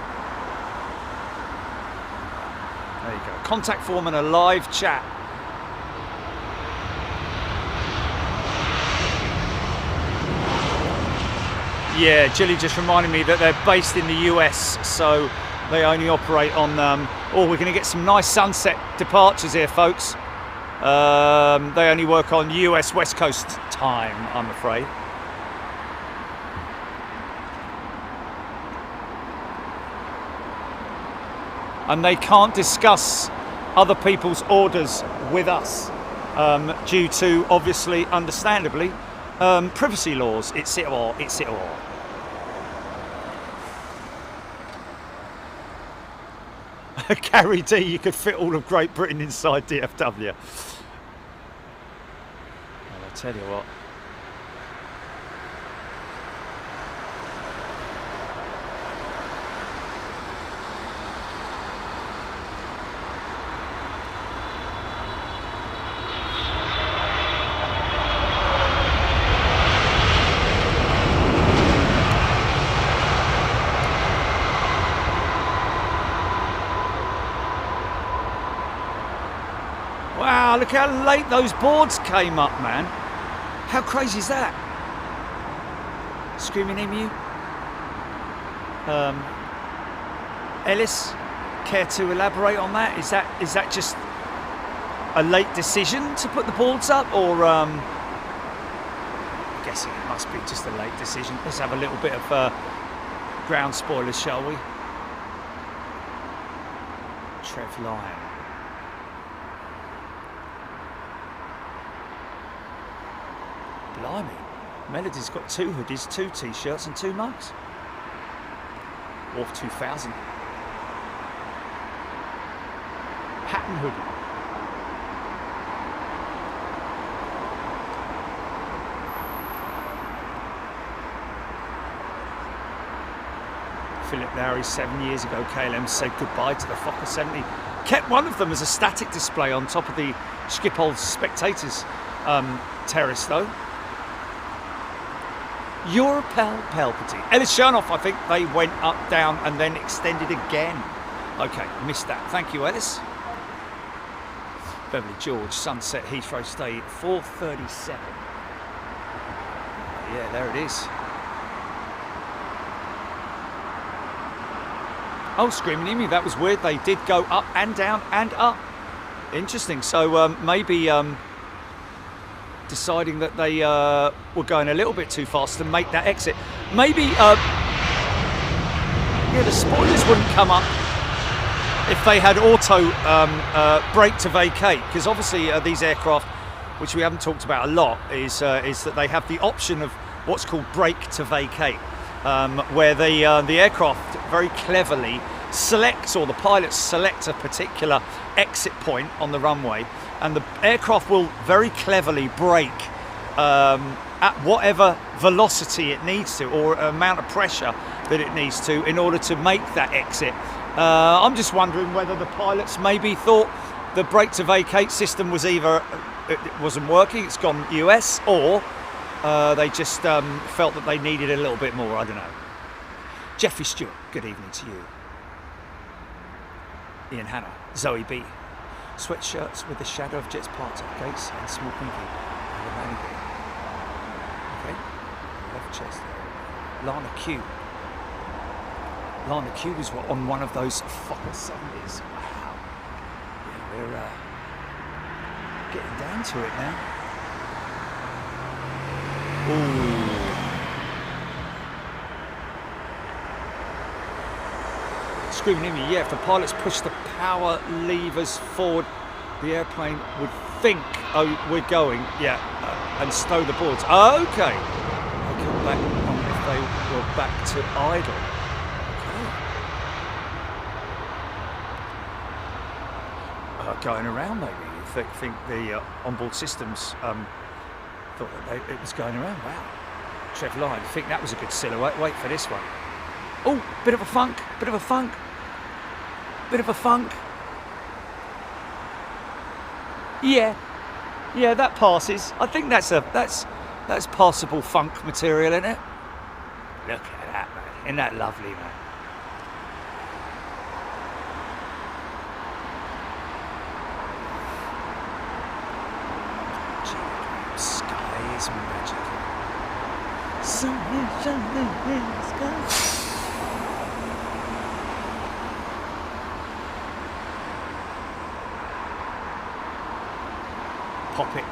There you go. Contact form and a live chat. Yeah, Jilly just reminded me that they're based in the US, so they only operate on... oh, we're going to get some nice sunset departures here, folks. They only work on US West Coast time, I'm afraid. And they can't discuss other people's orders with us due to, obviously, understandably, privacy laws. It's it all. Gary D, you could fit all of Great Britain inside DFW. Well, I tell you what. Wow, look how late those boards came up, man. How crazy is that? Screaming Emu. Ellis, care to elaborate on that? Is that just a late decision to put the boards up, or I'm guessing it must be just a late decision. Let's have a little bit of ground spoilers, shall we? Trev Lyon. Blimey, Melody's got 2 hoodies, 2 t-shirts and 2 mugs. Wharf 2000. Hat and hoodie. Philip Lowry, 7 years ago, KLM said goodbye to the Fokker 70. Kept one of them as a static display on top of the Schiphol spectators terrace though. Your pal Palpatine. Ellis Chernoff, I think they went up, down, and then extended again. Okay, missed that. Thank you, Ellis. Beverly George, Sunset Heathrow stay 4:37. Yeah, there it is. Oh, Screaming Emu, that was weird. They did go up and down and up. Interesting. So maybe deciding that they were going a little bit too fast to make that exit. Maybe, yeah, the spoilers wouldn't come up if they had auto brake to vacate, because obviously these aircraft, which we haven't talked about a lot, is that they have the option of what's called brake to vacate. where the aircraft very cleverly selects, or the pilots select, a particular exit point on the runway, and the aircraft will very cleverly brake at whatever velocity it needs to, or amount of pressure that it needs to, in order to make that exit. I'm just wondering whether the pilots maybe thought the brake to vacate system was either it wasn't working, it's gone US, or they just felt that they needed a little bit more. I don't know. Jeffrey Stewart, good evening to you. Ian Hannah, Zoe B. Sweatshirts with the shadow of Jet's parts gates and small pinky. Okay, left chest there. Lana Q. Lana Q was on one of those Fokker 70s. Wow. Yeah, we're getting down to it now. Ooh. Screaming at me, yeah, if the pilots push the power levers forward, the airplane would think, oh, we're going, yeah, and stow the boards. Oh, okay. They come back on if they were back to idle. Okay. Going around, maybe. You think the onboard systems thought that it was going around. Wow. Trev Line, I think that was a good silhouette. Wait for this one. Oh, bit of a funk, bit of a funk. Bit of a funk. Yeah, that passes. I think that's passable funk material, isn't it? Look at that, man. Isn't that lovely, man? Sky is magical. Sun is shining in the sky. Pop it,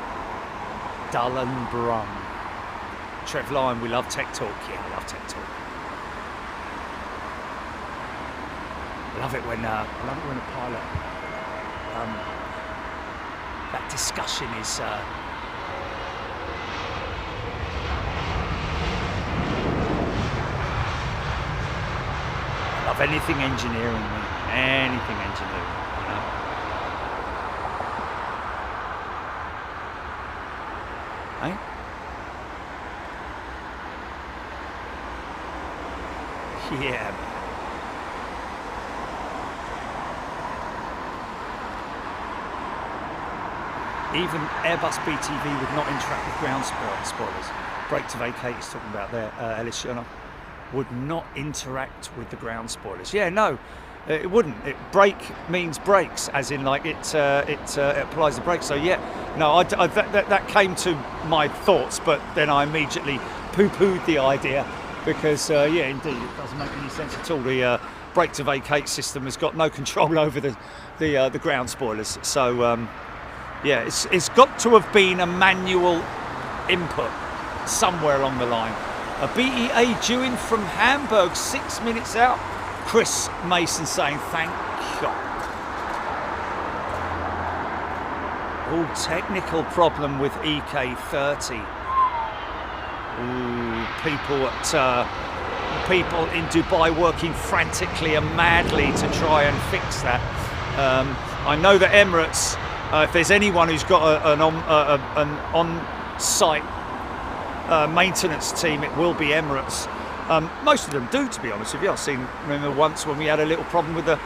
dull and brum. Trev Lyon, we love tech talk. Yeah, I love tech talk. I love it when a pilot, that discussion is I love anything engineering, man. Anything engineering, you know. Eh? Yeah. Even Airbus BTV would not interact with ground spoilers. Brake to vacate, he's talking about there, Ellis Shernock, would not interact with the ground spoilers. Yeah, no, it wouldn't. Brake means brakes, as in like it applies the brakes. So yeah, no, that came to my thoughts, but then I immediately poo-pooed the idea because yeah, indeed, it doesn't make any sense at all. The brake to vacate system has got no control over the ground spoilers. So yeah, it's got to have been a manual input somewhere along the line. A BEA due in from Hamburg, 6 minutes out. Chris Mason saying thank you. Oh, technical problem with EK30. Ooh, people in Dubai working frantically and madly to try and fix that. I know that Emirates, if there's anyone who's got an on-site maintenance team, it will be Emirates. Most of them do, to be honest with you. Remember once when we had a little problem with Aer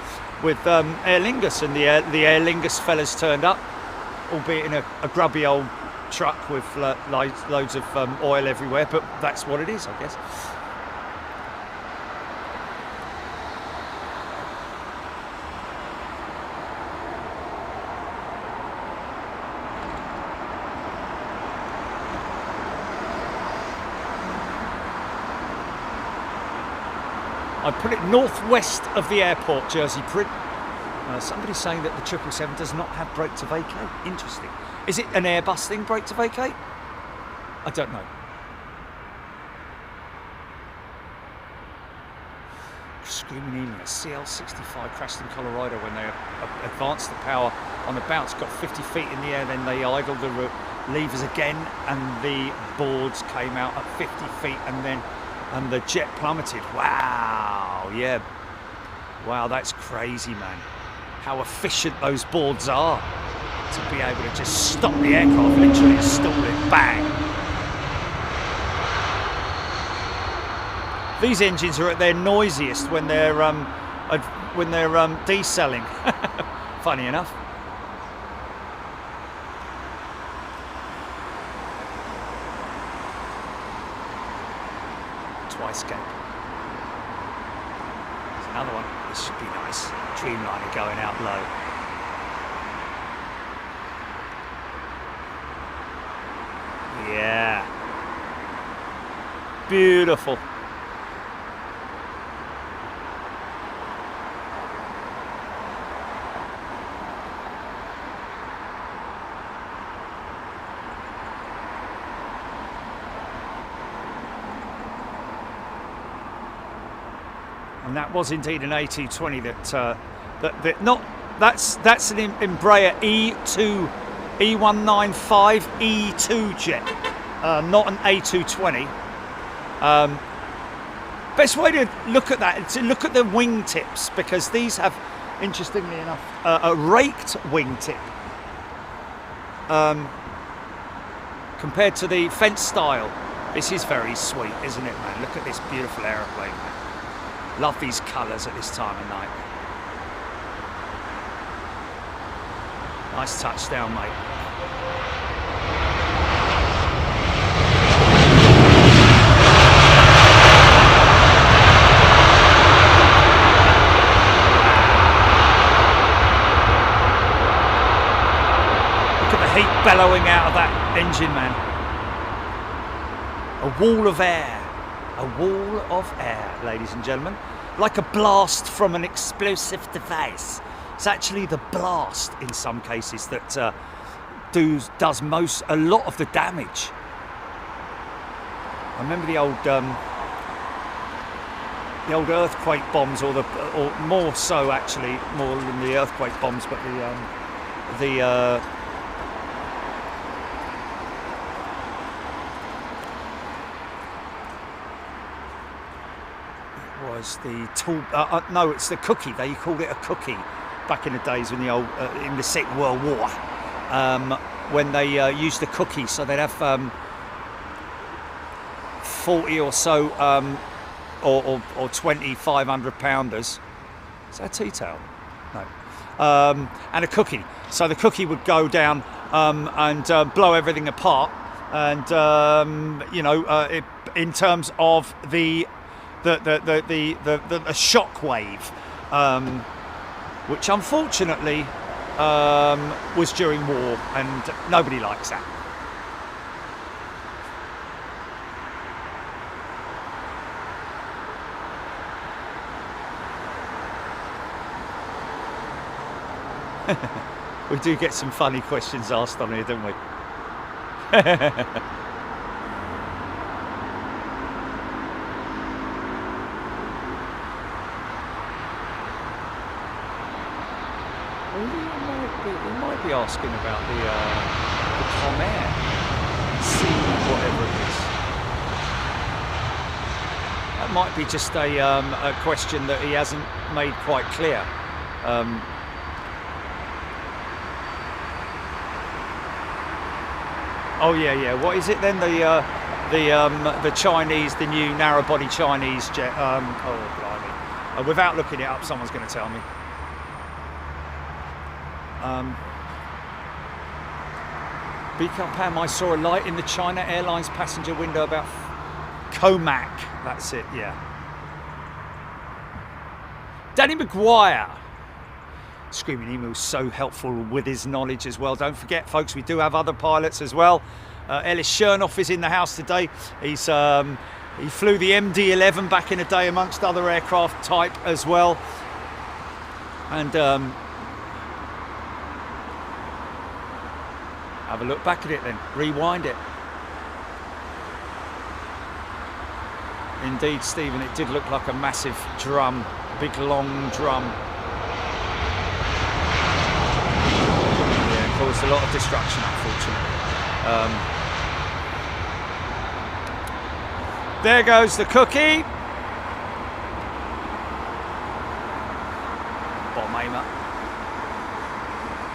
Lingus, and the Aer Lingus fellas turned up, albeit in a grubby old truck with loads of oil everywhere, but that's what it is, I guess. I put it northwest of the airport, Jersey print. Somebody's saying that the 777 does not have brake to vacate. Interesting. Is it an Airbus thing, brake to vacate? I don't know. Screaming in a CL65 crashed in Colorado when they advanced the power on the bounce, got 50 feet in the air, then they idled the levers again, and the boards came out at 50 feet, and then And the jet plummeted. Wow, yeah. Wow, that's crazy, man. How efficient those boards are to be able to just stop the aircraft, literally stall it, bang. These engines are at their noisiest when they're deselling. Funny enough. Twice gap. There's another one. This should be nice. Dreamliner going out low. Yeah. Beautiful. And that was indeed an A220 that's an Embraer E195 jet, not an A220. Best way to look at that is to look at the wingtips, because these have, interestingly enough, a raked wingtip compared to the fence style. This is very sweet, isn't it, man? Look at this beautiful aeroplane, man. Love these colours at this time of night. Nice touchdown, mate. Look at the heat bellowing out of that engine, man. A wall of air. A wall of air, ladies and gentlemen. Like a blast from an explosive device. It's actually the blast, in some cases, that does a lot of the damage. I remember the old earthquake bombs, or more so actually, more than the earthquake bombs, but was the tool. No, it's the cookie. They called it a cookie back in the days when in the Second World War, when they used the cookie. So they'd have 40 or so, or 20 500-pounders. Is that a tea-towel? No. And a cookie. So the cookie would go down and blow everything apart. And in terms of the shock wave, which unfortunately was during war, and nobody likes that. We do get some funny questions asked on here, don't we? We might be asking about the Comair C, whatever it is. That might be just a question that he hasn't made quite clear. Oh yeah. What is it then? The Chinese, the new narrow-body Chinese jet. Oh blimey! Without looking it up, someone's going to tell me. Pam, I saw a light in the China Airlines passenger window about Comac. That's it. Yeah. Danny McGuire. Screaming Emu, so helpful with his knowledge as well. Don't forget, folks, we do have other pilots as well. Ellis Chernoff is in the house today. He flew the MD-11 back in the day, amongst other aircraft type as well. And have a look back at it then. Rewind it. Indeed, Stephen, it did look like a massive drum, big long drum. Caused a lot of destruction, unfortunately. There goes the cookie. Bottom aimer.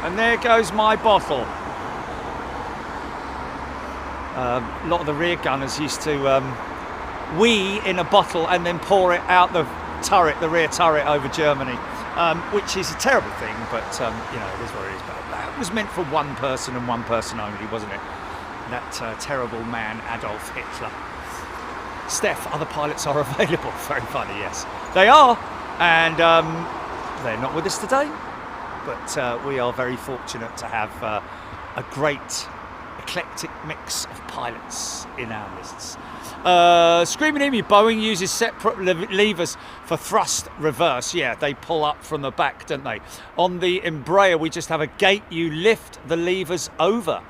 And there goes my bottle. A lot of the rear gunners used to wee in a bottle and then pour it out the turret, the rear turret over Germany, which is a terrible thing, but you know, it is what it is. But that was meant for one person and one person only, wasn't it? That terrible man, Adolf Hitler. Steph, other pilots are available. Very funny, yes. They are, and they're not with us today, but we are very fortunate to have a great eclectic mix of pilots in our lists. Screaming Emu, Boeing uses separate levers for thrust reverse. Yeah, they pull up from the back, don't they? On the Embraer, we just have a gate. You lift the levers over,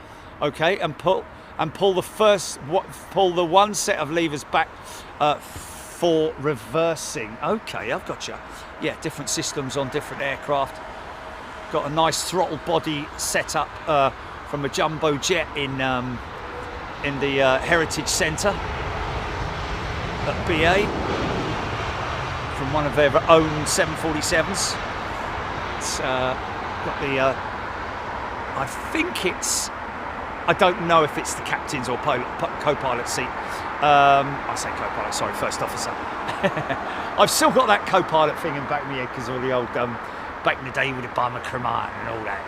okay, and pull the one set of levers back for reversing. Okay, I've got you. Yeah, different systems on different aircraft. Got a nice throttle body setup from a jumbo jet in the Heritage Centre at BA from one of their own 747s. It's got the I think it's, I don't know if it's the captain's or co-pilot seat. I say co-pilot, sorry, first officer. I've still got that co-pilot thing in the back of my head because of the old back in the day with the bomber command and all that.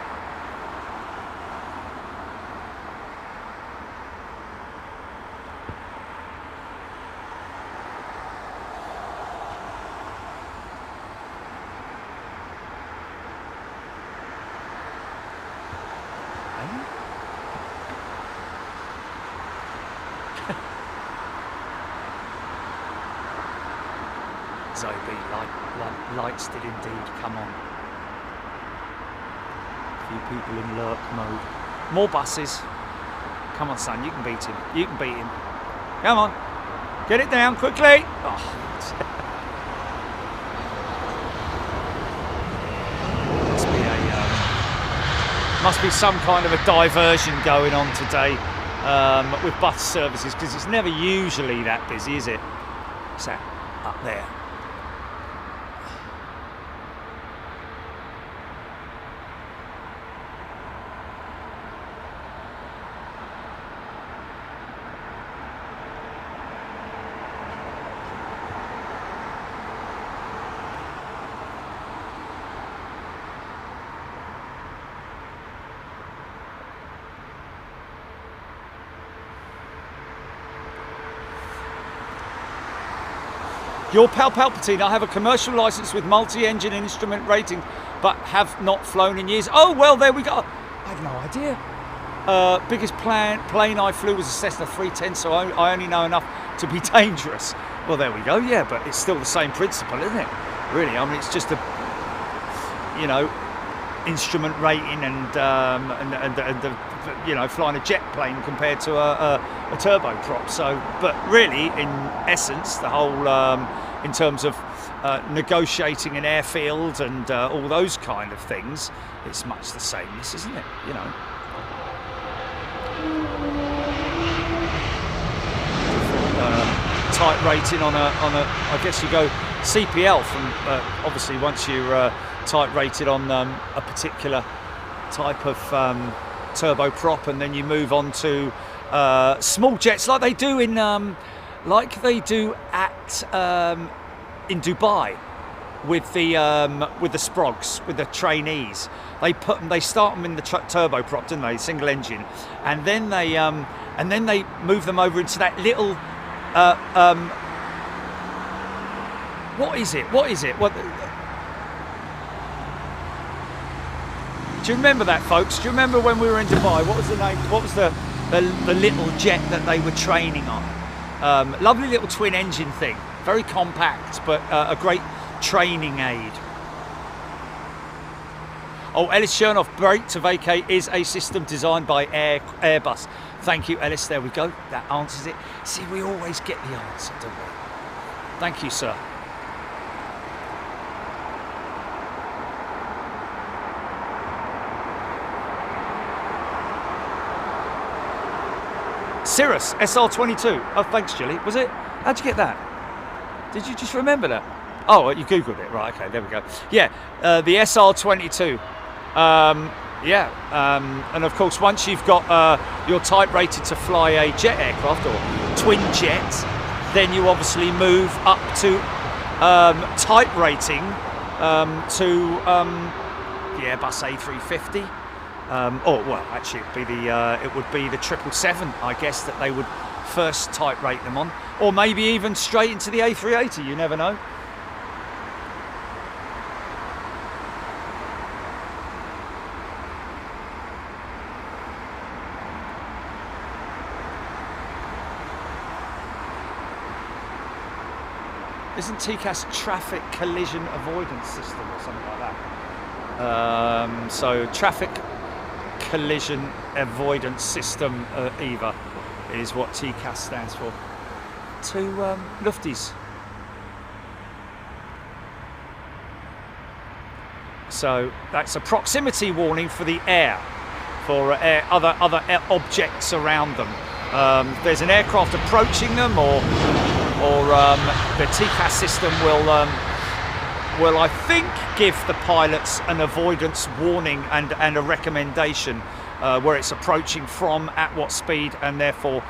Zoe lights did indeed come on. A few people in lurk mode. More buses. Come on, son, you can beat him. You can beat him. Come on. Get it down quickly. Oh. Must be some kind of a diversion going on today with bus services, because it's never usually that busy, is it? What's that up there? Your pal Palpatine, I have a commercial license with multi-engine instrument rating, but have not flown in years. Oh, well, there we go. I had no idea. Biggest plane I flew was a Cessna 310, so I only know enough to be dangerous. Well, there we go. Yeah, but it's still the same principle, isn't it? Really, I mean, it's just a, you know, instrument rating and you know, flying a jet plane compared to a turboprop. So, but really, in essence, the whole in terms of negotiating an airfield and all those kind of things, it's much the same, isn't it? You know. Type rating on a I guess you go CPL from obviously once you're type rated on a particular type of turboprop, and then you move on to small jets like they do in in Dubai with the Sprogs, with the trainees. They start them in the turboprop, didn't they? Single engine, and then they move them over into that little what is it? What? Do you remember that, folks? Do you remember when we were in Dubai? What was the name? What was the little jet that they were training on? Lovely little twin engine thing. Very compact, but a great training aid. Oh, Ellis Chernoff, brake to vacate is a system designed by Airbus. Thank you, Ellis. There we go. That answers it. See, we always get the answer, don't we? Thank you, sir. Cirrus SR22. Oh, thanks, Julie. Was it? How'd you get that? Did you just remember that? Oh, you Googled it. Right, okay, there we go. Yeah, the SR22. And of course, once you've got your type rated to fly a jet aircraft or twin jet, then you obviously move up to type rating to the Airbus A350. Well, actually, it would be the 777, I guess, that they would first type rate them on, or maybe even straight into the A380. You never know. Isn't TCAS traffic collision avoidance system or something like that? So traffic collision avoidance system, EVA, is what TCAS stands for. Two lufties. So that's a proximity warning for the air, for other objects around them. There's an aircraft approaching them, or the TCAS system will, I think, give the pilots an avoidance warning and a recommendation where it's approaching from, at what speed, and therefore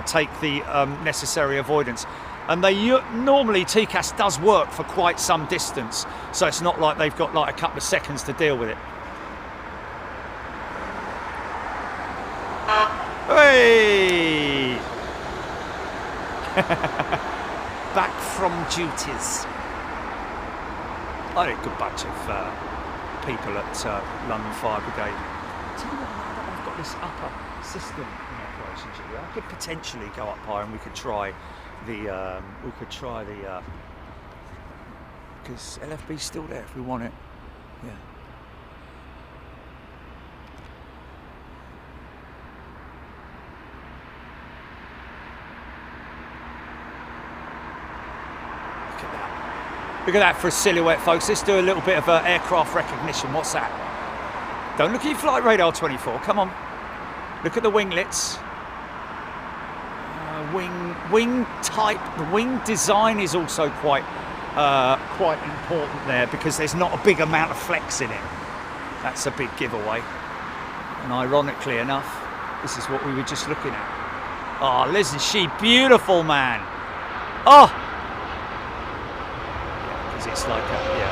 take the necessary avoidance. And normally TCAS does work for quite some distance, so it's not like they've got like a couple of seconds to deal with it. Hey! Back from duties. I had a good bunch of people at London Fire Brigade. Tell you what, now that I've got this upper system in operation, Julie, I could potentially go up higher and we could try the because LFB's still there if we want it. Yeah. Look at that for a silhouette, folks. Let's do a little bit of aircraft recognition. What's that? Don't look at your flight radar 24. Come on. Look at the winglets. Wing type. The wing design is also quite important there, because there's not a big amount of flex in it. That's a big giveaway. And ironically enough, this is what we were just looking at. Oh, isn't she beautiful, man? Oh! It's like a, yeah.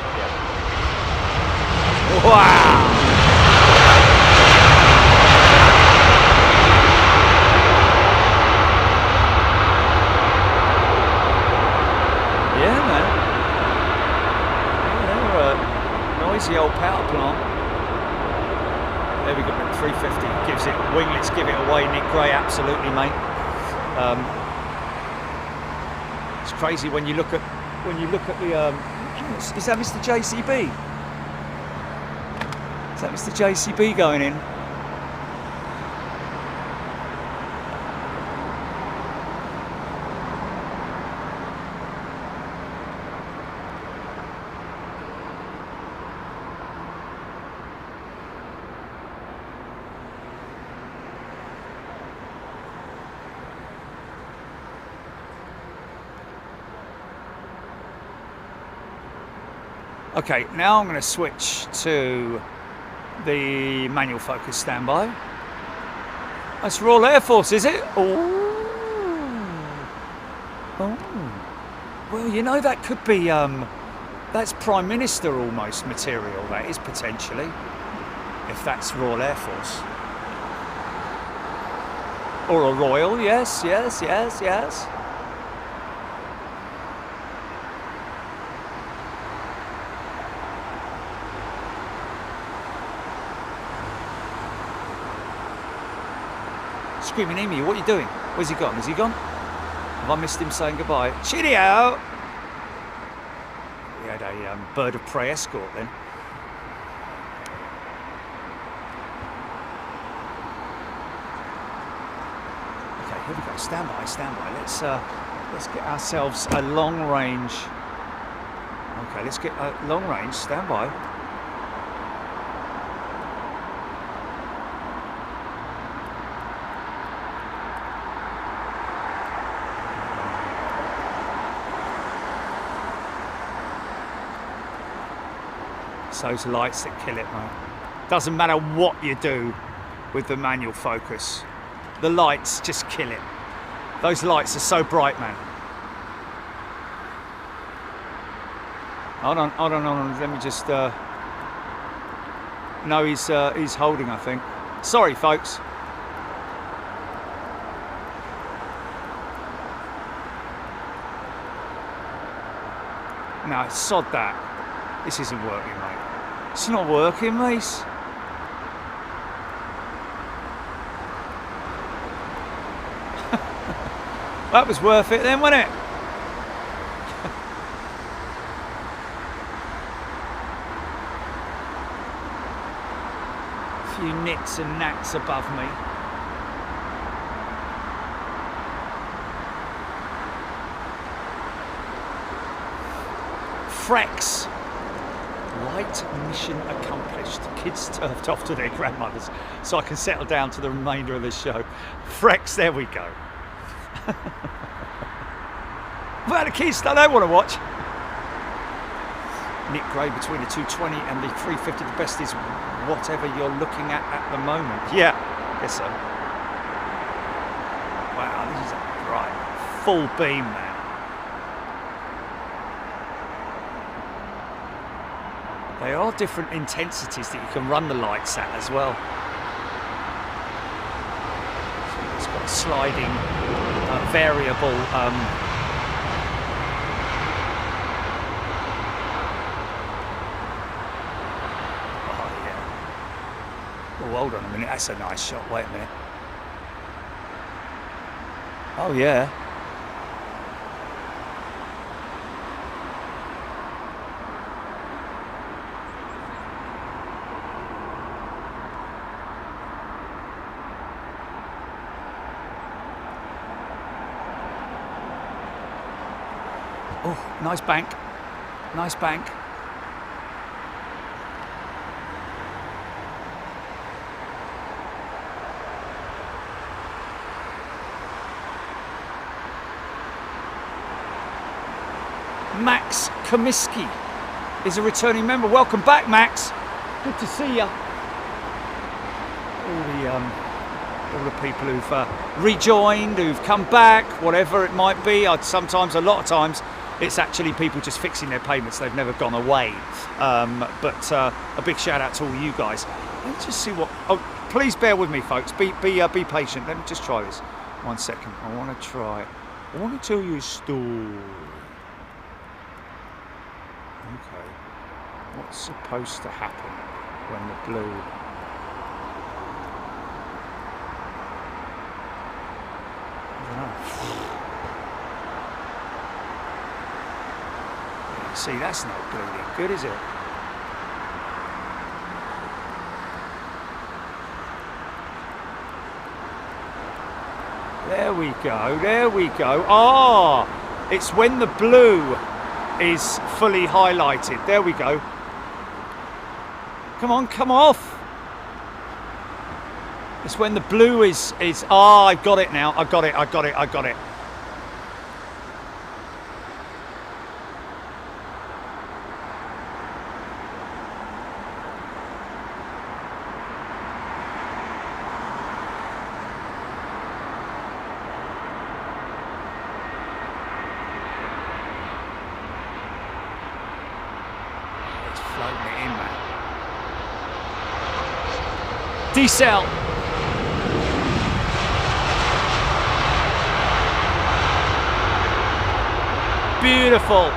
Wow! Yeah, man. Yeah, they're a noisy old power plant. There we go, 350 gives it, winglets give it away, Nick Gray, absolutely, mate. It's crazy when you look at the is that Mr. JCB? Is that Mr. JCB going in? Okay, now I'm going to switch to the manual focus standby. That's Royal Air Force, is it? Oh. Well, you know, that could be, that's Prime Minister almost material, that is, potentially, if that's Royal Air Force. Or a Royal, yes. Screaming Emu, what are you doing? Where's he gone? Is he gone? Have I missed him saying goodbye? Cheerio! We had a bird of prey escort then. Okay, here we go. Stand by. Let's get ourselves a long range. Okay, let's get a long range. Stand by. It's those lights that kill it, mate. Doesn't matter what you do with the manual focus. The lights just kill it. Those lights are so bright, man. Hold on. Let me just... No, he's holding, I think. Sorry, folks. No, sod that. This isn't working, mate. It's not working, mate. That was worth it then, wasn't it? A few nits and gnats above me. Frex. Light mission accomplished. Kids turfed off to their grandmothers so I can settle down to the remainder of the show. Frex, there we go. Well, the kids don't want to watch. Nick Gray between the 220 and the 350. The best is whatever you're looking at the moment. Yeah, guess so. Wow, this is a bright full beam, man. There are different intensities that you can run the lights at as well. So it's got a sliding variable oh yeah. Oh, hold on a minute, that's a nice shot. Wait a minute. Oh yeah. Oh, nice bank. Nice bank. Max Comiskey is a returning member. Welcome back, Max. Good to see you. All the people who've rejoined, who've come back, whatever it might be. A lot of times, it's actually people just fixing their payments. They've never gone away. But a big shout out to all you guys. Let me just see what. Oh, please bear with me, folks. Be patient. Let me just try this. 1 second. I want to tell you a story. Okay. What's supposed to happen when the blue? I don't know. See, that's not bleeding good, is it? There we go, there we go. Ah, it's when the blue is fully highlighted. There we go. Come on, come off. It's when the blue is I've got it now. I got it. Decel. Beautiful.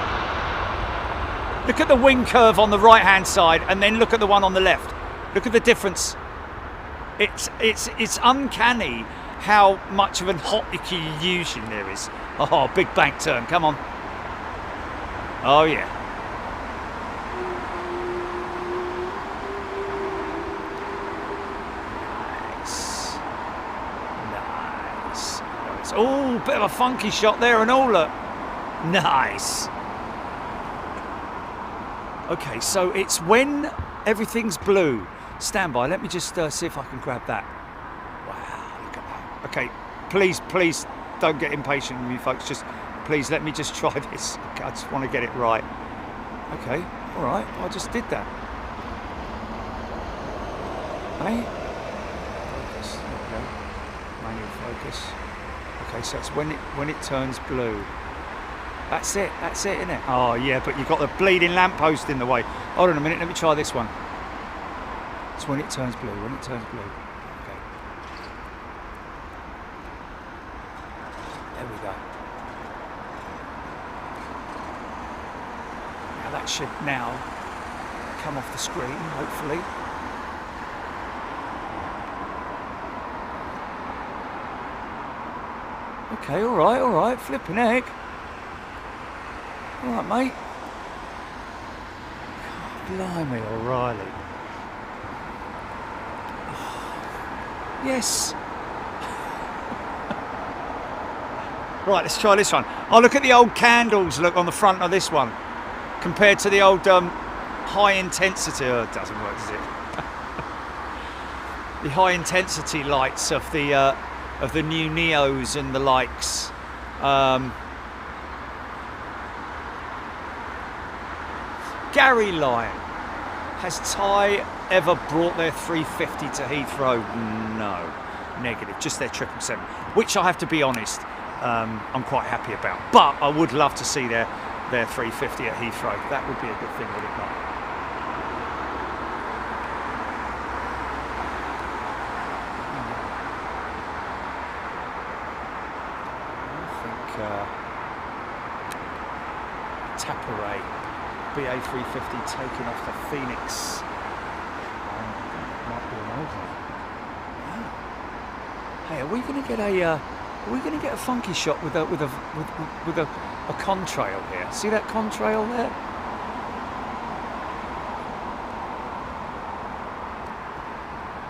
Look at the wing curve on the right hand side and then look at the one on the left. Look at the difference. It's uncanny how much of an optic illusion there is. Oh, big bank turn, come on. Oh yeah. Oh, bit of a funky shot there and all, look. Nice. Okay, so it's when everything's blue. Stand by, let me just see if I can grab that. Wow, look at that. Okay, please don't get impatient with me, folks. Just, please, let me just try this. I just want to get it right. Okay, all right, I just did that. Hey? Focus. There we go. Manual focus. Okay, so it's when it turns blue. That's it, isn't it? Oh yeah, but you've got the bleeding lamppost in the way. Hold on a minute, let me try this one. It's when it turns blue, Okay. There we go. Now that should now come off the screen, hopefully. Okay, all right, flipping heck. All right, mate. God, blimey, O'Reilly. Yes. Right, let's try this one. Oh, look at the old candles, look, on the front of this one. Compared to the old high intensity. Oh, it doesn't work, does it? The high intensity lights of the new Neos and the likes. Gary Lyon, has Thai ever brought their 350 to Heathrow? No, negative, just their 777, which I have to be honest, I'm quite happy about. But I would love to see their 350 at Heathrow. That would be a good thing, would it not? Taparay BA350 taking off the Phoenix. Might be an old one. Wow. Hey, are we going to get a funky shot with a contrail here? See that contrail there?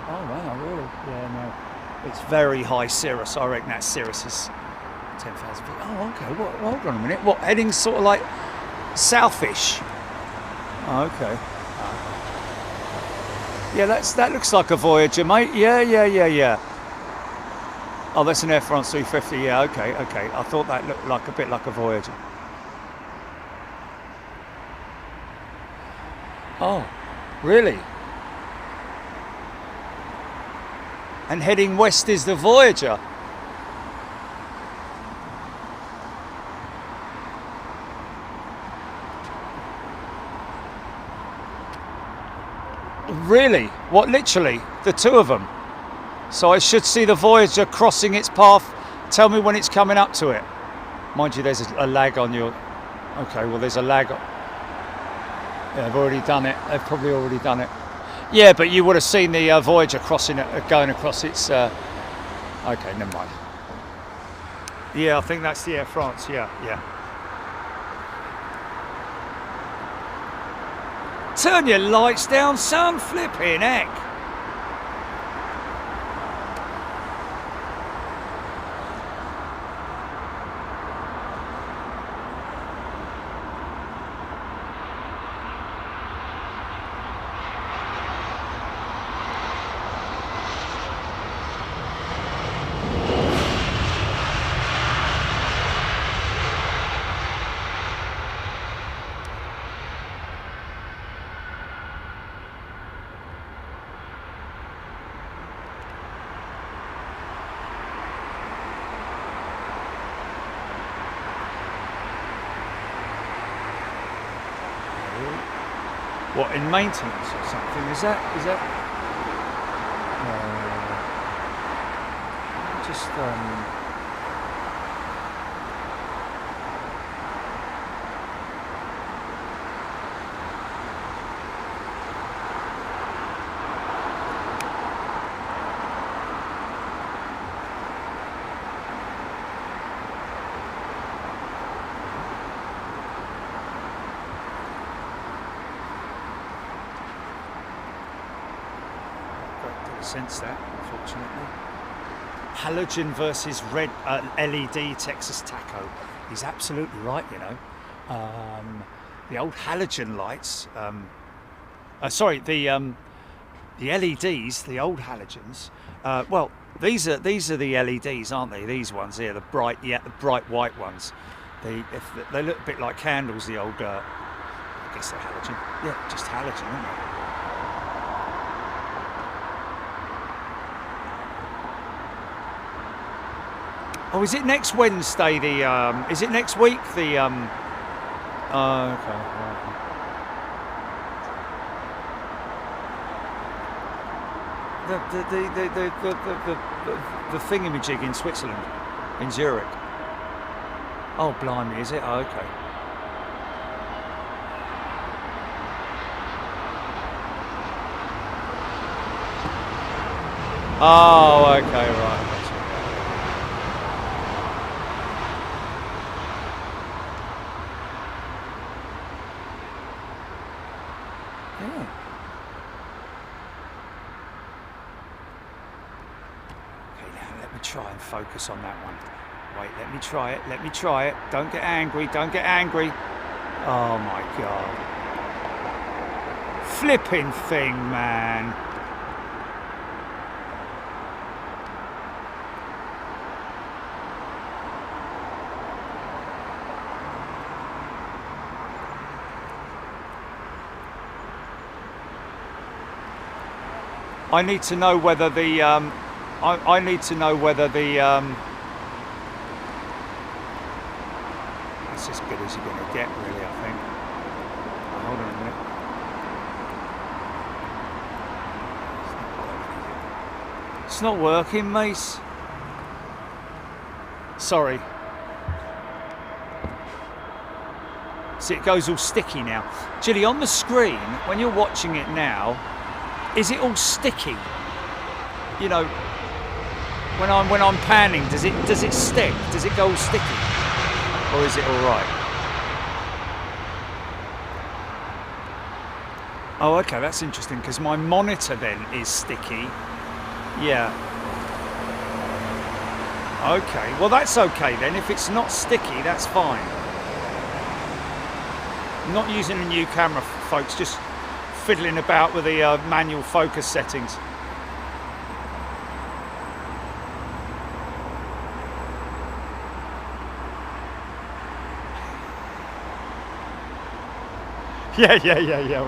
Oh wow, really? Yeah, no. It's very high cirrus. I reckon that cirrus is 10,000 feet. Oh, okay. Hold on a minute. What, heading sort of like southish? Oh, okay. Yeah, that looks like a Voyager, mate. Yeah. Oh, that's an Air France 350. Yeah, okay. I thought that looked like a bit like a Voyager. Oh, really? And heading west is the Voyager. Really? What, literally? The two of them? So I should see the Voyager crossing its path. Tell me when it's coming up to it. Mind you, there's a lag on your... Okay, well, there's a lag. Yeah, they've already done it. They've probably already done it. Yeah, but you would have seen the Voyager crossing it, going across its... Okay, never mind. Yeah, I think that's the Air France. Yeah. Turn your lights down, son. Flipping heck. What, in maintenance or something? Is that? Just sense that, unfortunately. Halogen versus red LED Texas Taco. He's absolutely right, you know. The old halogen lights. The LEDs, the old halogens. Well, these are the LEDs, aren't they? These ones here, the bright white ones. They look a bit like candles. The old, I guess they're halogen. Yeah, just halogen, aren't they? Oh, is it next Wednesday? Is it next week? The oh, okay. Right. The thingamajig in Switzerland, in Zurich. Oh, blimey, is it? Oh, okay. Oh, okay, right. Yeah. Okay, now let me try and focus on that one. Wait, let me try it. Let me try it. Don't get angry. Don't get angry. Oh my God. Flipping thing, man. I need to know whether the I need to know whether the that's as good as you're going to get, really, I think. Hold on a minute. It's not working, Mace. Sorry. See, it goes all sticky now. Gilly, on the screen, when you're watching it now, is it all sticky? You know, when I'm panning, does it stick? Does it go all sticky? Or is it all right? Oh, okay, that's interesting, because my monitor then is sticky. Yeah. Okay, well that's okay then. If it's not sticky, that's fine. I'm not using a new camera, folks, just fiddling about with the manual focus settings. Yeah,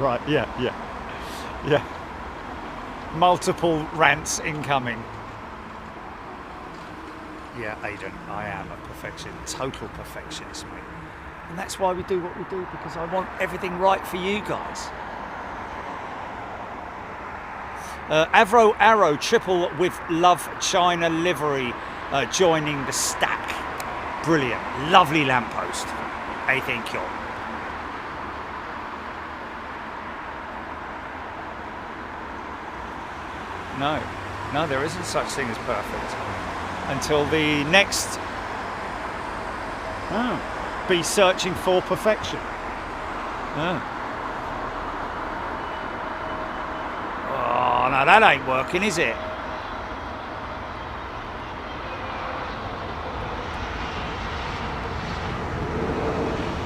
right, yeah. Multiple rants incoming. Yeah, Aidan, I am a total perfectionist, mate. And that's why we do what we do, because I want everything right for you guys. Avro Arrow, triple with Love China livery, joining the stack. Brilliant, lovely lamppost. Hey, thank you. No, there isn't such thing as perfect until the next be searching for perfection. Oh, no, that ain't working, is it?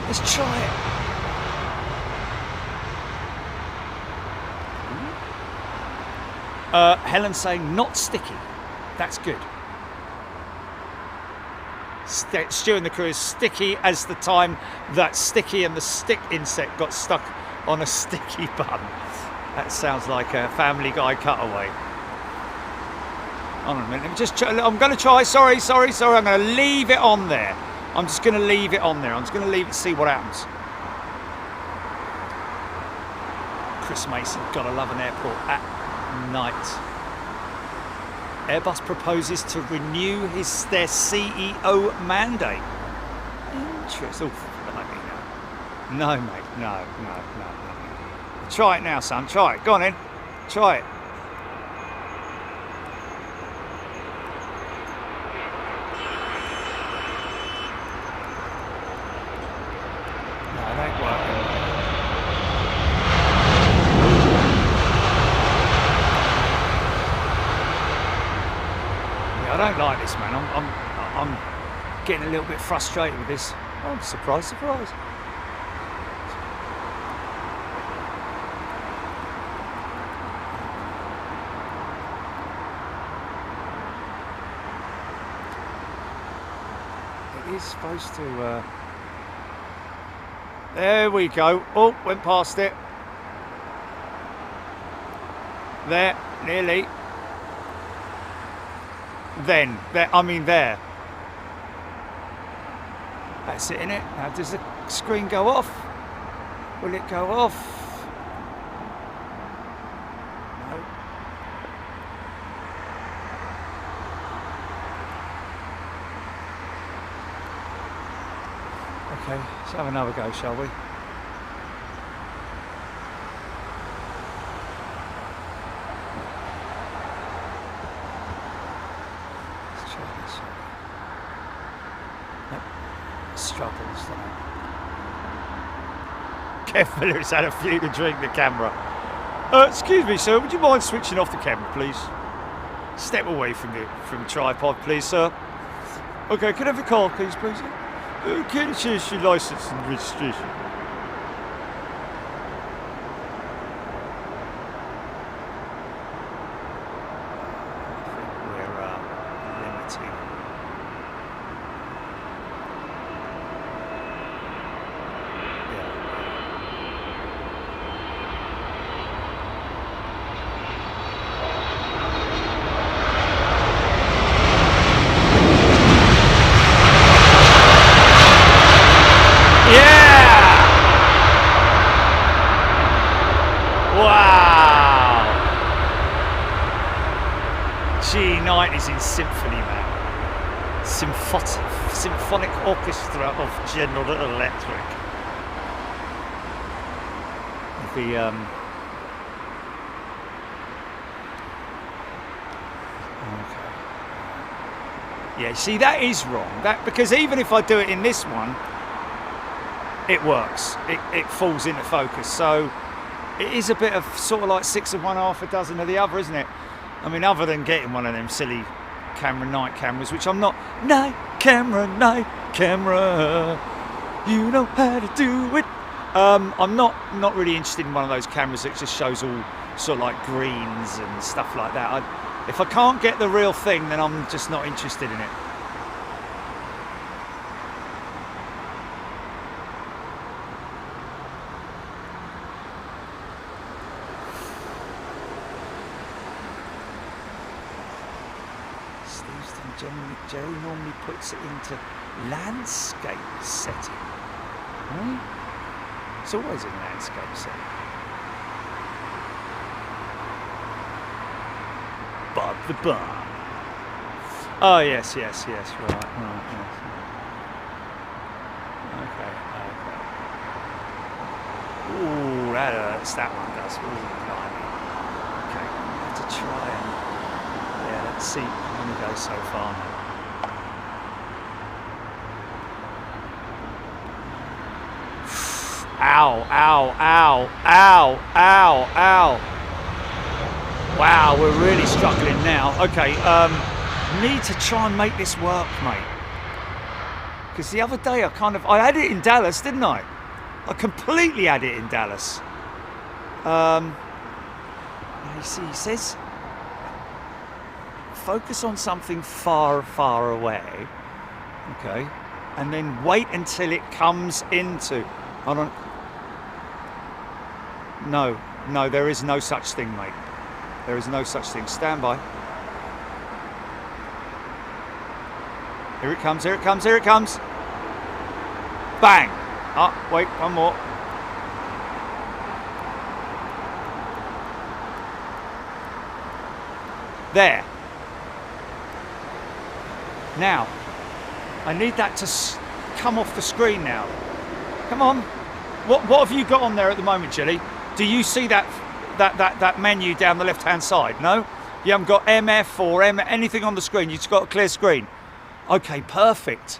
Let's try it. Helen's saying not sticky. That's good. Stu and the crew is sticky as the time that Sticky and the stick insect got stuck on a sticky bun. That sounds like a Family Guy cutaway. Hold on a minute. Let me just try. I'm going to try. Sorry. I'm going to leave it on there. I'm just going to leave it on there. I'm just going to leave it, see what happens. Chris Mason, gotta love an airport at night. Airbus proposes to renew their CEO mandate. Interesting. No, mate. No. Try it now, son. Try it. Go on in. Try it. No, it ain't working. I don't like this, man. I'm getting a little bit frustrated with this. Oh, surprise. It is supposed to. There we go. Oh, went past it. There, nearly. There. That's it, innit? Now, does the screen go off? Will it go off? No. Okay, let's have another go, shall we? Let's try this one. Nope. Struggles, doesn't it? Careful, it's had a few to drink, the camera. Excuse me, sir, would you mind switching off the camera, please? Step away from the tripod, please, sir. Okay, can I have a card, please? Can you choose your license and registration? I think we're limiting. G90's in symphony, man. Symphonic Orchestra of General Electric. The okay. Yeah, see, that is wrong. That because even if I do it in this one, it works. It falls into focus. So it is a bit of sort of like 6 of one, half a dozen of the other, isn't it? I mean, other than getting one of them silly night cameras, which I'm not. Night camera, you know how to do it. I'm not really interested in one of those cameras that just shows all sort of like greens and stuff like that. If I can't get the real thing, then I'm just not interested in it. Jerry normally puts it into landscape setting. Right? It's always in landscape setting. Bob the Bar. Oh yes, right, yes. Okay. Ooh, that hurts, that one does. Ooh, blimey. Okay, I have to try and let's see. I'm gonna go so far now. Ow. Wow, we're really struggling now. Okay, need to try and make this work, mate. Because the other day I had it in Dallas, didn't I? I completely had it in Dallas. You see, he says, focus on something far, far away. Okay, and then wait until it comes into. I don't. No, there is no such thing, mate. There is no such thing. Stand by. Here it comes. Bang! Oh, wait, one more. There. Now, I need that to come off the screen now. Come on. What have you got on there at the moment, Jilly? Do you see that menu down the left-hand side? No? You haven't got MF or anything on the screen. You've just got a clear screen. Okay, perfect.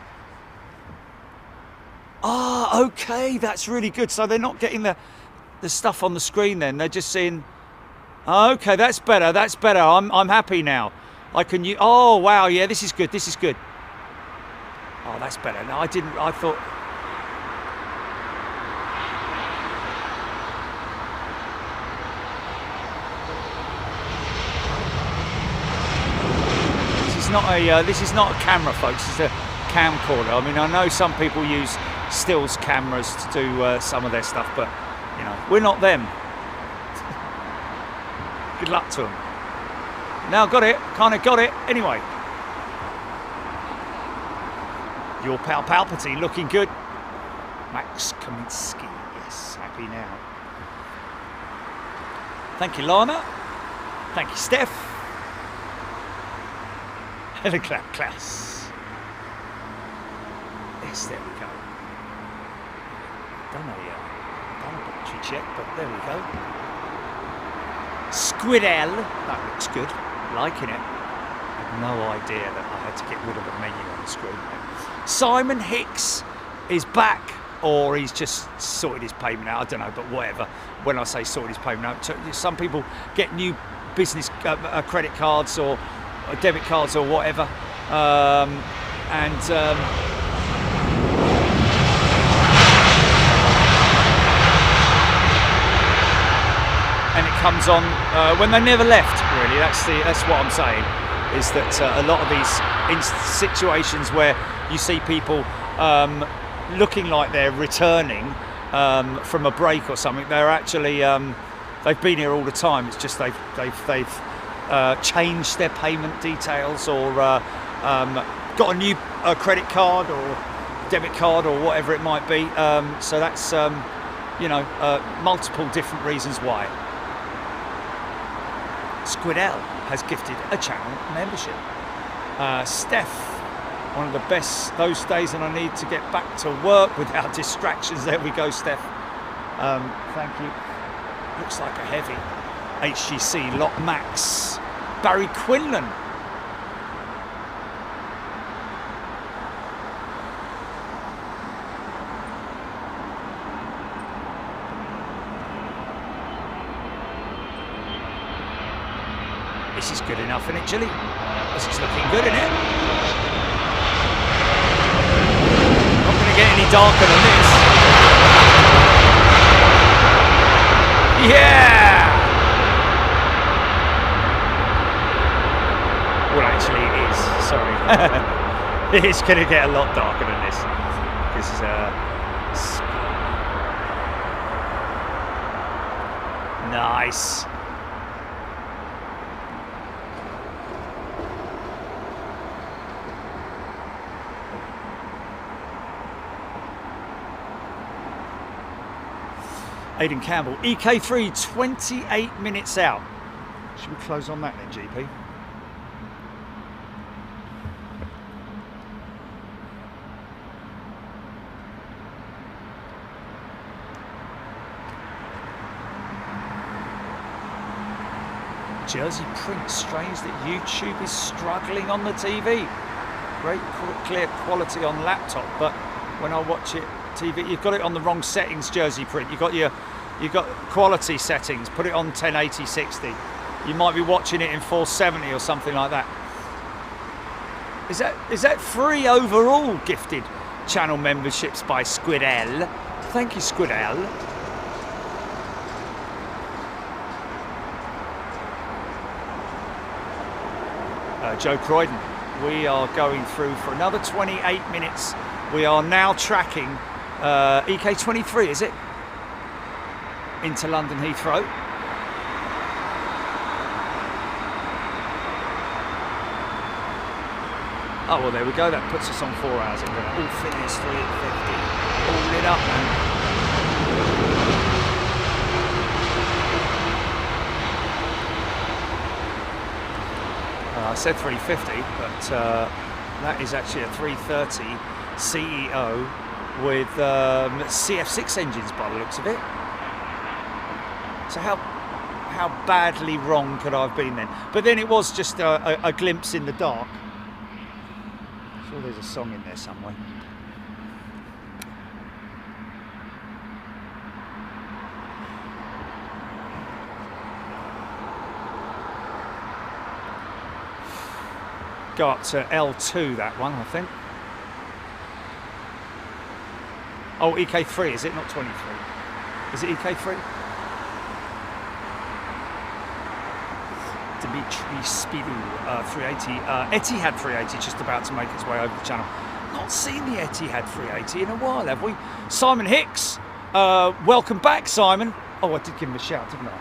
Ah, okay, that's really good. So they're not getting the stuff on the screen then. They're just seeing, okay, that's better. I'm happy now. I can use, oh, wow, yeah, this is good. Oh, that's better. No, I thought. This is not a camera, folks. It's a camcorder. I mean, I know some people use stills cameras to do some of their stuff, but you know, we're not them. Good luck to them. Now got it. Kind of got it. Anyway. Your pal Palpatine looking good. Max Kaminsky, yes, happy now. Thank you, Lana. Thank you, Steph. Hello, class. Yes, there we go. Done a battery check, but there we go. Squidell, that looks good. Liking it. I had no idea that I had to get rid of a menu on the screen. Simon Hicks is back, or he's just sorted his payment out. I don't know, but whatever. When I say sorted his payment out, some people get new business credit cards or debit cards or whatever, and it comes on when they never left. Really, that's what I'm saying. Is that a lot of these situations where you see people looking like they're returning from a break or something, they're actually they've been here all the time. It's just they've changed their payment details or got a new credit card or debit card or whatever it might be. So that's multiple different reasons why. Squidell has gifted a channel membership. Steph, one of the best those days, and I need to get back to work without distractions. There we go, Steph. Thank you. Looks like a heavy. HGC Lot Max. Barry Quinlan. This is good enough, isn't it, Jilly? This is looking good, isn't it? Not going to get any darker than this. Yeah! Well, actually, it is. Sorry. It is going to get a lot darker than this. Nice. Aidan Campbell, EK3, 28 minutes out. Should we close on that then, GP? Jersey print, strange that YouTube is struggling on the TV. Great clear quality on laptop, but when I watch it TV, you've got it on the wrong settings, Jersey print. You've got quality settings, put it on 1080 60. You might be watching it in 470 or something like that. Is that free overall gifted channel memberships by Squidell? Thank you, Squidell. Joe Croydon, we are going through for another 28 minutes. We are now tracking EK23, is it? Into London Heathrow. Oh, well, there we go. That puts us on 4 hours. We're going to all finish 3:50. All lit up, man. I said 350, but that is actually a 330 CEO with CF6 engines by the looks of it. So how badly wrong could I have been then? But then it was just a glimpse in the dark. I'm sure there's a song in there somewhere. Go up to L2, that one, I think. Oh, EK3, is it? Not 23. Is it EK3? Dimitri Spidou, 380. Etihad 380, just about to make its way over the channel. Not seen the Etihad 380 in a while, have we? Simon Hicks, welcome back, Simon. Oh, I did give him a shout, didn't I?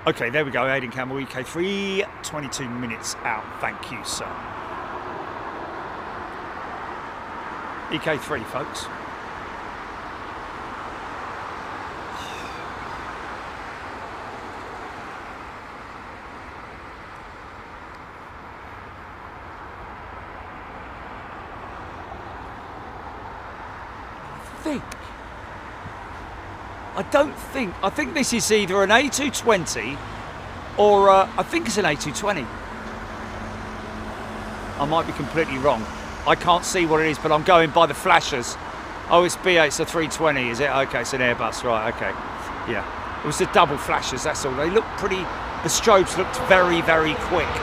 Okay, there we go. Aidan Campbell, EK3, 22 minutes out. Thank you, sir. EK3, folks. I think this is either an A220 or I think it's an A220. I might be completely wrong. I can't see what it is, but I'm going by the flashers. Oh, it's B8, it's a 320, is it? Okay, it's an Airbus, right, okay. Yeah, it was the double flashers, that's all. They look pretty, the strobes looked very, very quick.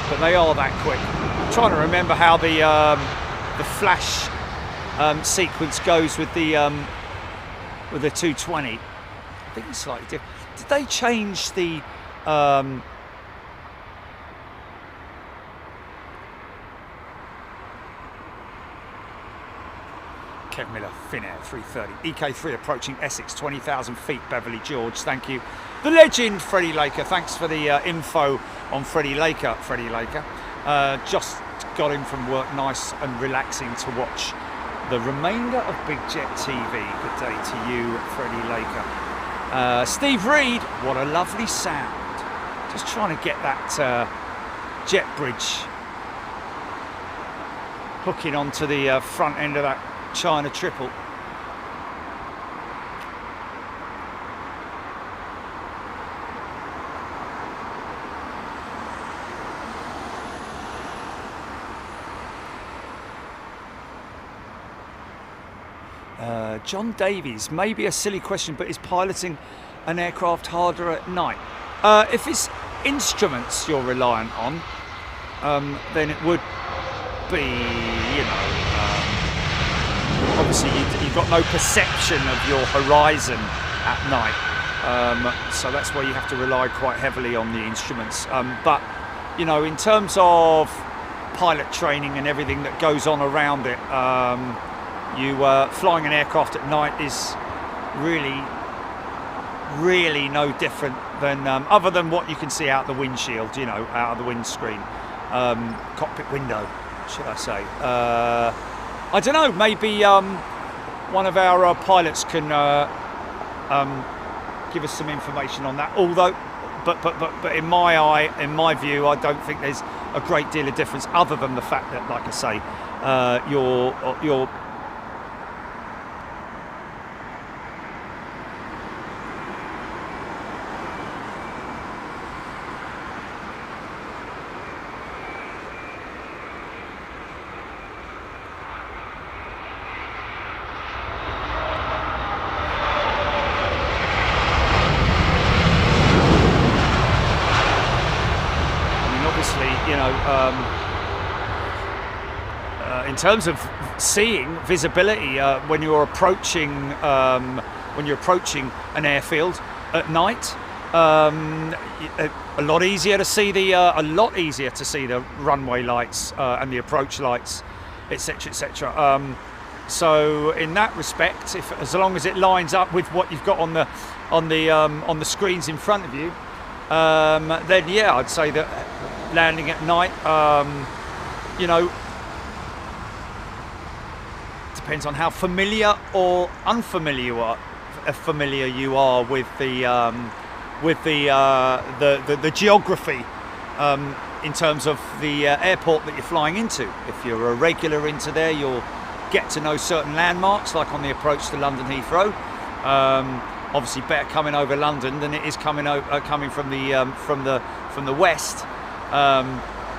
But they are that quick. I'm trying to remember how the flash sequence goes with the 220. I think it's slightly different. Did they change the Kev Miller, Finnair 330. EK3 approaching Essex, 20,000 feet, Beverly George, thank you. The legend, Freddie Laker, thanks for the info on Freddie Laker. Just got in from work, nice and relaxing to watch the remainder of Big Jet TV. Good day to you, Freddie Laker. Steve Reed, what a lovely sound. Just trying to get that jet bridge hooking onto the front end of that China triple. John Davies, maybe a silly question, but is piloting an aircraft harder at night? If it's instruments you're reliant on, then it would be, you know, obviously you've got no perception of your horizon at night, so that's why you have to rely quite heavily on the instruments. But, you know, in terms of pilot training and everything that goes on around it, flying an aircraft at night is really no different than other than what you can see out the windshield, you know, out of the windscreen, cockpit window, should I say. I don't know, maybe one of our pilots can give us some information on that, although but in my view, I don't think there's a great deal of difference, other than the fact that, like I say, your in terms of seeing visibility, when you're approaching an airfield at night, a lot easier to see the runway lights and the approach lights, etc., etc. So in that respect, as long as it lines up with what you've got on the screens in front of you, then yeah, I'd say that landing at night, you know, depends on how familiar or unfamiliar you are with the geography in terms of the airport that you're flying into. If you're a regular into there, you'll get to know certain landmarks, like on the approach to London Heathrow. Obviously, better coming over London than it is coming from the west,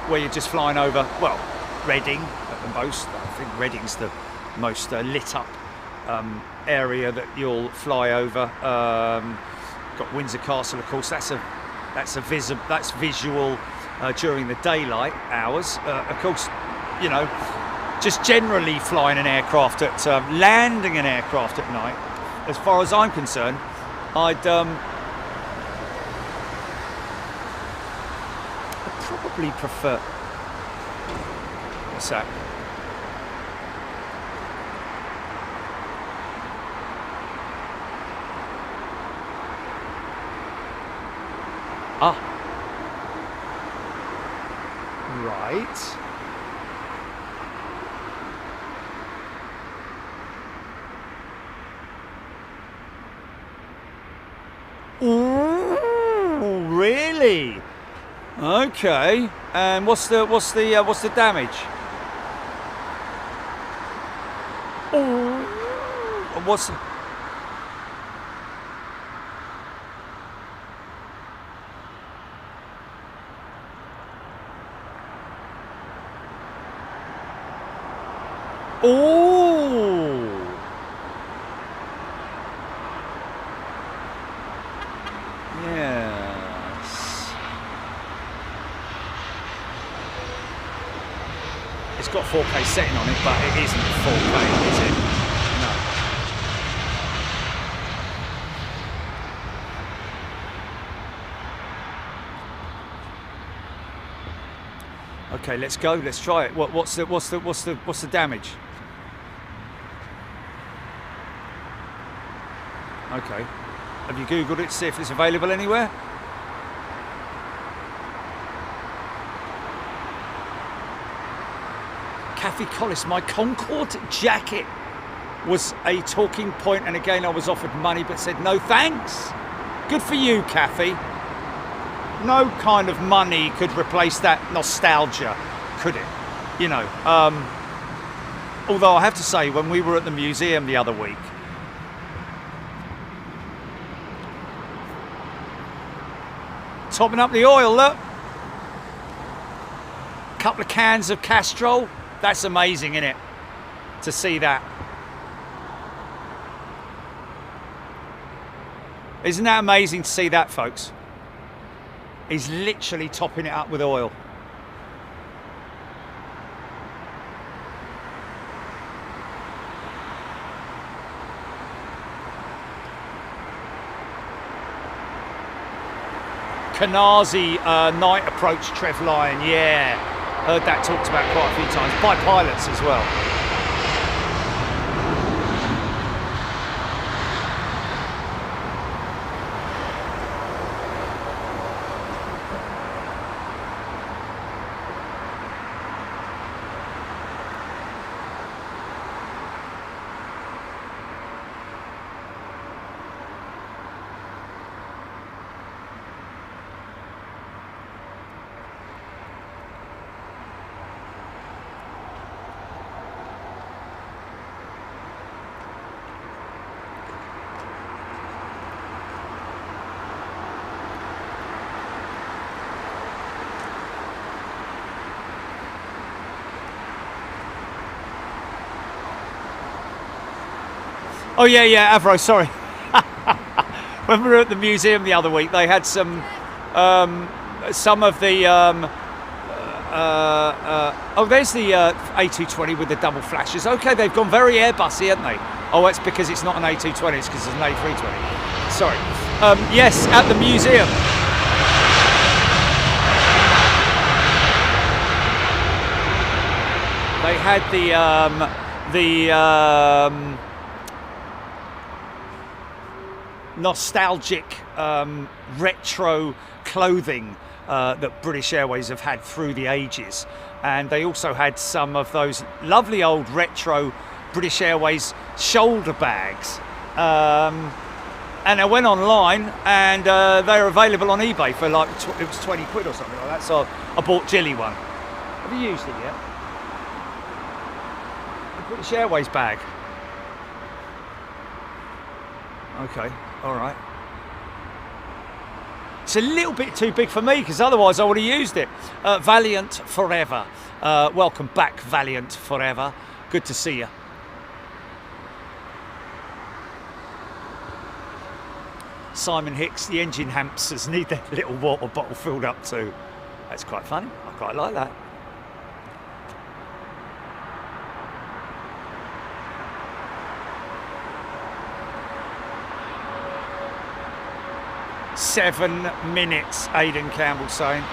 where you're just flying over. Well, Reading at the most. I think Reading's the most lit up area that you'll fly over. Got Windsor Castle, of course. That's visual during the daylight hours. Of course, you know, just generally flying an aircraft landing an aircraft at night. As far as I'm concerned, I'd probably prefer. What's that? Ah. Right. Ooh, really? Okay. And what's the damage? Ooh. What's Ooh. Yes. It's got 4K setting on it, but it isn't 4K, is it? No. Okay, let's go. Let's try it. What's the damage? Okay. Have you Googled it to see if it's available anywhere? Kathy Collis, my Concorde jacket was a talking point, and again I was offered money but said no thanks. Good for you, Kathy. No kind of money could replace that nostalgia, could it? You know, although I have to say, when we were at the museum the other week, topping up the oil, look. Couple of cans of Castrol. That's amazing, isn't it? To see that. Isn't that amazing to see that, folks? He's literally topping it up with oil. Canarsie night approach Trev Lyon, yeah. Heard that talked about quite a few times, by pilots as well. Oh yeah, Avro, sorry. When we were at the museum the other week, they had some of the oh, there's the A220 with the double flashes. Okay, they've gone very Airbusy, haven't they? Oh, it's because it's not an A220, it's because it's an A320. Sorry. Yes, at the museum. They had the nostalgic retro clothing that British Airways have had through the ages, and they also had some of those lovely old retro British Airways shoulder bags, and I went online and they're available on eBay for like it was 20 quid or something like that, so I bought Jilly one. Have you used it yet? The British Airways bag. Okay. All right. It's a little bit too big for me because otherwise I would have used it. Valiant forever. Welcome back, Valiant forever. Good to see you. Simon Hicks, the engine hamsters need their little water bottle filled up too. That's quite funny. I quite like that. "7 minutes," Aidan Campbell saying.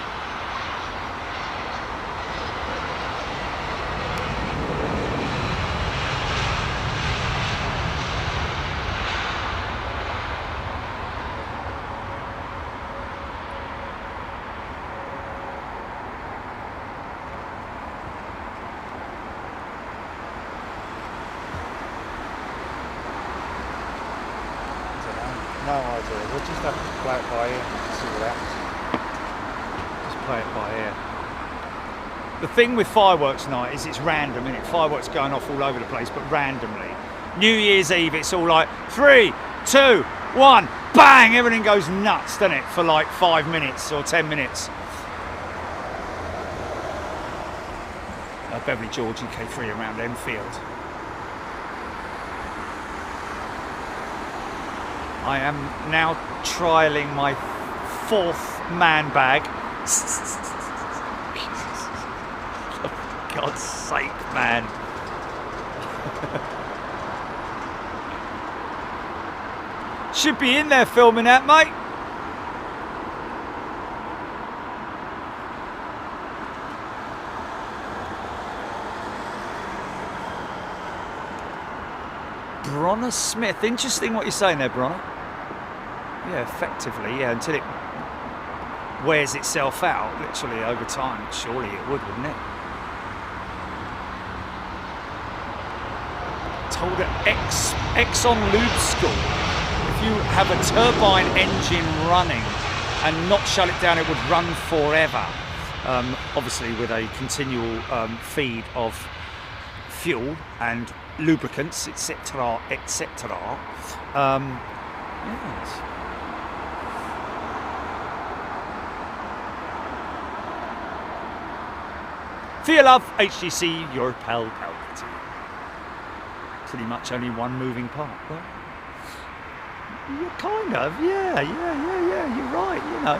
to it. We'll just have to play it by ear to see what happens. Just play it by ear. The thing with fireworks night is it's random, isn't it? Fireworks going off all over the place, but randomly. New Year's Eve, it's all like 3, 2, 1, bang! Everything goes nuts, doesn't it? For like 5 minutes or 10 minutes. Beverly George UK3 around Enfield. I am now trialling my 4th man bag. For God's sake, man. Should be in there filming that, mate. Bronner Smith. Interesting what you're saying there, Bronner. Yeah, effectively, yeah, until it wears itself out, literally, over time. Surely it would, wouldn't it? Told at Exxon Lube School, if you have a turbine engine running and not shut it down, it would run forever. Obviously with a continual feed of fuel and lubricants, etc., etc. Yes. For your love, HTC, your pal Palpatine. Pretty much only one moving part. Well, yeah, kind of, yeah, you're right, you know.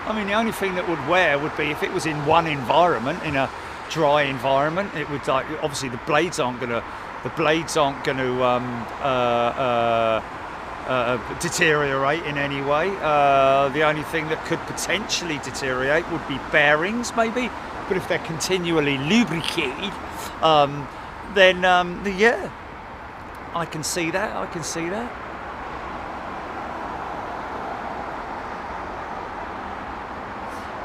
I mean, the only thing that would wear would be if it was in one environment, in a dry environment. It would, like, obviously the blades aren't going to deteriorate in any way. The only thing that could potentially deteriorate would be bearings, maybe. But if they're continually lubricated, then yeah, I can see that.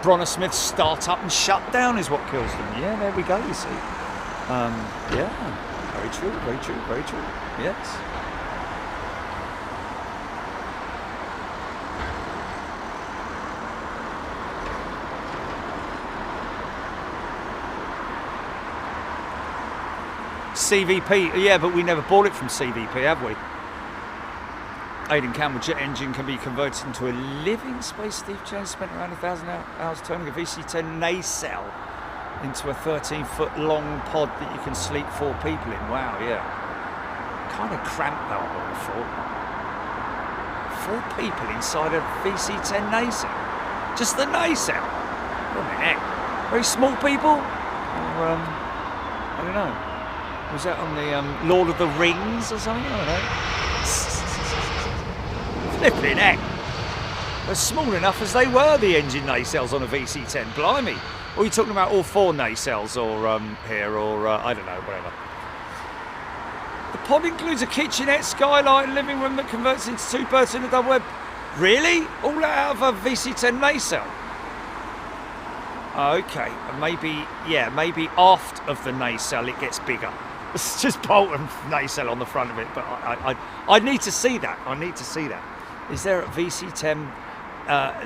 Bronner Smith's start up and shut down is what kills them. Yeah, there we go, you see. Yeah, very true. Yes. CVP, yeah, but we never bought it from CVP, have we? Aiden Campbell jet engine can be converted into a living space. Steve Jones spent around 1,000 hours turning a VC-10 nacelle into a 13-foot long pod that you can sleep 4 people in. Wow, yeah. Kind of cramped though, I would have thought. 4 people inside a VC-10 nacelle. Just the nacelle. What the heck? Very small people? Or, I don't know. Was that on the Lord of the Rings or something? I don't know. Flipping heck. As small enough as they were, the engine nacelles on a VC-10. Blimey. Or are you talking about all 4 nacelles or here or I don't know, whatever. The pod includes a kitchenette, skylight and living room that converts into 2 berths in a double web. Really? All that out of a VC-10 nacelle? Okay, maybe aft of the nacelle it gets bigger. It's just bolt and nacelle on the front of it, but I need to see that. Is there a VC-10?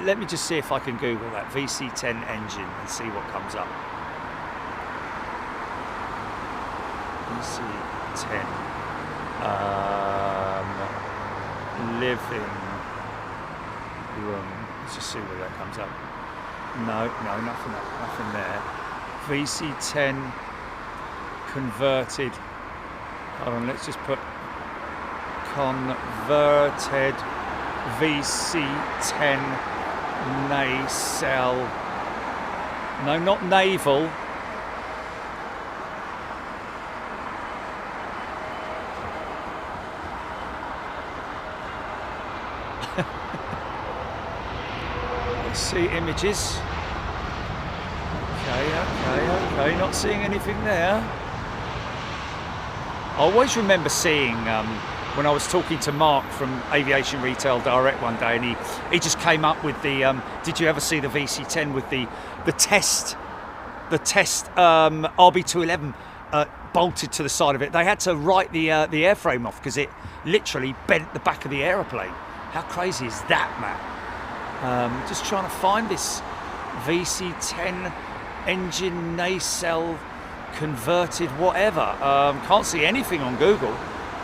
Let me just see if I can Google that VC-10 engine and see what comes up. VC-10 living room. Let's just see where that comes up. No, nothing there. VC-10 converted. Hold on, let's just put converted VC-10 nacelle. No, not naval. Let's see images. Okay, not seeing anything there. I always remember seeing when I was talking to Mark from Aviation Retail Direct one day, and he just came up with the. Did you ever see the VC-10 with the test RB211 bolted to the side of it? They had to write the airframe off because it literally bent the back of the aeroplane. How crazy is that, man? Just trying to find this VC10 engine nacelle converted whatever. Can't see anything on Google.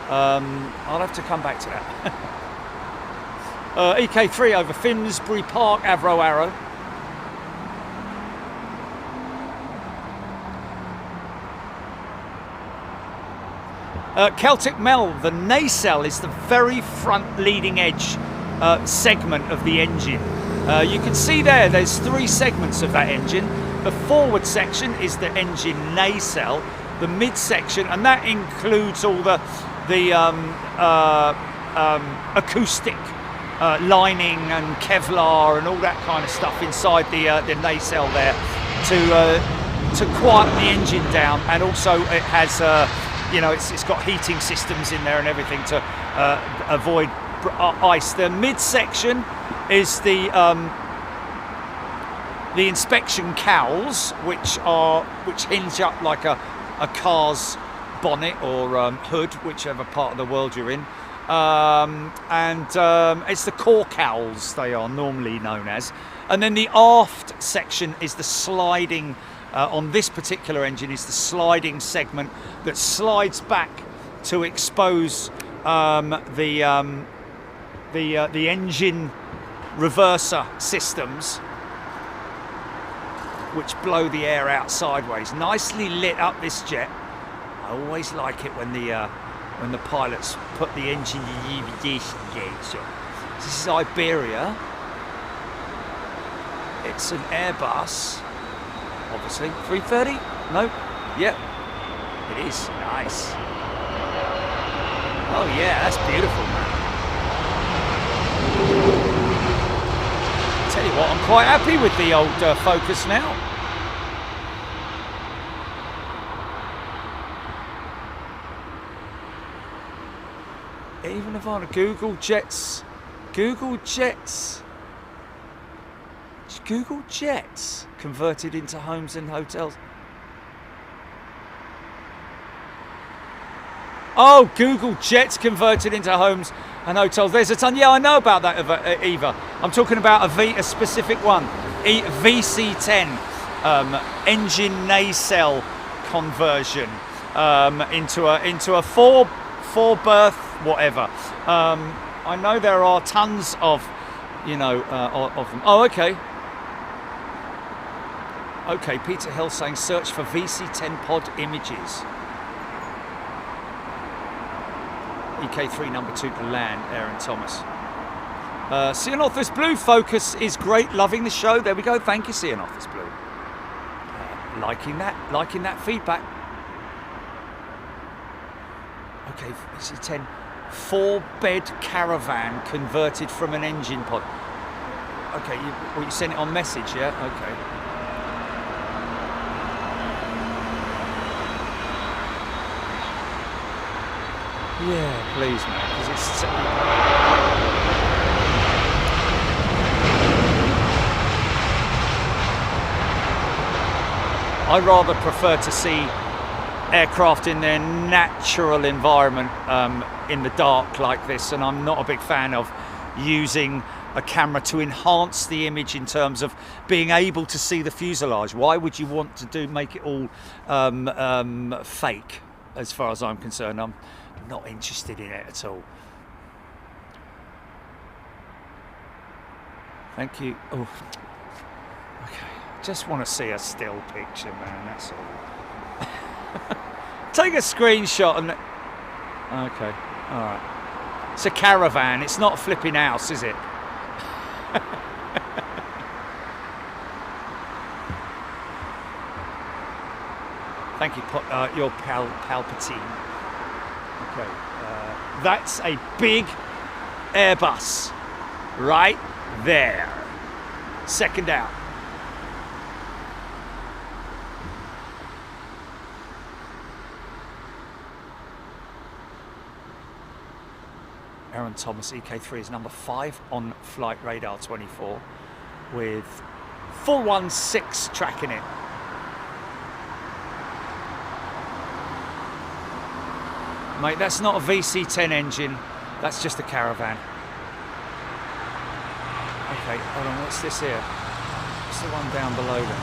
I'll have to come back to that. EK3 over Finsbury Park, Avro Arrow. Celtic Mel, the nacelle is the very front leading edge segment of the engine. You can see there's three segments of that engine. The forward section is the engine nacelle, the mid section, and that includes all the acoustic lining and Kevlar and all that kind of stuff inside the nacelle there to quieten the engine down, and also it has it's got heating systems in there and everything to avoid ice. The midsection is the inspection cowls, which hinge up like a car's bonnet or hood, whichever part of the world you're in. It's the core cowls, they are normally known as. And then the aft section is the sliding, on this particular engine, is the sliding segment that slides back to expose the engine reverser systems, which blow the air out sideways. Nicely lit up, this jet. I always like it when the pilots put the engine This is Iberia. It's an Airbus, obviously. 330? No? Yep. It is. Nice. Oh yeah, that's beautiful, man. Tell you what, I'm quite happy with the old Focus now. Even if on a Google Jets converted into homes and hotels. Oh, Google Jets converted into homes and hotels. There's a ton. Yeah, I know about that, Eva. I'm talking about a specific one. VC10 engine nacelle conversion into a four berth whatever. I know there are tons of of them. Oh, okay. Okay, Peter Hill saying search for VC10 pod images. EK3 number 2 to land, Aaron Thomas. Cianothus Blue, Focus is great, loving the show. There we go, thank you, Cianothus Blue. Liking that feedback. Okay, VC10, 4-bed caravan converted from an engine pod. Okay, you sent it on message, yeah? Okay. Yeah, please, man, because it's... I rather prefer to see aircraft in their natural environment in the dark like this, and I'm not a big fan of using a camera to enhance the image in terms of being able to see the fuselage. Why would you want to make it all fake? As far as I'm concerned, I'm not interested in it at all. Thank you. Oh, okay. Just want to see a still picture, man. That's all. Take a screenshot and. Okay. All right. It's a caravan. It's not a flipping house, is it? Thank you, your pal Palpatine. Okay, that's a big Airbus right there. Second out. Aaron Thomas, EK3 is number 5 on Flight Radar 24 with 416 tracking it. Mate, that's not a VC10 engine, that's just a caravan. Okay, hold on, what's this here? What's the one down below then?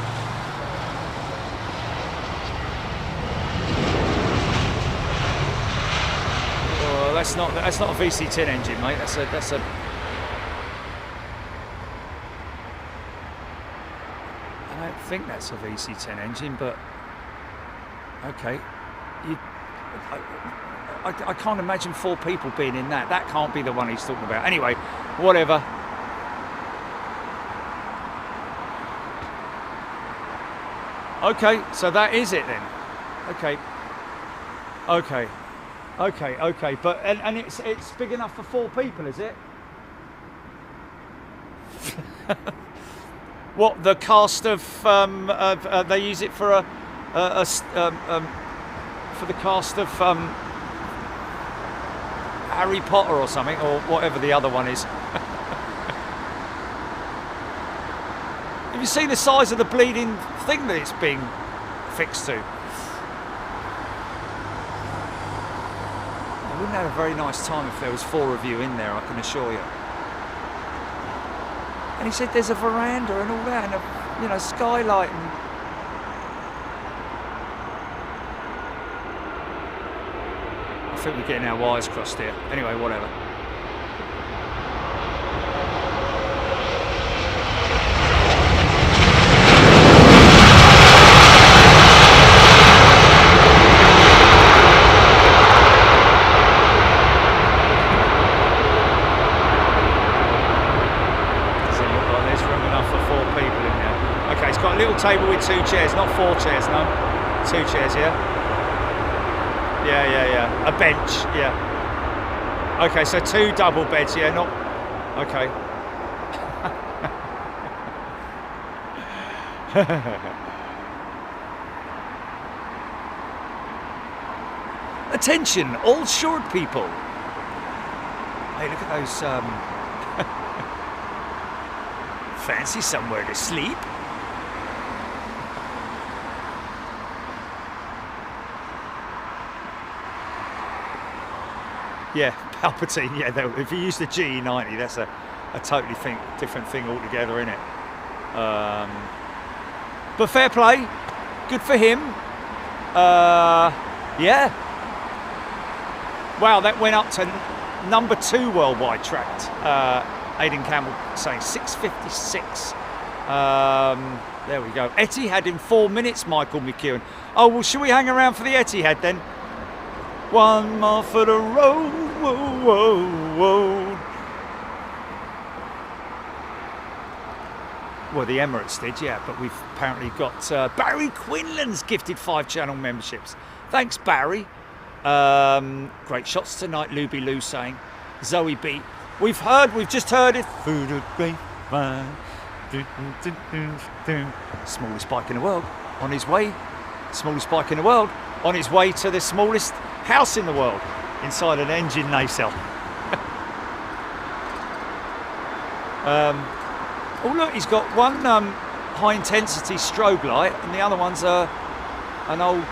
Oh, that's not a VC10 engine, mate. That's a I don't think that's a VC10 engine, but okay. I can't imagine 4 people being in that. That can't be the one he's talking about. Anyway, whatever. Okay, so that is it then. Okay. But and it's big enough for 4 people, is it? What, the cast of they use it for for the cast of Harry Potter or something, or whatever the other one is. Have you seen the size of the bleeding thing that it's being fixed to? I wouldn't have a very nice time if there was 4 of you in there, I can assure you. And he said there's a veranda and all that, and a, you know, skylight and... I think we're getting our wires crossed here. Anyway, whatever. Table with 2 chairs, not 4 chairs, no. 2 chairs, yeah? Yeah. A bench, yeah. Okay, so 2 double beds, yeah, not... Okay. Attention, all short people. Hey, look at those, fancy somewhere to sleep. Yeah, Palpatine, yeah, if you use the GE90, that's a totally different thing altogether, isn't it? But fair play, good for him. Yeah. Wow, that went up to number 2 worldwide tracked. Aidan Campbell saying 6:56. There we go. Etihad in 4 minutes, Michael McEwen. Oh, well, should we hang around for the Etihad then? One more for the road, whoa. Well, the Emirates did, yeah, but we've apparently got Barry Quinlan's gifted 5 channel memberships. Thanks, Barry. Great shots tonight, Luby Lou saying. Zoe B. We've just heard it. Through the grapevine. Smallest bike in the world on his way. Smallest bike in the world on his way to the smallest house in the world inside an engine nacelle. Oh look, he's got one high intensity strobe light and the other one's an old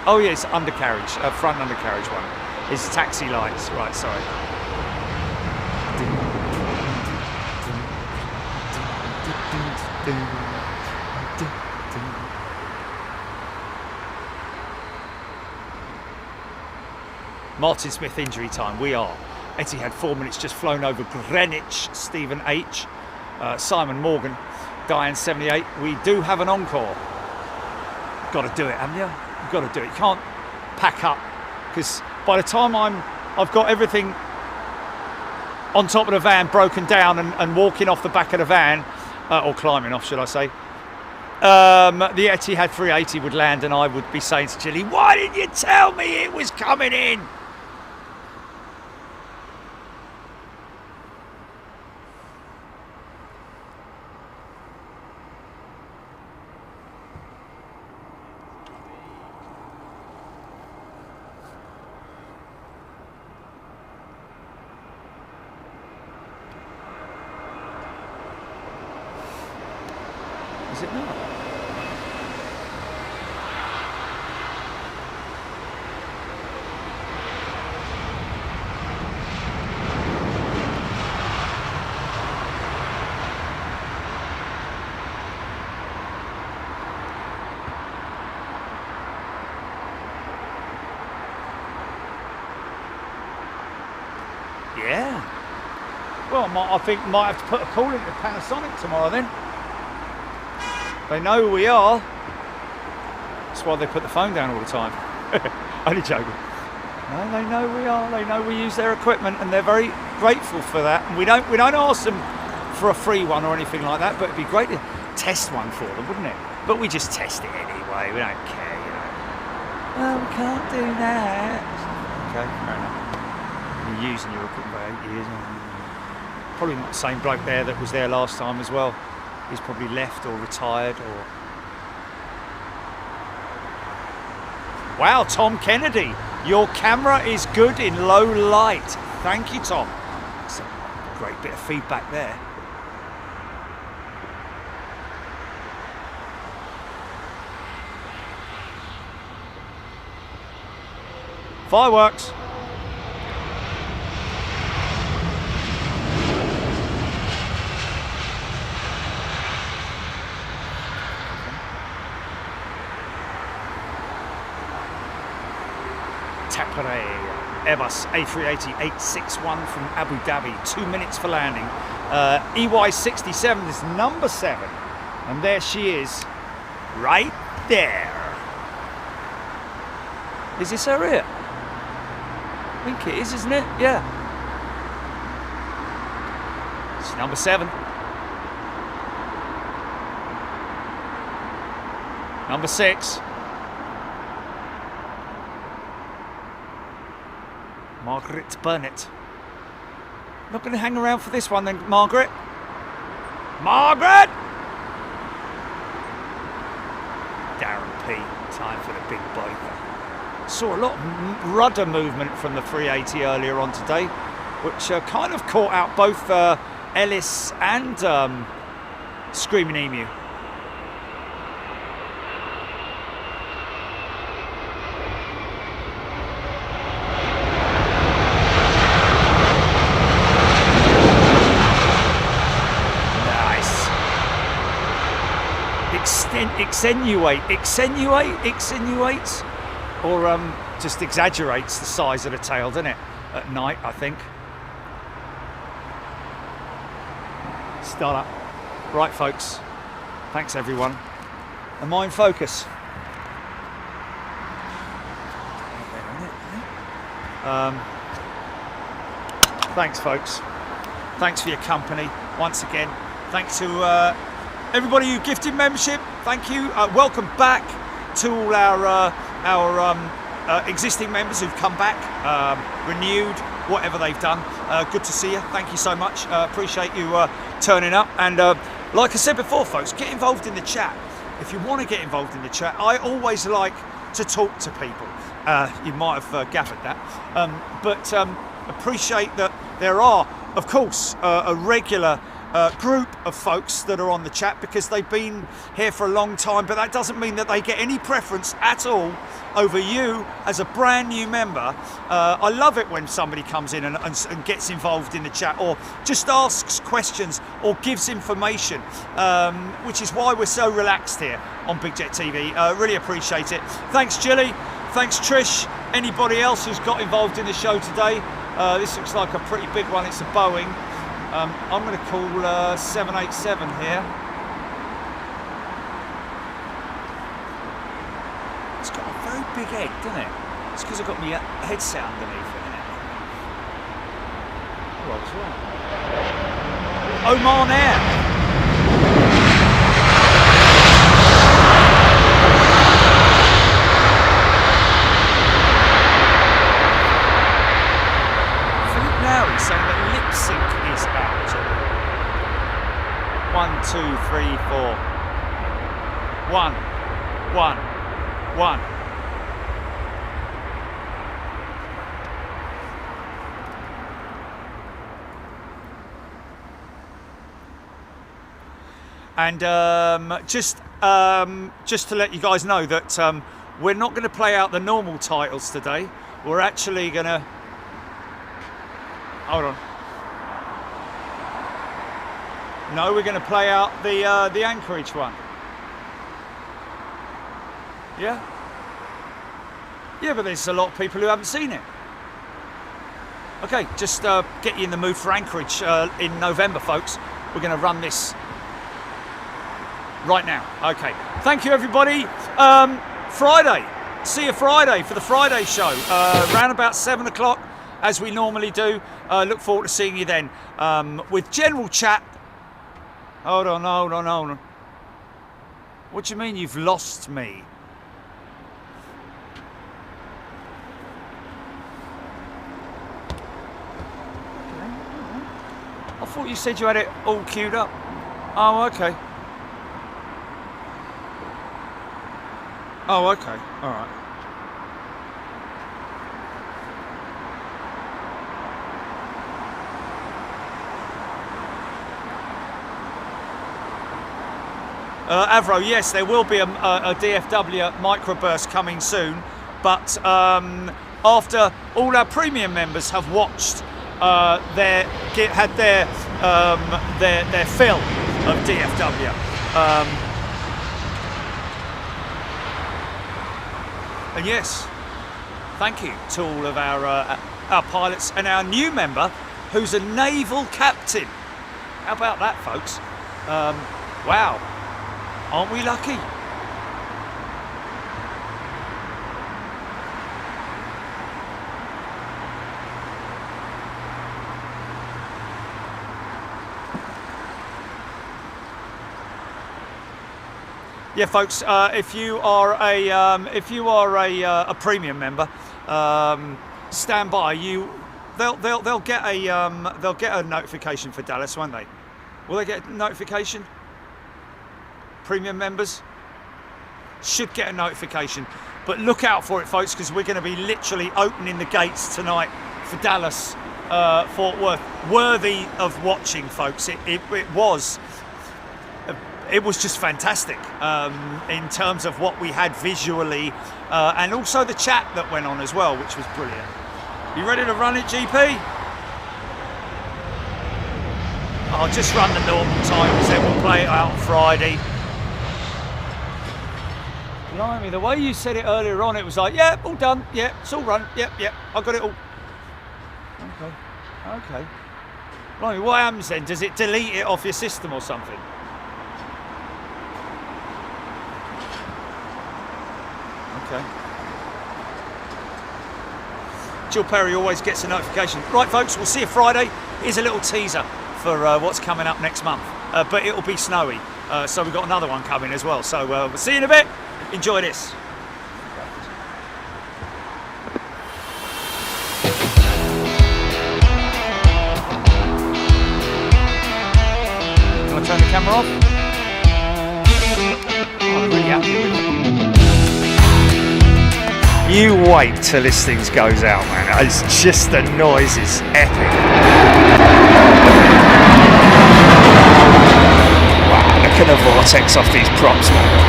oh yes, undercarriage, front undercarriage one. It's taxi lights, right, sorry. Martin Smith injury time, we are. Etihad 4 minutes just flown over Greenwich, Stephen H. Simon Morgan, Diane 78. We do have an encore. Got to do it, haven't you? You've got to do it. You can't pack up, because by the time I've got everything on top of the van broken down and walking off the back of the van, or climbing off, should I say, the Etihad 380 would land and I would be saying to Chile, why didn't you tell me it was coming in? Is it not? Yeah. Well, I think might have to put a call into Panasonic tomorrow then. They know who we are. That's why they put the phone down all the time. Only joking. No, they know we are. They know we use their equipment, and they're very grateful for that. And we don't ask them for a free one or anything like that. But it'd be great to test one for them, wouldn't it? But we just test it anyway. We don't care, you know. Oh, we can't do that. Okay, fair enough. You're using your equipment for 8 years. Probably not the same bloke there that was there last time as well. He's probably left or retired or... Wow, Tom Kennedy, your camera is good in low light. Thank you, Tom. That's a great bit of feedback there. Fireworks. Airbus A380-861 from Abu Dhabi, 2 minutes for landing. EY67 is number 7, and there she is, right there. Is this her here? I think it is, isn't it? Yeah. It's number 7. Number 6. Margaret Burnett. Not going to hang around for this one then, Margaret. Margaret! Darren P. Time for the big boy. Saw a lot of rudder movement from the 380 earlier on today, which kind of caught out both Ellis and Screaming Emu. Extenuates, or just exaggerates the size of the tail, doesn't it? At night, I think. Start up. Right, folks. Thanks, everyone. Am I in focus? Thanks, folks. Thanks for your company once again. Thanks to everybody who gifted membership. Thank you. Welcome back to all our existing members who've come back, renewed, whatever they've done. Good to see you. Thank you so much. Appreciate you turning up. And like I said before, folks, get involved in the chat. If you want to get involved in the chat, I always like to talk to people. You might have gathered that. But appreciate that there are, of course, a regular group of folks that are on the chat because they've been here for a long time, but that doesn't mean that they get any preference at all over you as a brand new member. I love it when somebody comes in and gets involved in the chat, or just asks questions or gives information, which is why we're so relaxed here on Big Jet TV. Really appreciate it. Thanks, Jilly. Thanks, Trish. Anybody else who's got involved in the show today? This looks like a pretty big one. It's a Boeing. I'm going to call 787 here. It's got a very big head, doesn't it? It's because I've got my headset underneath it, isn't it? Oh, I was wrong. Oman Air. He's saying that lip sync is out. 1, 2, 3, 4. 1, 1, 1. And just to let you guys know that we're not going to play out the normal titles today. We're actually going to... Hold on. No, we're going to play out the Anchorage one. Yeah? Yeah, but there's a lot of people who haven't seen it. Okay, just get you in the mood for Anchorage in November, folks. We're going to run this right now. Okay, thank you, everybody. Friday, see you Friday for the Friday show, around about 7 o'clock, as we normally do. Look forward to seeing you then with general chat. Hold on. What do you mean you've lost me? I thought you said you had it all queued up. Oh, okay. Oh, okay. All right. Avro, yes, there will be a DFW microburst coming soon, but after all our premium members have watched their fill of DFW. And yes, thank you to all of our pilots and our new member, who's a naval captain. How about that, folks? Wow, aren't we lucky? Yeah, folks. If you are a premium member, stand by. They'll get a notification for Dallas, won't they? Will they get a notification? Premium members should get a notification, but look out for it, folks, because we're going to be literally opening the gates tonight for Dallas, Fort Worth. Worthy of watching, folks. It was just fantastic in terms of what we had visually and also the chat that went on as well, which was brilliant. You ready to run it, GP? I'll just run the normal times, then we'll play it out on Friday. Blimey, the way you said it earlier on, it was like, yeah, all done, yeah, it's all run, yep, I got it all. Okay. Blimey, what happens then? Does it delete it off your system or something? Okay. Jill Perry always gets a notification. Right, folks, we'll see you Friday. Here's a little teaser for what's coming up next month. But it'll be snowy, so we've got another one coming as well. So we'll see you in a bit. Enjoy this. Can I turn the camera off? Oh, I'm really happy with it. You wait till this thing goes out, man. It's just, the noise is epic. Wow, look at the vortex off these props, man.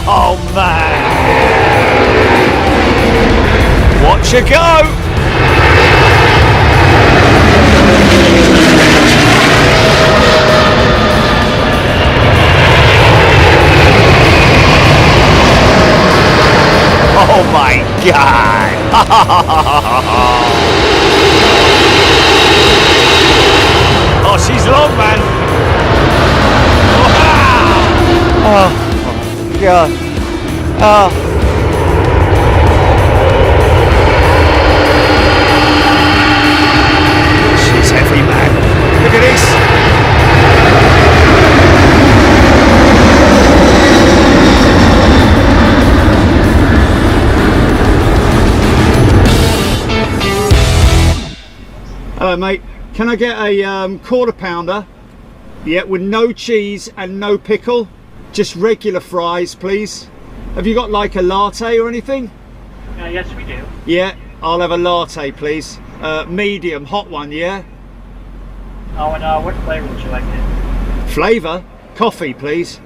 Oh, man. Watch you go. Oh my God! Oh, she's long, man. Wow. Oh God! Oh. She's heavy, man. Look at this. Hello, mate. Can I get a quarter pounder? Yeah, with no cheese and no pickle. Just regular fries, please. Have you got like a latte or anything? Yes, we do. Yeah, I'll have a latte, please. Medium, hot one, yeah? Oh, and what flavor would you like it? Flavour? Coffee, please.